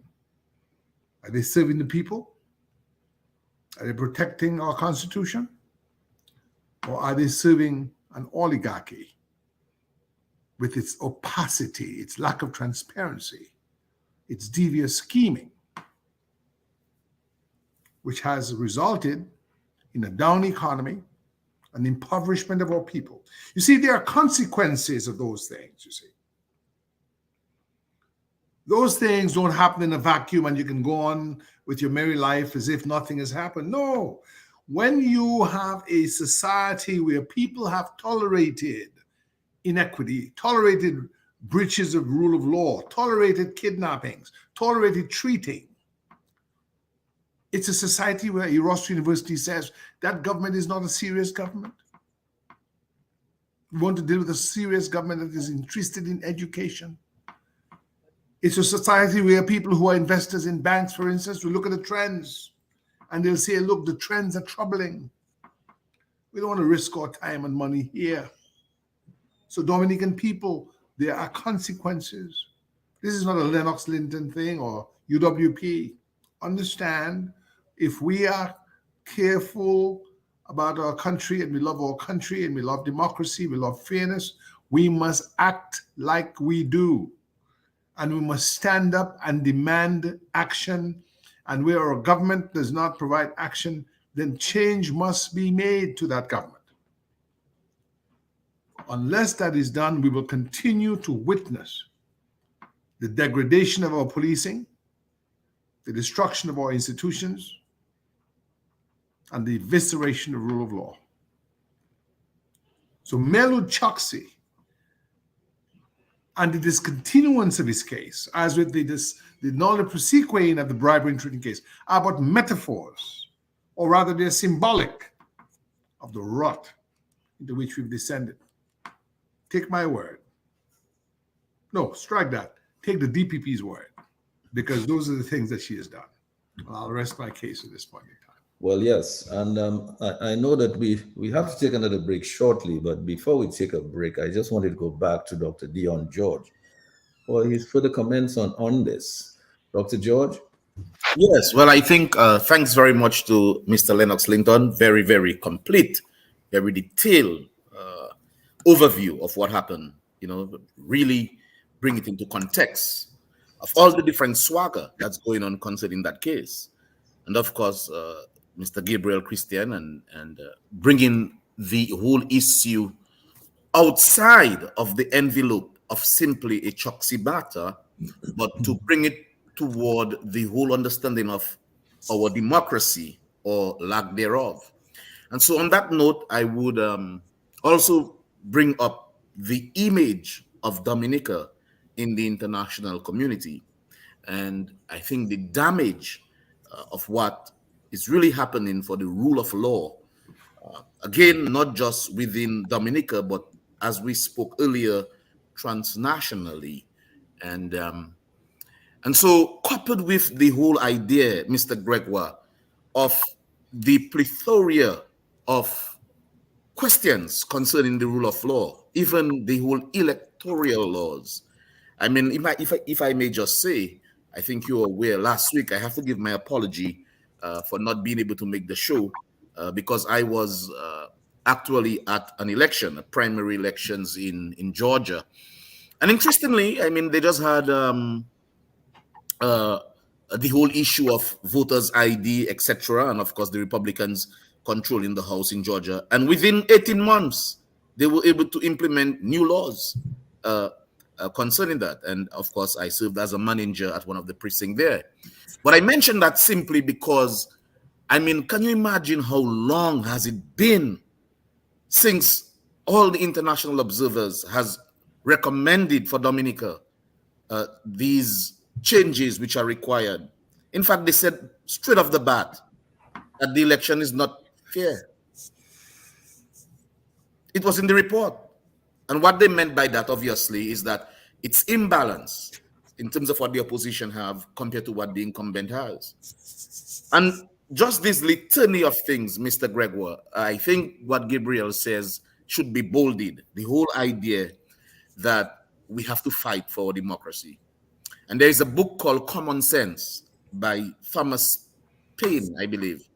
Are they serving the people? Are they protecting our Constitution? Or are they serving an oligarchy with its opacity, its lack of transparency, its devious scheming, which has resulted in a down economy, an impoverishment of our people? You see, there are consequences of those things, you see. Those things don't happen in a vacuum and you can go on with your merry life as if nothing has happened. No. When you have a society where people have tolerated inequity, tolerated breaches of rule of law, tolerated kidnappings, tolerated treating, it's a society where Ross University says that government is not a serious government. We want to deal with a serious government that is interested in education. It's a society where people who are investors in banks, for instance, will look at the trends and they'll say, look, the trends are troubling. We don't want to risk our time and money here. So Dominican people, there are consequences. This is not a Lennox Linton thing or UWP. Understand, if we are careful about our country and we love our country and we love democracy, we love fairness, we must act like we do. And we must stand up and demand action. And where our government does not provide action, then change must be made to that government. Unless that is done, we will continue to witness the degradation of our policing, the destruction of our institutions, and the evisceration of rule of law. So Melu Choxie and the discontinuance of his case, as with the nolle prosequent of the bribery and treating case, are but metaphors, or rather they're symbolic of the rut into which we've descended. Take my word. No, strike that. Take the DPP's word, because those are the things that she has done. I'll rest my case at this point in time. Well, yes, and I know that we have to take another break shortly, but before we take a break, I just wanted to go back to Dr. Dion George for his further comments on this. Dr. George? Yes, well, I think thanks very much to Mr. Lennox Linton. Very, very complete, very detailed overview of what happened. You know, really bring it into context of all the different swagger that's going on concerning that case. And of course, Mr. Gabriel Christian and bringing the whole issue outside of the envelope of simply a Choxie matter, but to bring it toward the whole understanding of our democracy or lack thereof. And so on that note, I would also bring up the image of Dominica in the international community. And I think the damage of what is really happening for the rule of law, again, not just within Dominica, but as we spoke earlier, transnationally. And so coupled with the whole idea, Mr. Gregoire, of the plethora of questions concerning the rule of law, even the whole electoral laws. I mean, if I may just say, I think you're aware, last week I have to give my apology for not being able to make the show because I was actually at an election, a primary elections in Georgia. And interestingly, I mean, they just had the whole issue of voters' ID, etc., and of course the Republicans controlling the House in Georgia. And within 18 months, they were able to implement new laws concerning that. And of course, I served as a manager at one of the precincts there. But I mentioned that simply because, I mean, can you imagine how long has it been since all the international observers has recommended for Dominica these changes which are required? In fact, they said straight off the bat that the election is not fair. It was in the report. And what they meant by that, obviously, is that it's imbalance in terms of what the opposition have compared to what the incumbent has. And just this litany of things, Mr. Gregoire, I think what Gabriel says should be bolded. The whole idea that we have to fight for democracy. And there is a book called Common Sense by Thomas Paine, I believe.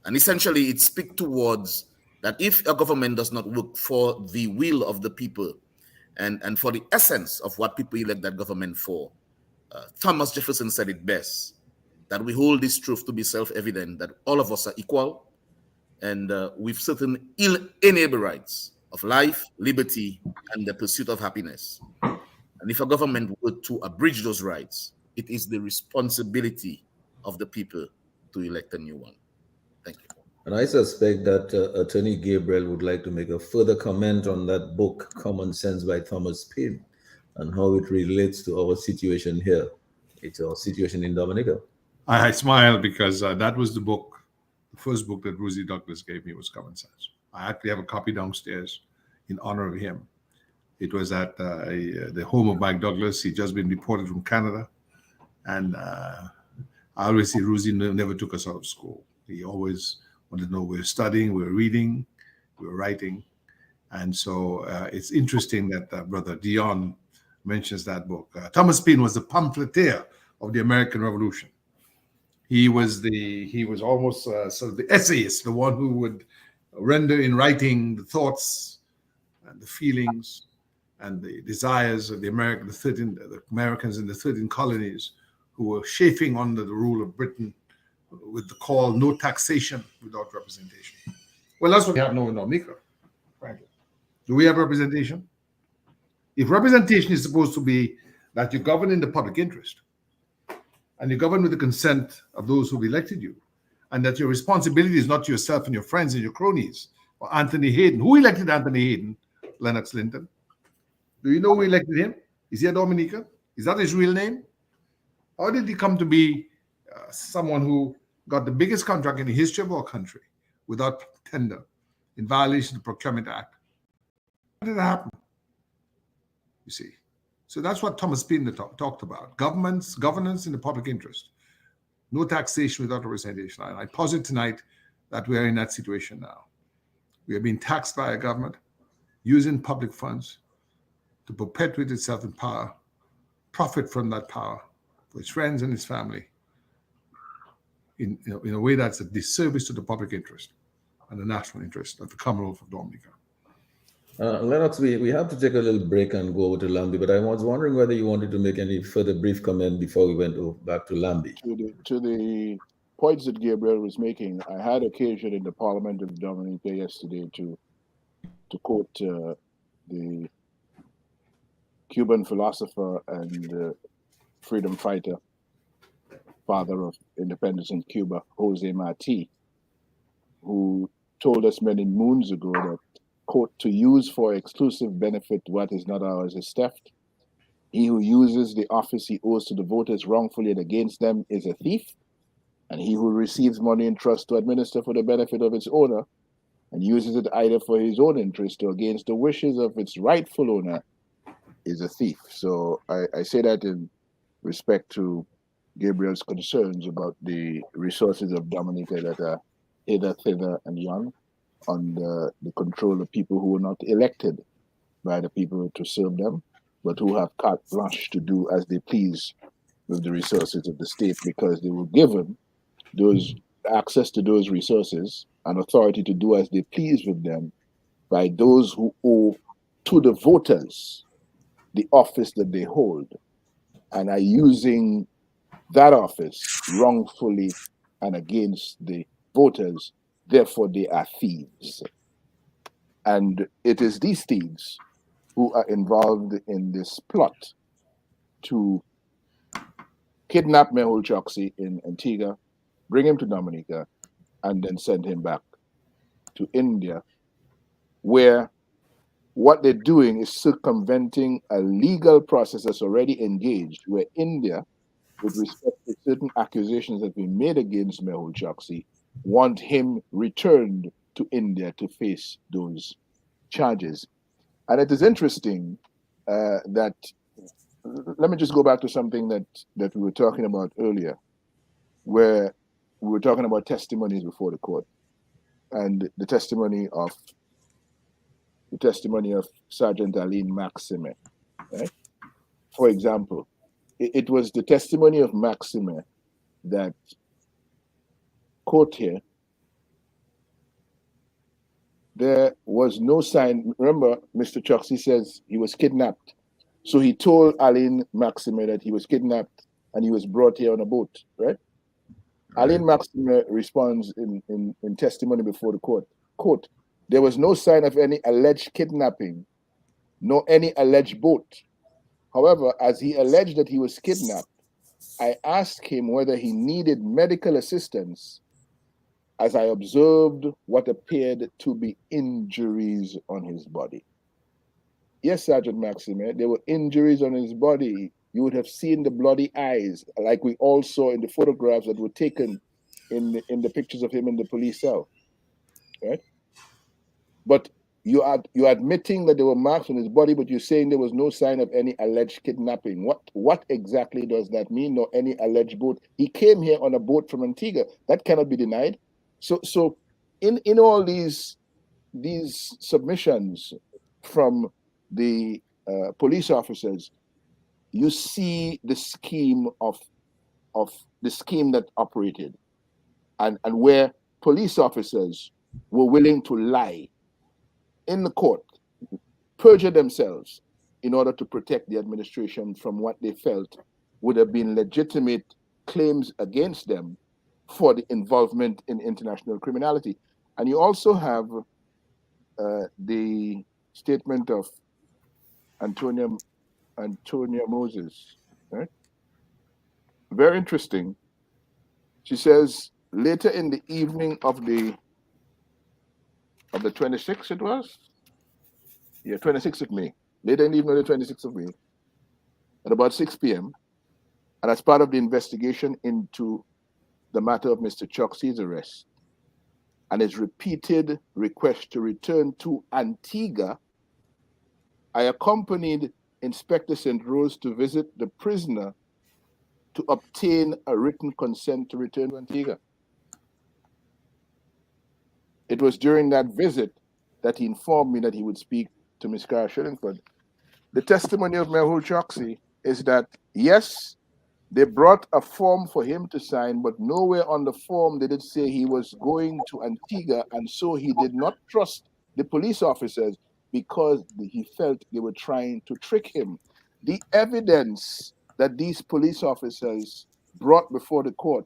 And essentially it speaks towards that if a government does not work for the will of the people and for the essence of what people elect that government for, Thomas Jefferson said it best, that we hold this truth to be self-evident, that all of us are equal and with certain inalienable rights of life, liberty, and the pursuit of happiness. And if a government were to abridge those rights, it is the responsibility of the people to elect a new one. Thank you. And I suspect that Attorney Gabriel would like to make a further comment on that book, Common Sense by Thomas Paine, and how it relates to our situation here. It's our situation in Dominica. I smile because that was the book, the first book that Rosie Douglas gave me was Common Sense. I actually have a copy downstairs in honor of him. It was at the home of Mike Douglas. He'd just been deported from Canada. And I always see Rosie never took us out of school. He always wanted to know we were studying, we were reading, we were writing. And so it's interesting that Brother Dion mentions that book. Thomas Paine was the pamphleteer of the American Revolution. He was almost sort of the essayist, the one who would render in writing the thoughts and the feelings and the desires of the Americans in the 13 colonies who were chafing under the rule of Britain with the call, no taxation without representation. Well, that's what we have now in Dominica, frankly. Do we have representation? If representation is supposed to be that you govern in the public interest, and you govern with the consent of those who've elected you, and that your responsibility is not to yourself and your friends and your cronies, or Anthony Hayden. Who elected Anthony Hayden? Lennox Linton. Do you know who elected him? Is he a Dominican? Is that his real name? How did he come to be someone who got the biggest contract in the history of our country without tender, in violation of the Procurement Act? How did that happen? You see. So that's what Thomas Paine talked about. Governance in the public interest. No taxation without representation. And I posit tonight that we are in that situation now. We are being taxed by a government using public funds to perpetuate itself in power, profit from that power for its friends and its family in a way that's a disservice to the public interest and the national interest of the Commonwealth of Dominica. Lennox, we have to take a little break and go over to Lambie, but I was wondering whether you wanted to make any further brief comment before we went back to Lambie. To the points that Gabriel was making, I had occasion in the Parliament of Dominica yesterday to quote the Cuban philosopher and freedom fighter, father of independence in Cuba, Jose Marti, who told us many moons ago that, quote, to use for exclusive benefit what is not ours is theft, He who uses the office he owes to the voters wrongfully and against them is a thief, and he who receives money in trust to administer for the benefit of its owner and uses it either for his own interest or against the wishes of its rightful owner is a thief. So I say that in respect to Gabriel's concerns about the resources of Dominica that are hither, thither, and yon under the control of people who were not elected by the people to serve them, but who have carte blanche to do as they please with the resources of the state because they were given those access to those resources and authority to do as they please with them by those who owe to the voters the office that they hold and are using that office wrongfully and against the voters. Therefore, they are thieves. And it is these thieves who are involved in this plot to kidnap Mehul Choxie in Antigua, bring him to Dominica, and then send him back to India, where what they're doing is circumventing a legal process that's already engaged, where India, with respect to certain accusations that have been made against Mehul Choxie, want him returned to India to face those charges. And it is interesting that, let me just go back to something that we were talking about earlier, where we were talking about testimonies before the court, and the testimony of Sergeant Aline Maxime, right? For example, it was the testimony of Maxime that quote here, there was no sign. Remember, Mr. Choxie says he was kidnapped. So he told Aline Maxime that he was kidnapped and he was brought here on a boat, right? Aline Maxime responds in testimony before the court, quote, there was no sign of any alleged kidnapping, nor any alleged boat. However, as he alleged that he was kidnapped, I asked him whether he needed medical assistance as I observed what appeared to be injuries on his body. Yes, Sergeant Maxime, there were injuries on his body. You would have seen the bloody eyes, like we all saw in the photographs that were taken in the pictures of him in the police cell, right? But you're admitting that there were marks on his body, but you're saying there was no sign of any alleged kidnapping. What exactly does that mean? Nor any alleged boat. He came here on a boat from Antigua. That cannot be denied. So in all these submissions from the police officers, you see the scheme of the scheme that operated, and where police officers were willing to lie in the court, perjure themselves in order to protect the administration from what they felt would have been legitimate claims against them for the involvement in international criminality. And you also have the statement of Antonia Moses, right? Very interesting. She says later in the evening of the 26th, it was? Yeah, 26th of May. Later in the evening of the 26th of May, at about 6 p.m., and as part of the investigation into the matter of Mr. Choxie's arrest and his repeated request to return to Antigua, I accompanied Inspector St. Rose to visit the prisoner to obtain a written consent to return to Antigua. It was during that visit that he informed me that he would speak to Ms. Cara Shillingford. The testimony of Mehul Choxie is that, yes, they brought a form for him to sign, but nowhere on the form did it say he was going to Antigua, and so he did not trust the police officers because he felt they were trying to trick him. The evidence that these police officers brought before the court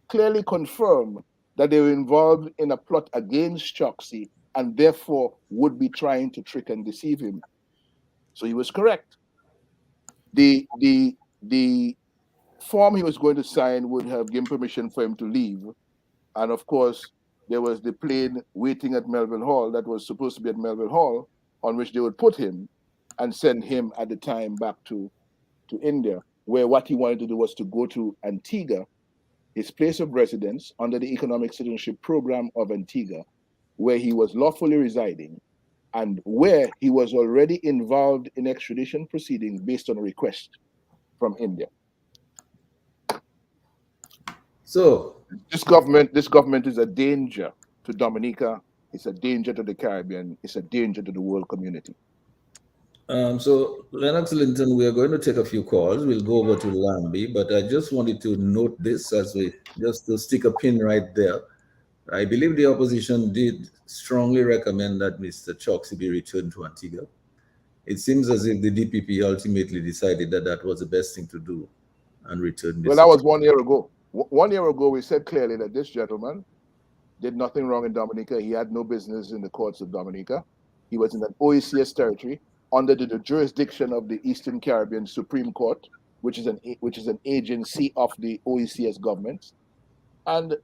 clearly confirmed that they were involved in a plot against Choxie and therefore would be trying to trick and deceive him. So he was correct. The form he was going to sign would have given permission for him to leave. And of course, there was the plane waiting at Melville Hall that was supposed to be at Melville Hall, on which they would put him and send him at the time back to to India, where what he wanted to do was to go to Antigua, his place of residence under the economic citizenship program of Antigua, where he was lawfully residing and where he was already involved in extradition proceedings based on a request from India. So this government is a danger to Dominica. It's a danger to the Caribbean. It's a danger to the world community. So Lennox, Linton, we are going to take a few calls. We'll go over to Lambie, but I just wanted to note this as we just to stick a pin right there. I believe the opposition did strongly recommend that Mr. Choxie be returned to Antigua. It seems as if the DPP ultimately decided that that was the best thing to do and return Mr. Well, that was 1 year ago. 1 year ago, we said clearly that this gentleman did nothing wrong in Dominica. He had no business in the courts of Dominica. He was in an OECS territory under the jurisdiction of the Eastern Caribbean Supreme Court, which is an agency of the OECS government. And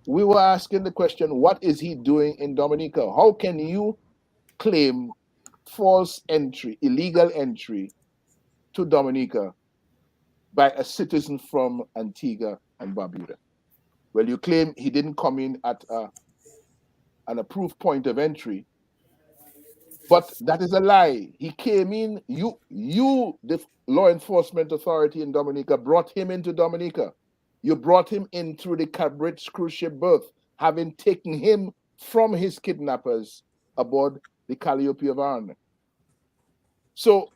we were asking the question, what is he doing in Dominica? How can you claim false entry, illegal entry to Dominica by a citizen from Antigua and Barbuda? Well, you claim he didn't come in at an approved point of entry, but that is a lie. He came in, you, the law enforcement authority in Dominica, brought him into Dominica. You brought him in through the Cabrit cruise ship berth, having taken him from his kidnappers aboard the Calliope of Arne. So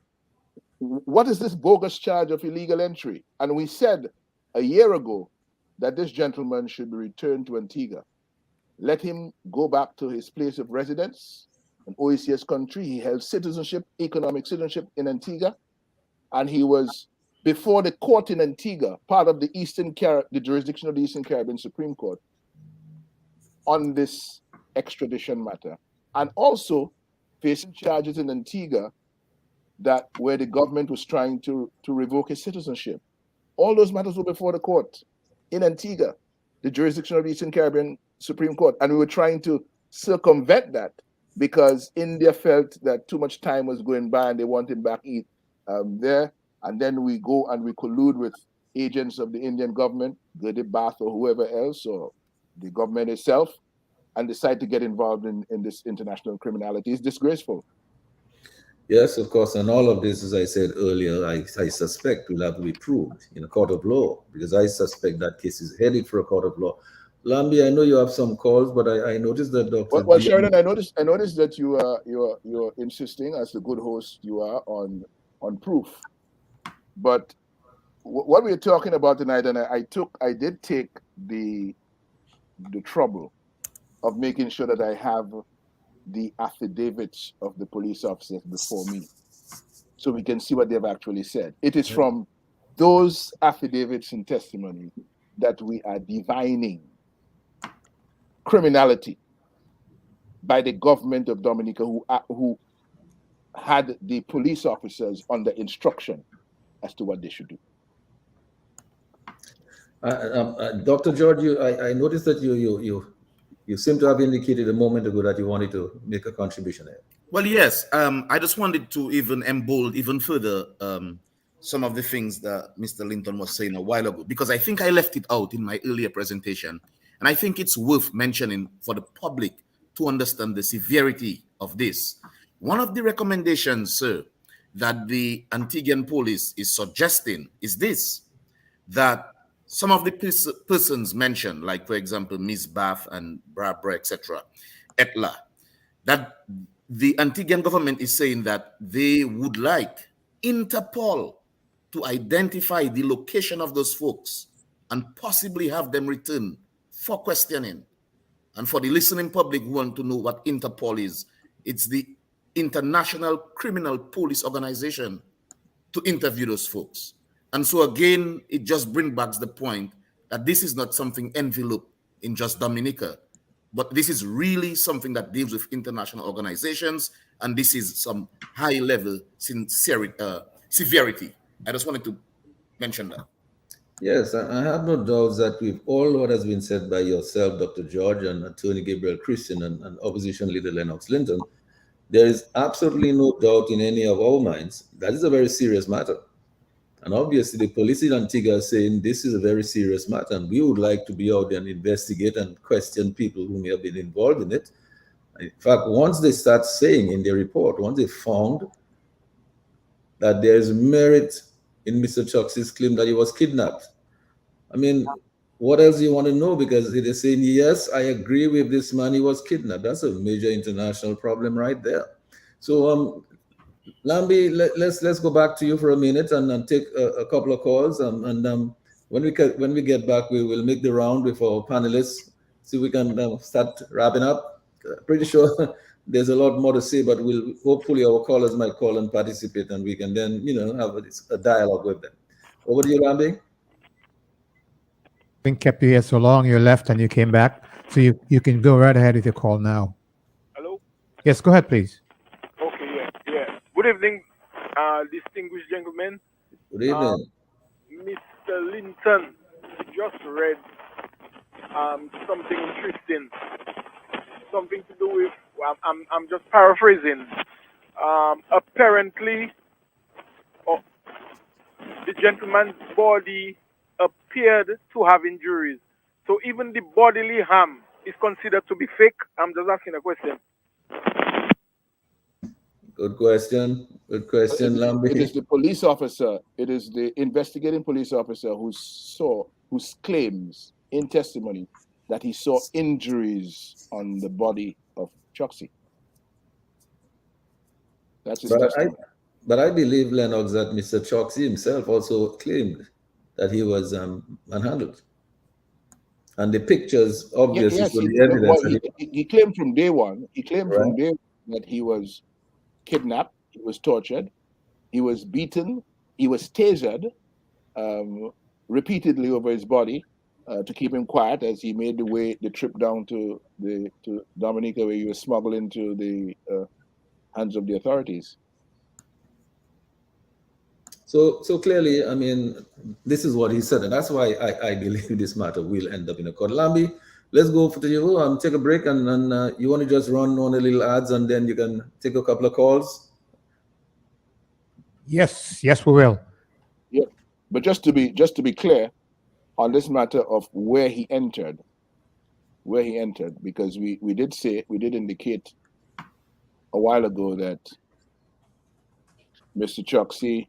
what is this bogus charge of illegal entry? And we said a year ago that this gentleman should be returned to Antigua. Let him go back to his place of residence, an OECS country. He held citizenship, economic citizenship in Antigua, and he was before the court in Antigua, part of the jurisdiction of the Eastern Caribbean Supreme Court, on this extradition matter, and also facing charges in Antigua that where the government was trying to revoke his citizenship. All those matters were before the court in Antigua, the jurisdiction of the Eastern Caribbean Supreme Court, and we were trying to circumvent that because India felt that too much time was going by and they want him back there. And then we go and we collude with agents of the Indian government, Gurdeep Bath or whoever else, or the government itself, and decide to get involved in this international criminality. It's disgraceful. Yes, of course, and all of this, as I said earlier, I suspect will have to be proved in a court of law, because I suspect that case is headed for a court of law. Lambie, I know you have some calls, but I noticed that Dr. Well, Dion... Sheridan, I noticed that you're insisting, as the good host you are, on proof. But what we're talking about tonight, and I did take the trouble of making sure that I have the affidavits of the police officers before me, so we can see what they've actually said. It is from those affidavits and testimony that we are divining criminality by the government of Dominica, who had the police officers under instruction as to what they should do. Dr. George, I noticed that you seem to have indicated a moment ago that you wanted to make a contribution there. Well, yes. I just wanted to even embold even further some of the things that Mr. Linton was saying a while ago, because I think I left it out in my earlier presentation. And I think it's worth mentioning for the public to understand the severity of this. One of the recommendations, sir, that the Antiguan police is suggesting is this, that some of the persons mentioned, like, for example, Ms. Bath and Barbara, etc., Etla, that the Antiguan government is saying that they would like Interpol to identify the location of those folks and possibly have them returned for questioning. And for the listening public who want to know what Interpol is, it's the International Criminal Police Organization to interview those folks. And so again, it just brings back the point that this is not something enveloped in just Dominica, but this is really something that deals with international organizations, and this is some high-level severity. I just wanted to mention that. Yes, I have no doubts that with all what has been said by yourself, Dr. George, and Attorney Gabriel Christian, and Opposition Leader Lennox Linton, there is absolutely no doubt in any of our minds that is a very serious matter. And obviously, the police in Antigua are saying this is a very serious matter, and we would like to be out there and investigate and question people who may have been involved in it. In fact, once they start saying in their report, once they found that there is merit in Mr. Choxie's claim that he was kidnapped, I mean, what else do you want to know? Because they're saying, yes, I agree with this man, he was kidnapped. That's a major international problem right there. So, Lambi, let's go back to you for a minute and take a couple of calls. When we get back, we will make the round with our panelists, see if we can start wrapping up. Pretty sure there's a lot more to say, but we'll hopefully our callers might call and participate, and we can then have a dialogue with them. Over to you, Lambi. Been kept you here so long, you left and you came back, so you can go right ahead with your call now. Hello? Yes, go ahead, please. Okay, yeah. Good evening, distinguished gentlemen. Good evening. Mr. Linton just read something interesting, something to do with, I'm just paraphrasing. Apparently, the gentleman's body appeared to have injuries. So even the bodily harm is considered to be fake. I'm just asking a question. Good question. Good question, Lambi. It is the police officer, it is the investigating police officer who claims in testimony that he saw injuries on the body of Choxie. That's his testimony. But I believe, Lennox, that Mr. Choxie himself also claimed that he was manhandled. And the pictures obviously show the evidence. Well, he claimed from day one. He claimed from day one that he was kidnapped, he was tortured, he was beaten, he was tasered repeatedly over his body to keep him quiet as he made the trip down to Dominica, where he was smuggled into the hands of the authorities. So clearly, I mean, this is what he said, and that's why I believe this matter will end up in a court. Lambi, let's go to you. Take a break, and then you want to just run on a little ads, and then you can take a couple of calls. Yes, we will. Yeah, but just to be clear on this matter of where he entered, because we did indicate a while ago that Mr. Choxie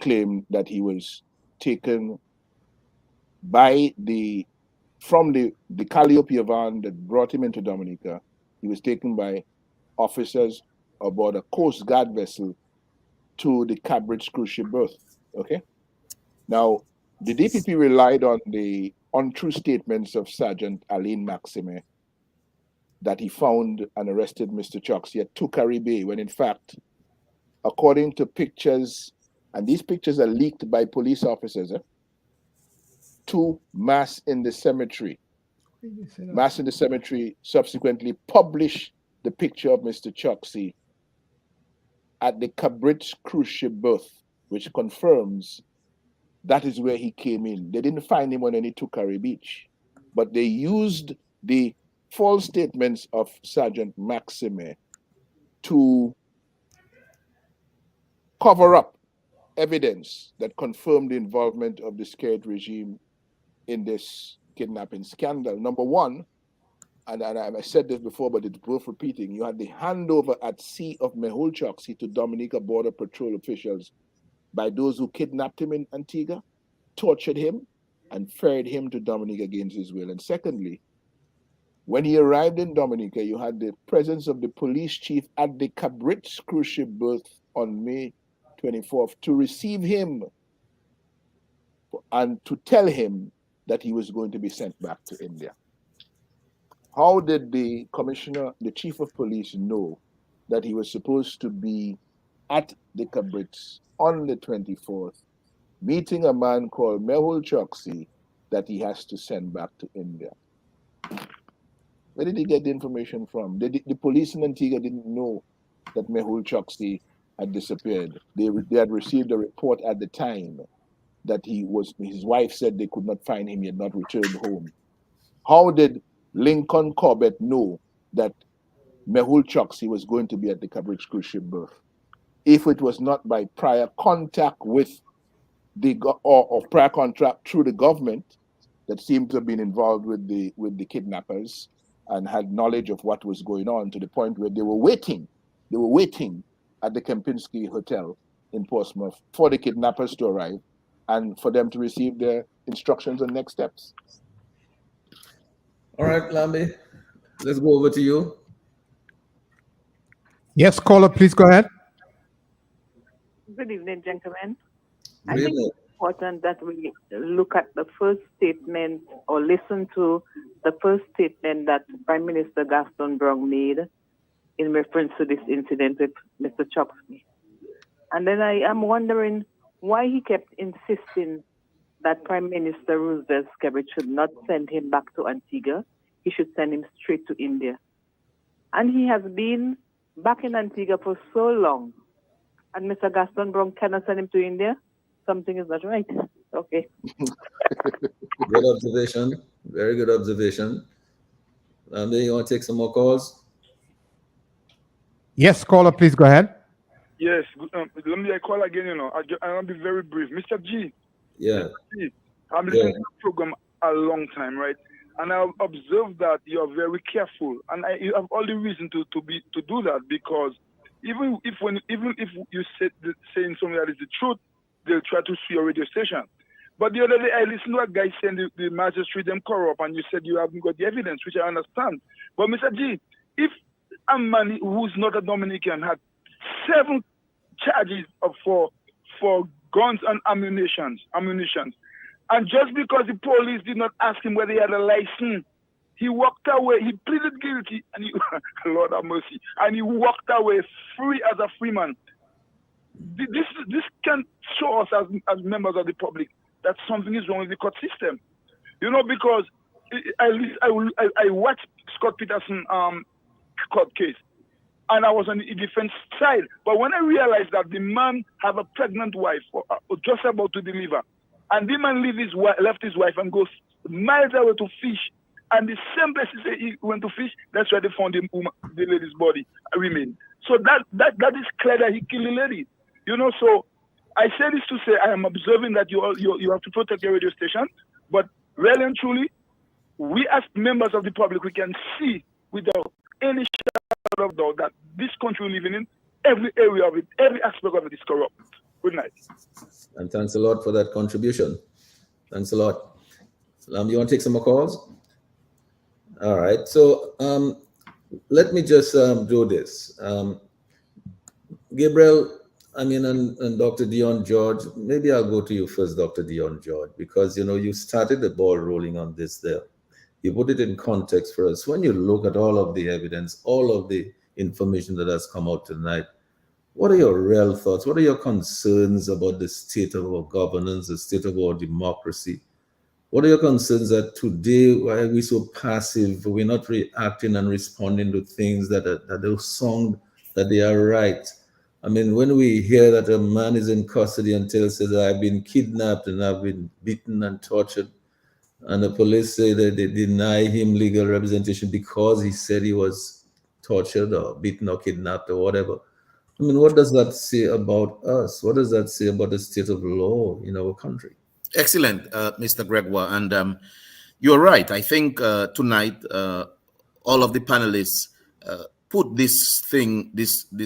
claimed that he was taken from the Calliope van that brought him into Dominica. He was taken by officers aboard a Coast Guard vessel to the Cabridge cruise ship berth. Okay. Now, the DPP relied on the untrue statements of Sergeant Alain Maxime that he found and arrested Mr. Choxie at Tukari Bay, when in fact, according to pictures, and these pictures are leaked by police officers, to Mass in the Cemetery. Mass in the Cemetery subsequently published the picture of Mr. Choxie at the Cabridge cruise ship berth, which confirms that is where he came in. They didn't find him on any Tukari Beach, but they used the false statements of Sergeant Maxime to cover up evidence that confirmed the involvement of the scared regime in this kidnapping scandal. Number one, and I said this before, but it's worth repeating, you had the handover at sea of Mehul Choxie to Dominica Border Patrol officials by those who kidnapped him in Antigua, tortured him, and ferried him to Dominica against his will. And secondly, when he arrived in Dominica, you had the presence of the police chief at the Cabridge cruise ship berth on May 24th to receive him and to tell him that he was going to be sent back to India. How did the commissioner, the chief of police, know that he was supposed to be at the Cabridge on the 24th, meeting a man called Mehul Choxie that he has to send back to India? Where did he get the information from? The police in Antigua didn't know that Mehul Choxie had disappeared. They had received a report at the time that his wife said they could not find him, he had not returned home. How did Lincoln Corbett know that Mehul Choxie was going to be at the Cambridge cruise ship berth if it was not by prior contact with or prior contract through the government that seemed to have been involved with the kidnappers and had knowledge of what was going on, to the point where they were waiting at the Kempinski Hotel in Portsmouth for the kidnappers to arrive and for them to receive their instructions on next steps. All right, Lambi, let's go over to you. Yes, caller, please go ahead. Good evening, gentlemen. Good I think evening. it's important that we look at the first statement or listen to the first statement that Prime Minister Gaston Brown made in reference to this incident with Mr. Choxie. And then I am wondering why he kept insisting that Prime Minister Roosevelt should not send him back to Antigua. He should send him straight to India. And he has been back in Antigua for so long. And Mr. Gaston Brown cannot send him to India? Something is not right. Okay. Good observation. Very good observation. Lambi, you want to take some more calls? Yes, caller, please go ahead. Yes, let me call again, I want to be very brief. Mr. G, Yeah. I'm listening to the program a long time, right? And I've observed that you're very careful, and you have all the reason to do that, because even if you saying something that is the truth, they'll try to sue your radio station. But the other day, I listened to a guy saying the magistrate them corrupt, and you said you haven't got the evidence, which I understand. But Mr. G, if a man who's not a Dominican had 7 charges for guns and ammunition, and just because the police did not ask him whether he had a license, he walked away. He pleaded guilty, and Lord have mercy, and he walked away free as a free man. This can show us as members of the public that something is wrong with the court system, because I watched Scott Peterson court case, and I was on the defense side. But when I realized that the man have a pregnant wife, just about to deliver, and the man left his wife and goes miles away to fish, and the same place he went to fish, that's where they found the lady's body remain. So that is clear that he killed the lady. So I say this to say I am observing that you have to protect your radio station, but really and truly, we as members of the public, we can see without any shadow of doubt that this country we live in, every area of it, every aspect of it is corrupt. Good night. And thanks a lot for that contribution. Thanks a lot. You want to take some more calls? All right. So let me just do this. Gabriel, and Dr. Dion George, maybe I'll go to you first, Dr. Dion George, because, you started the ball rolling on this there. You put it in context for us. When you look at all of the evidence, all of the information that has come out tonight, what are your real thoughts? What are your concerns about the state of our governance, the state of our democracy? What are your concerns that today, why are we so passive? We're not reacting and responding to things that sound that they are right. When we hear that a man is in custody and says that I've been kidnapped and I've been beaten and tortured, and the police say that they deny him legal representation because he said he was tortured or beaten or kidnapped or whatever. What does that say about us? What does that say about the state of law in our country? Excellent, Mr. Gregoire. And you're right. I think tonight, all of the panelists put this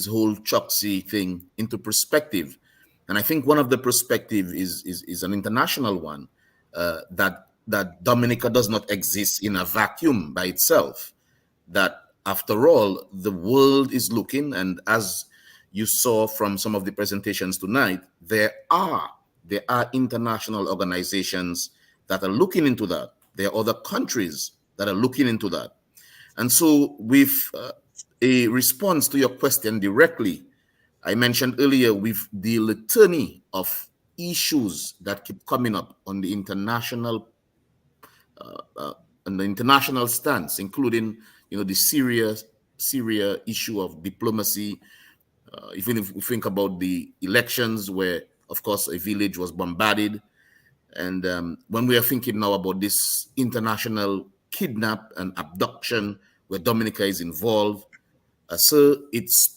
whole Choxie thing into perspective. And I think one of the perspective is an international one, that Dominica does not exist in a vacuum by itself. That after all, the world is looking, and as you saw from some of the presentations tonight, there are international organizations that are looking into that. There are other countries that are looking into that. And so with a response to your question directly, I mentioned earlier with the litany of issues that keep coming up on the international stance, including the Syria issue of diplomacy. Even if we think about the elections, where of course a village was bombarded, and when we are thinking now about this international kidnap and abduction where Dominica is involved, So it's,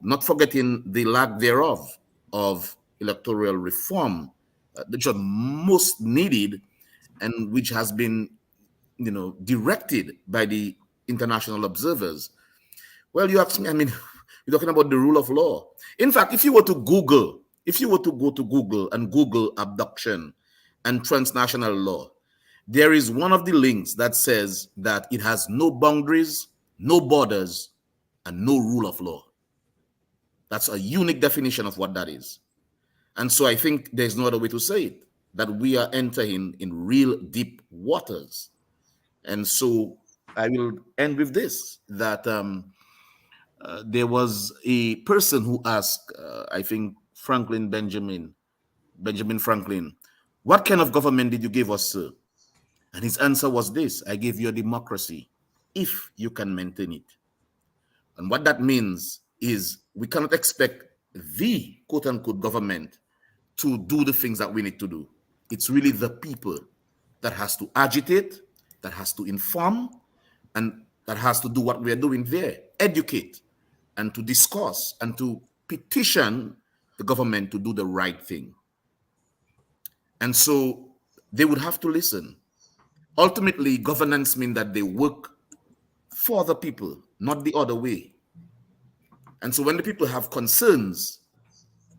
not forgetting the lack thereof of electoral reform, which are most needed and which has been, directed by the international observers. Well, you ask me, I mean, you're talking about the rule of law. In fact, if you were to go to Google and Google abduction and transnational law, there is one of the links that says that it has no boundaries, no borders, and no rule of law. That's a unique definition of what that is. And so I think there's no other way to say it, that we are entering in real deep waters. And so I will end with this, that there was a person who asked, I think Benjamin Franklin, what kind of government did you give us, sir? And his answer was this: I gave you a democracy if you can maintain it. And what that means is we cannot expect the quote-unquote government to do the things that we need to do. It's really the people that has to agitate, that has to inform, and that has to do what we are doing there, educate, and to discuss, and to petition the government to do the right thing. And so they would have to listen. Ultimately, governance means that they work for the people, not the other way. And so when the people have concerns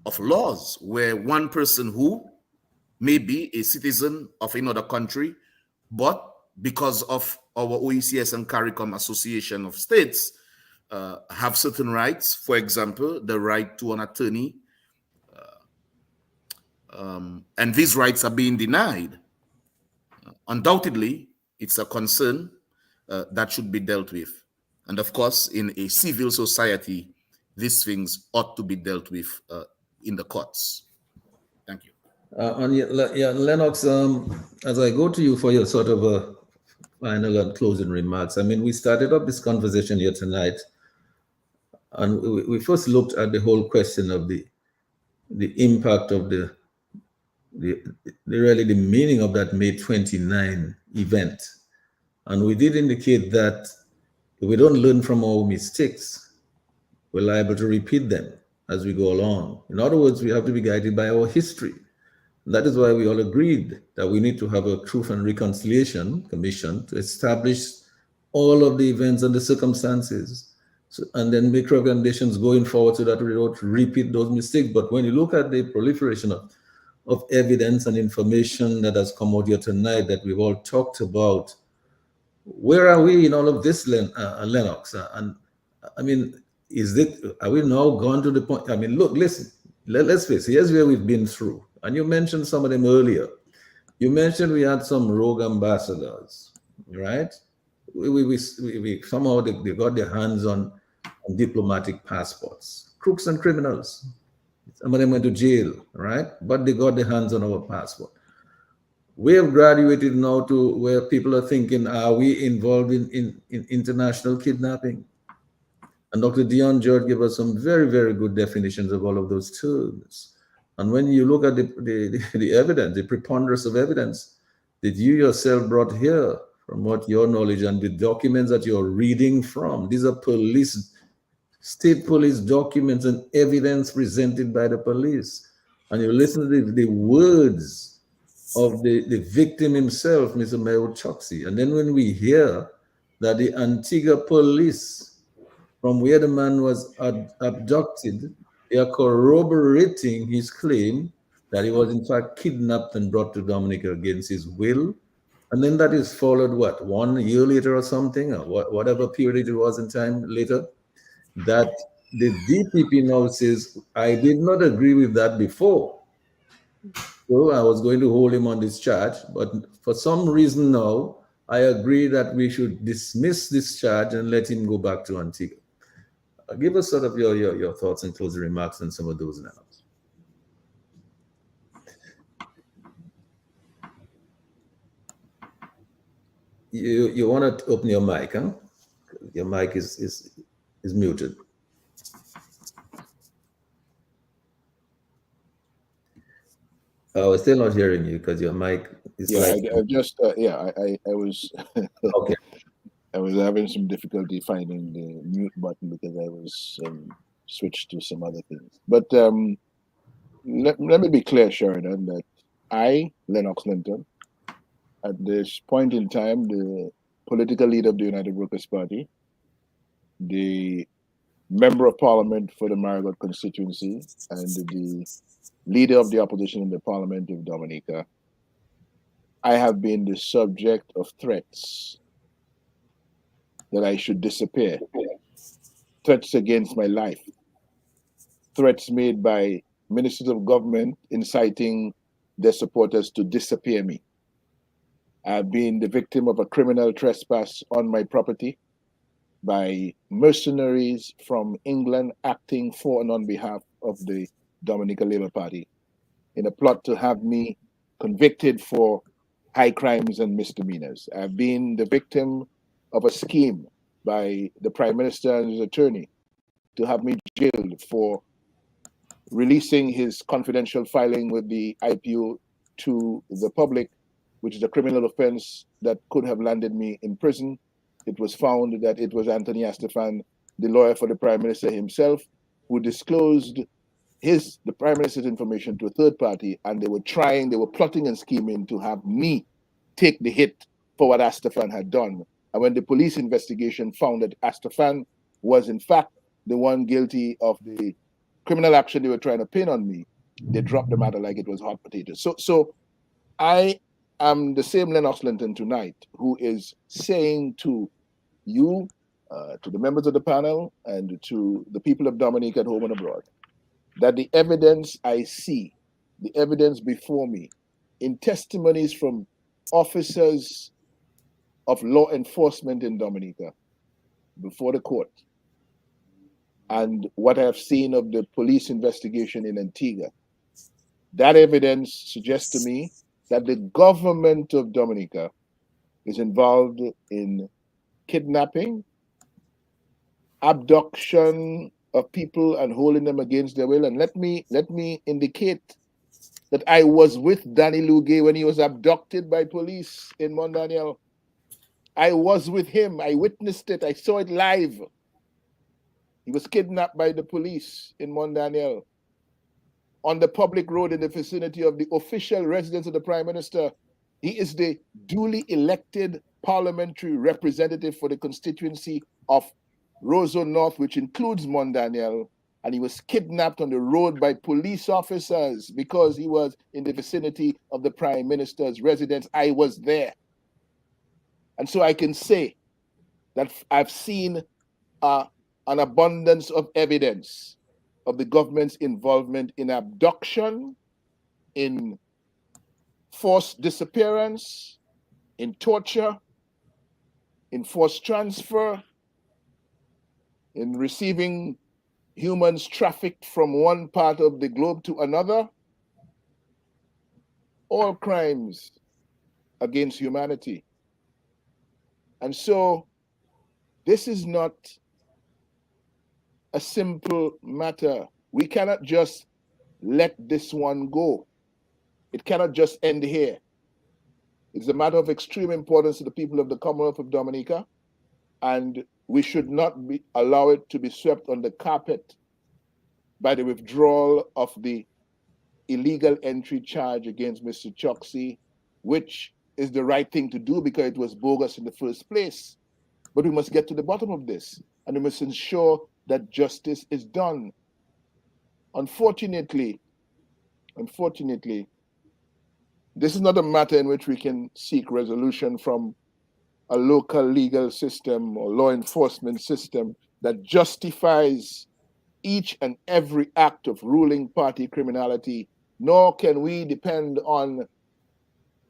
of laws where one person who may be a citizen of another country, but because of our OECS and CARICOM Association of States, have certain rights, for example, the right to an attorney, and these rights are being denied, undoubtedly, it's a concern that should be dealt with. And of course, in a civil society, these things ought to be dealt with in the courts. Thank you. Lennox, as I go to you for your sort of a final and closing remarks, I mean, we started up this conversation here tonight, and we first looked at the whole question of the impact of the meaning of that May 29 event. And we did indicate that if we don't learn from our mistakes, we're liable to repeat them as we go along. In other words, we have to be guided by our history. And that is why we all agreed that we need to have a Truth and Reconciliation Commission to establish all of the events and the circumstances, and then make recommendations going forward so that we don't repeat those mistakes. But when you look at the proliferation of evidence and information that has come out here tonight that we've all talked about, where are we in all of this, Lennox? And I mean, are we now gone to the point? I mean, look, listen, let's face it, here's where we've been through. And you mentioned some of them earlier. You mentioned we had some rogue ambassadors, right? We somehow they got their hands on diplomatic passports, crooks and criminals. Some of them went to jail, right? But they got their hands on our passport. We have graduated now to where people are thinking, are we involved in international kidnapping? And Dr. Dion George gave us some very, very good definitions of all of those terms. And when you look at the evidence, the preponderance of evidence that you yourself brought here, from what your knowledge and the documents that you're reading from, these are state police documents and evidence presented by the police. And you listen to the words of the victim himself, Mr. Mayor Choxie. And then when we hear that the Antigua police, from where the man was abducted, they are corroborating his claim that he was in fact kidnapped and brought to Dominica against his will. And then that is followed, 1 year later or something, or whatever period it was in time later, that the DPP now says, I did not agree with that before. So I was going to hold him on this charge, but for some reason now, I agree that we should dismiss this charge and let him go back to Antigua. Give us sort of your thoughts and closing remarks on some of those now. You want to open your mic, huh? Your mic is muted. We're still not hearing you because your mic is. Yeah, I was. Okay. I was having some difficulty finding the mute button because I was switched to some other things. But let me be clear, Sheridan, that I, Lennox Linton, at this point in time, the political leader of the United Workers' Party, the member of parliament for the Marigot constituency, and the leader of the opposition in the parliament of Dominica, I have been the subject of threats that I should disappear, threats against my life, threats made by ministers of government inciting their supporters to disappear me. I've been the victim of a criminal trespass on my property by mercenaries from England acting for and on behalf of the Dominica Labour Party in a plot to have me convicted for high crimes and misdemeanors. I've been the victim of a scheme by the Prime Minister and his attorney to have me jailed for releasing his confidential filing with the IPO to the public, which is a criminal offense that could have landed me in prison. It was found that it was Anthony Astefan, the lawyer for the Prime Minister himself, who disclosed the Prime Minister's information to a third party, and they were plotting and scheming to have me take the hit for what Astefan had done. And when the police investigation found that Astefan was in fact the one guilty of the criminal action they were trying to pin on me, they dropped the matter like it was hot potatoes. So I am the same Lennox Linton tonight who is saying to you, to the members of the panel, and to the people of Dominica at home and abroad, that the evidence I see, the evidence before me, in testimonies from officers of law enforcement in Dominica before the court, and what I have seen of the police investigation in Antigua, that evidence suggests to me that the government of Dominica is involved in kidnapping, abduction of people and holding them against their will. And let me indicate that I was with Danny Luge when he was abducted by police in Mont Daniel. I was with him. I witnessed it. I saw it live. He was kidnapped by the police in Mont Daniel on the public road in the vicinity of the official residence of the Prime Minister. He is the duly elected parliamentary representative for the constituency of Roseau North, which includes Mont Daniel, and he was kidnapped on the road by police officers because he was in the vicinity of the Prime Minister's residence. I was there. And so I can say that I've seen an abundance of evidence of the government's involvement in abduction, in forced disappearance, in torture, in forced transfer, in receiving humans trafficked from one part of the globe to another, all crimes against humanity. And so this is not a simple matter. We cannot just let this one go. It cannot just end here. It's a matter of extreme importance to the people of the Commonwealth of Dominica, and we should not allow it to be swept on the carpet by the withdrawal of the illegal entry charge against Mr. Choxie, which is the right thing to do because it was bogus in the first place. But we must get to the bottom of this, and we must ensure that justice is done. Unfortunately, this is not a matter in which we can seek resolution from a local legal system or law enforcement system that justifies each and every act of ruling party criminality, nor can we depend on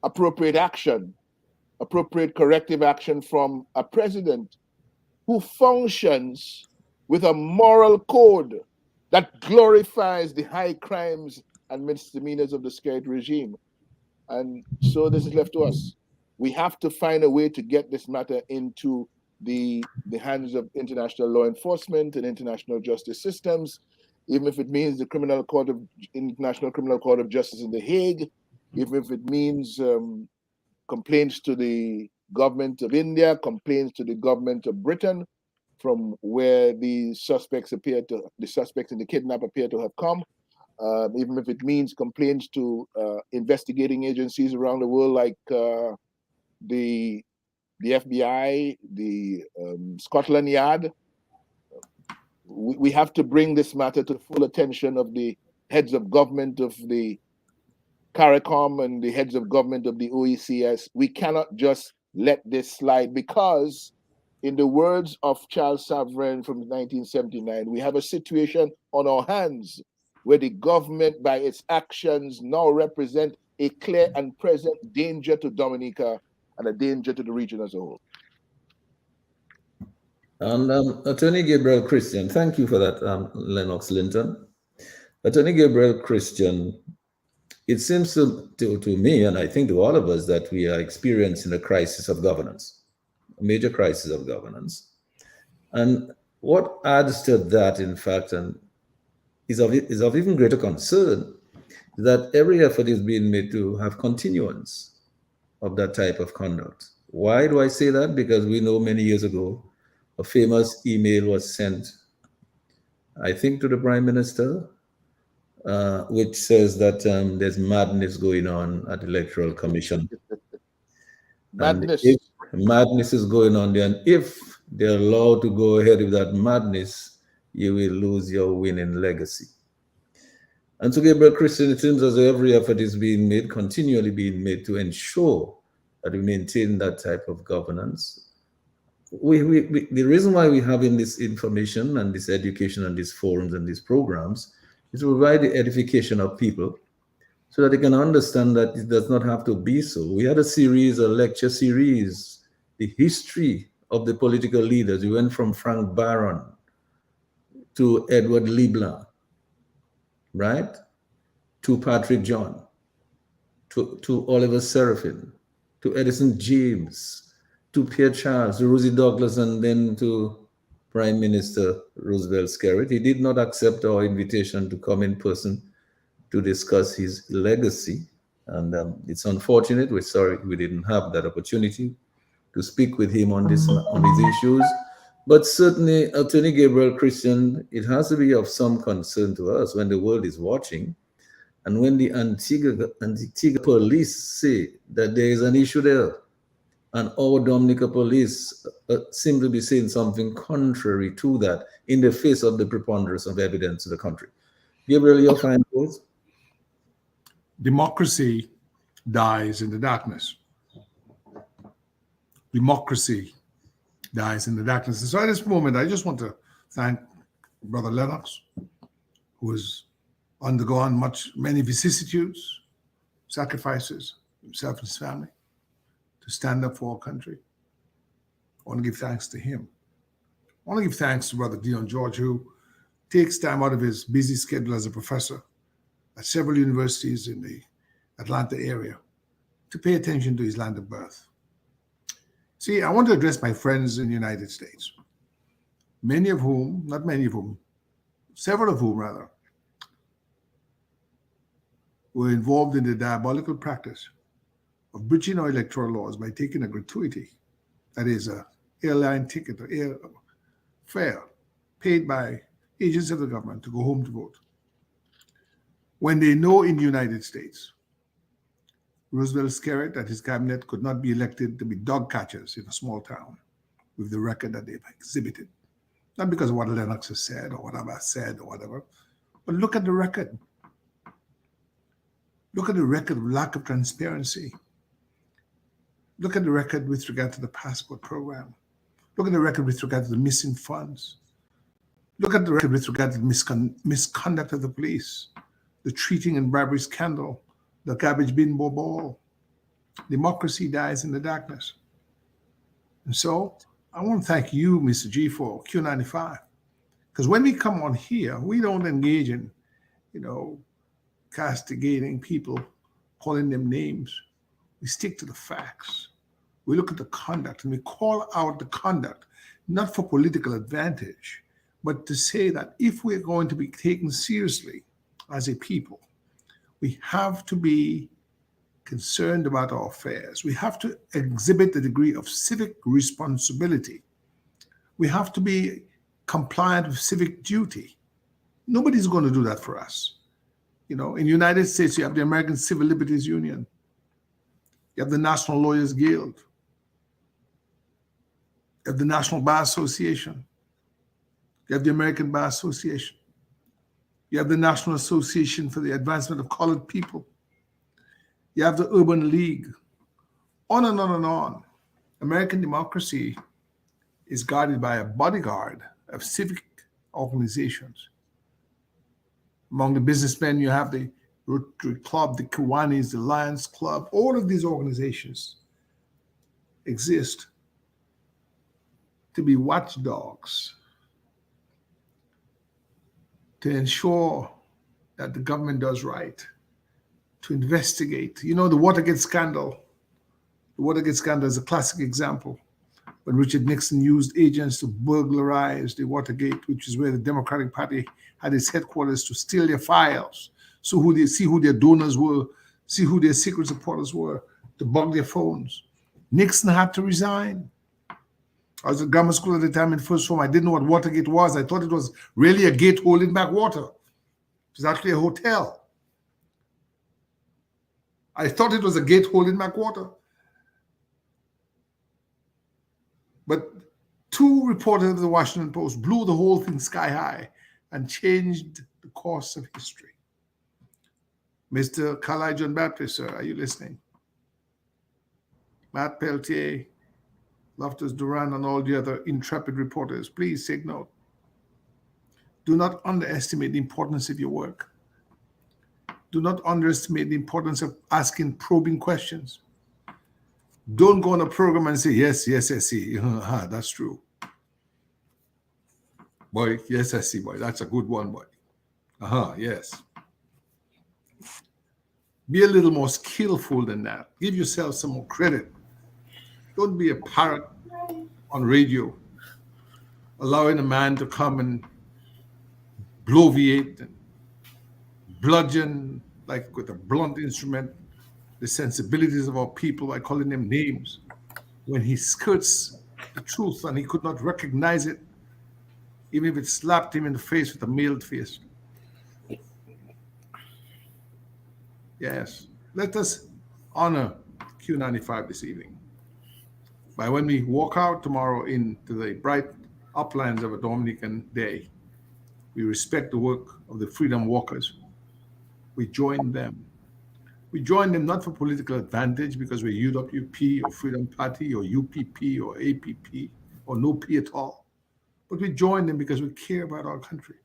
appropriate action, appropriate corrective action from a president who functions with a moral code that glorifies the high crimes and misdemeanors of the scared regime. And so this is left to us. We have to find a way to get this matter into the hands of international law enforcement and international justice systems, even if it means the International Criminal Court of Justice in The Hague, even if it means complaints to the government of India, complaints to the government of Britain, from where the suspects in the kidnap appear to have come, even if it means complaints to investigating agencies around the world like the FBI, the Scotland Yard. We have to bring this matter to the full attention of the heads of government of the CARICOM and the heads of government of the OECS. We cannot just let this slide, because in the words of Charles Savarin from 1979, we have a situation on our hands where the government, by its actions, now represent a clear and present danger to Dominica and a danger to the region as a whole. And Attorney Gabriel Christian, thank you for that, Lennox Linton. Attorney Gabriel Christian, it seems to me, and I think to all of us, that we are experiencing a crisis of governance, a major crisis of governance. And what adds to that, in fact, and is of even greater concern, is that every effort is being made to have continuance of that type of conduct. Why do I say that? Because we know many years ago, a famous email was sent, I think, to the Prime Minister, which says that there's madness going on at the Electoral Commission. Madness. And if madness is going on there, and if they're allowed to go ahead with that madness, you will lose your winning legacy. And so, Gabriel Christian, it seems as though every effort is being made, continually being made, to ensure that we maintain that type of governance. The reason why we're having this information and this education and these forums and these programs is to provide the edification of people so that they can understand that it does not have to be so. We had a lecture series, the history of the political leaders. We went from Frank Barron to Edward Leblanc, right? To Patrick John, to Oliver Seraphin, to Edison James, to Pierre Charles, to Rosie Douglas, and then to Prime Minister Roosevelt Skerritt. He did not accept our invitation to come in person to discuss his legacy. And it's unfortunate. We're sorry we didn't have that opportunity to speak with him on these issues. But certainly, Attorney Gabriel Christian, it has to be of some concern to us when the world is watching, and when the Antigua police say that there is an issue there, and our Dominica police seem to be saying something contrary to that in the face of the preponderance of evidence in the country. Gabriel, your final words? Democracy dies in the darkness. Democracy dies in the darkness. And so at this moment, I just want to thank Brother Lennox, who has undergone many vicissitudes, sacrifices, himself and his family, to stand up for our country. I want to give thanks to him. I want to give thanks to Brother Dion George, who takes time out of his busy schedule as a professor at several universities in the Atlanta area to pay attention to his land of birth. See, I want to address my friends in the United States, several of whom rather, were involved in the diabolical practice of breaching our electoral laws by taking a gratuity, that is, an airline ticket or air fare paid by agents of the government to go home to vote, when they know in the United States Roosevelt Skerritt and his cabinet could not be elected to be dog catchers in a small town with the record that they've exhibited. Not because of what Lennox has said or what I've said or whatever, but look at the record. Look at the record of lack of transparency. Look at the record with regard to the passport program. Look at the record with regard to the missing funds. Look at the record with regard to the misconduct of the police, the treating and bribery scandal, the garbage bin ball. Democracy dies in the darkness. And so I want to thank you, Mr. G, for Q95. Because when we come on here, we don't engage in, castigating people, calling them names. We stick to the facts. We look at the conduct and we call out the conduct, not for political advantage, but to say that if we're going to be taken seriously as a people, we have to be concerned about our affairs. We have to exhibit a degree of civic responsibility. We have to be compliant with civic duty. Nobody's going to do that for us. You know, in the United States, you have the American Civil Liberties Union. You have the National Lawyers Guild. You have the National Bar Association. You have the American Bar Association. You have the National Association for the Advancement of Colored People. You have the Urban League. On and on and on. American democracy is guarded by a bodyguard of civic organizations. Among the businessmen, you have the Rotary Club, the Kiwanis, the Lions Club. All of these organizations exist to be watchdogs, to ensure that the government does right, to investigate. You know, the Watergate scandal. The Watergate scandal is a classic example. When Richard Nixon used agents to burglarize the Watergate, which is where the Democratic Party had its headquarters, to steal their files, see who their donors were, see who their secret supporters were, to bug their phones. Nixon had to resign. I was at grammar school at the time in first form. I didn't know what Watergate was. I thought it was really a gate holding back water. It was actually a hotel. I thought it was a gate holding back water. But two reporters of the Washington Post blew the whole thing sky high and changed the course of history. Mr. Kalai John Baptist, sir, are you listening? Matt Peltier, Loftus Duran, and all the other intrepid reporters, please take note. Do not underestimate the importance of your work. Do not underestimate the importance of asking probing questions. Don't go on a program and say, yes, I see. That's true. Boy, yes, I see, boy. That's a good one, boy. Yes. Be a little more skillful than that. Give yourself some more credit. Don't be a parrot on radio, allowing a man to come and bloviate and bludgeon, like with a blunt instrument, the sensibilities of our people by calling them names, when he skirts the truth and he could not recognize it, even if it slapped him in the face with a mailed fist. Yes, let us honor Q95 this evening by, when we walk out tomorrow into the bright uplands of a Dominican day, we respect the work of the freedom walkers. We join them. We join them not for political advantage because we're UWP or Freedom Party or UPP or APP or no P at all, but we join them because we care about our country.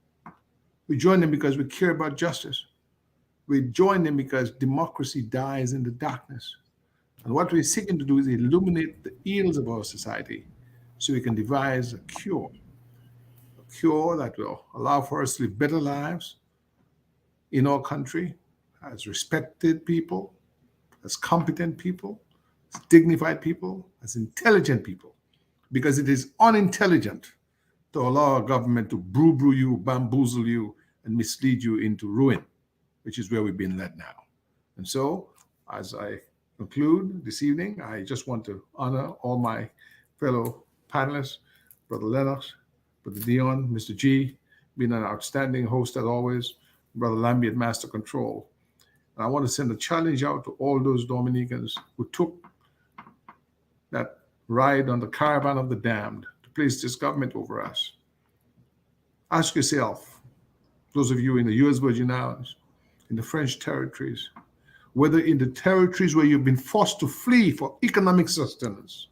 We join them because we care about justice. We join them because democracy dies in the darkness. And what we're seeking to do is illuminate the ills of our society so we can devise a cure that will allow for us to live better lives in our country as respected people, as competent people, as dignified people, as intelligent people, because it is unintelligent to allow a government to brew you, bamboozle you, and mislead you into ruin, which is where we've been led now. And so, as I conclude this evening, I just want to honor all my fellow panelists, Brother Lennox, Brother Dion, Mr. G, being an outstanding host as always, Brother Lambie at Master Control. And I want to send a challenge out to all those Dominicans who took that ride on the caravan of the damned to place this government over us. Ask yourself, those of you in the U.S. Virgin Islands, in the French territories, whether in the territories where you've been forced to flee for economic sustenance,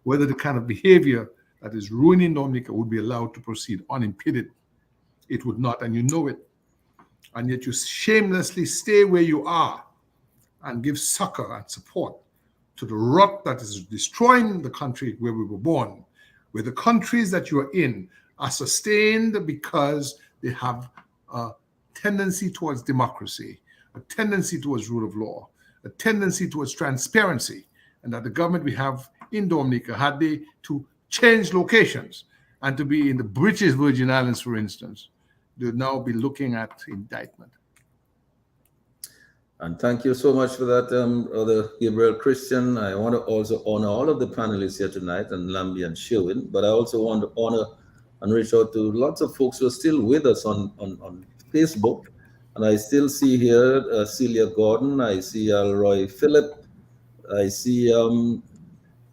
whether the kind of behavior that is ruining Dominica would be allowed to proceed unimpeded. It would not, and you know it. And yet you shamelessly stay where you are and give succor and support to the rot that is destroying the country where we were born, where the countries that you are in are sustained because they have a tendency towards democracy, a tendency towards rule of law, a tendency towards transparency, and that the government we have in Dominica, had they to change locations and to be in the British Virgin Islands, for instance, they would now be looking at indictment. And thank you so much for that, Brother Gabriel Christian. I want to also honor all of the panelists here tonight, and Lambi and Sherwin, but I also want to honor and reach out to lots of folks who are still with us on Facebook. And I still see here Celia Gordon, I see Alroy Phillip, I see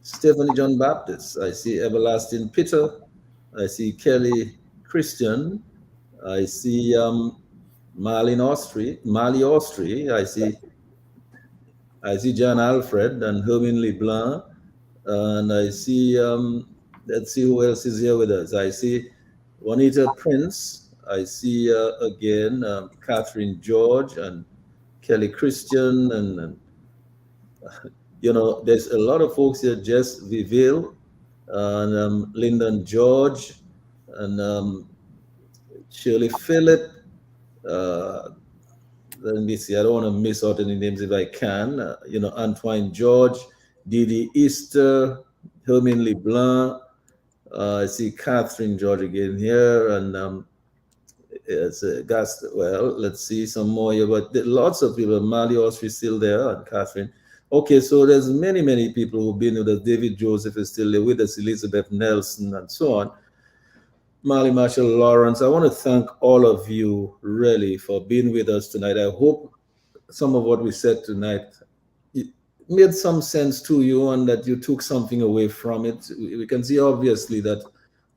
Stephanie John Baptist, I see Everlasting Peter, I see Kelly Christian, I see Marley Austri, I see John Alfred and Hermin LeBlanc, and I see, let's see who else is here with us. I see Juanita Prince, I see again Catherine George and Kelly Christian, and you know, there's a lot of folks here, Jess Viville, and Lyndon George, and Shirley Phillip, let me see, I don't want to miss out any names if I can. You know, Antoine George, Didi Easter, Hermin LeBlanc. I see Catherine George again here, and it's well, let's see some more here, but lots of people. Mali Austri still there, and Catherine. Okay, so there's many people who've been with us. David Joseph is still there with us, Elizabeth Nelson, and so on. Marley Marshall Lawrence, I want to thank all of you really for being with us tonight. I hope some of what we said tonight made some sense to you and that you took something away from it. We can see obviously that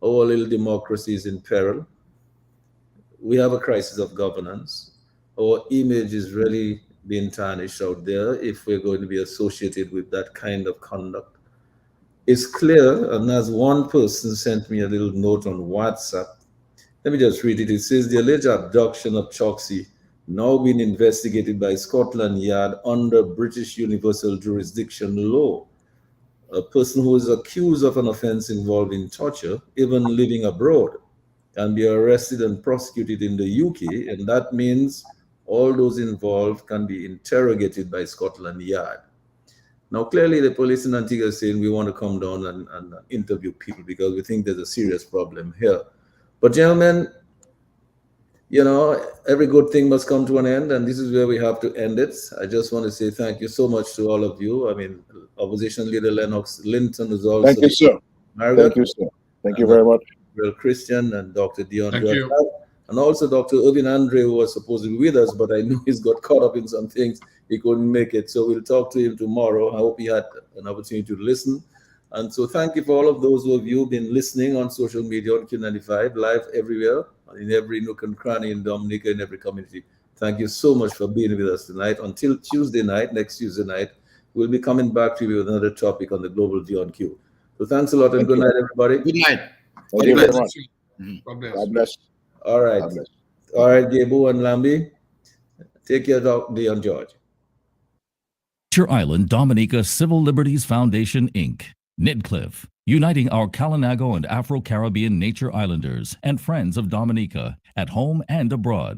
our little democracy is in peril. We have a crisis of governance. Our image is really being tarnished out there if we're going to be associated with that kind of conduct. It's clear, and as one person sent me a little note on WhatsApp, let me just read it. It says, the alleged abduction of Choxie now being investigated by Scotland Yard under British Universal Jurisdiction law. A person who is accused of an offense involving torture, even living abroad, can be arrested and prosecuted in the UK, and that means all those involved can be interrogated by Scotland Yard. Now, clearly, the police in Antigua is saying we want to come down and interview people because we think there's a serious problem here. But gentlemen, you know, every good thing must come to an end, and this is where we have to end it. I just want to say thank you so much to all of you. I mean, Opposition Leader Lennox Linton is also. Thank you, sir. Thank you, sir. Thank you very much. Gabriel Christian and Dr. Dion. Thank you. And also Dr. Irvin Andre, who was supposed to be with us, but I know he's got caught up in some things. He couldn't make it. So we'll talk to him tomorrow. I hope he had an opportunity to listen. And so thank you for all of those of you who've been listening on social media on Q95, live everywhere, in every nook and cranny in Dominica, in every community. Thank you so much for being with us tonight. Until Tuesday night, next Tuesday night, we'll be coming back to you with another topic on the Global View on Q. So thanks a lot and good night, everybody. Good night. Thank you very much. God bless. God bless. All right. God bless. All right, Gabo and Lambi. Take care, Dion George. Nature Island Dominica Civil Liberties Foundation, Inc. Nidcliff, uniting our Kalinago and Afro-Caribbean nature islanders and friends of Dominica at home and abroad.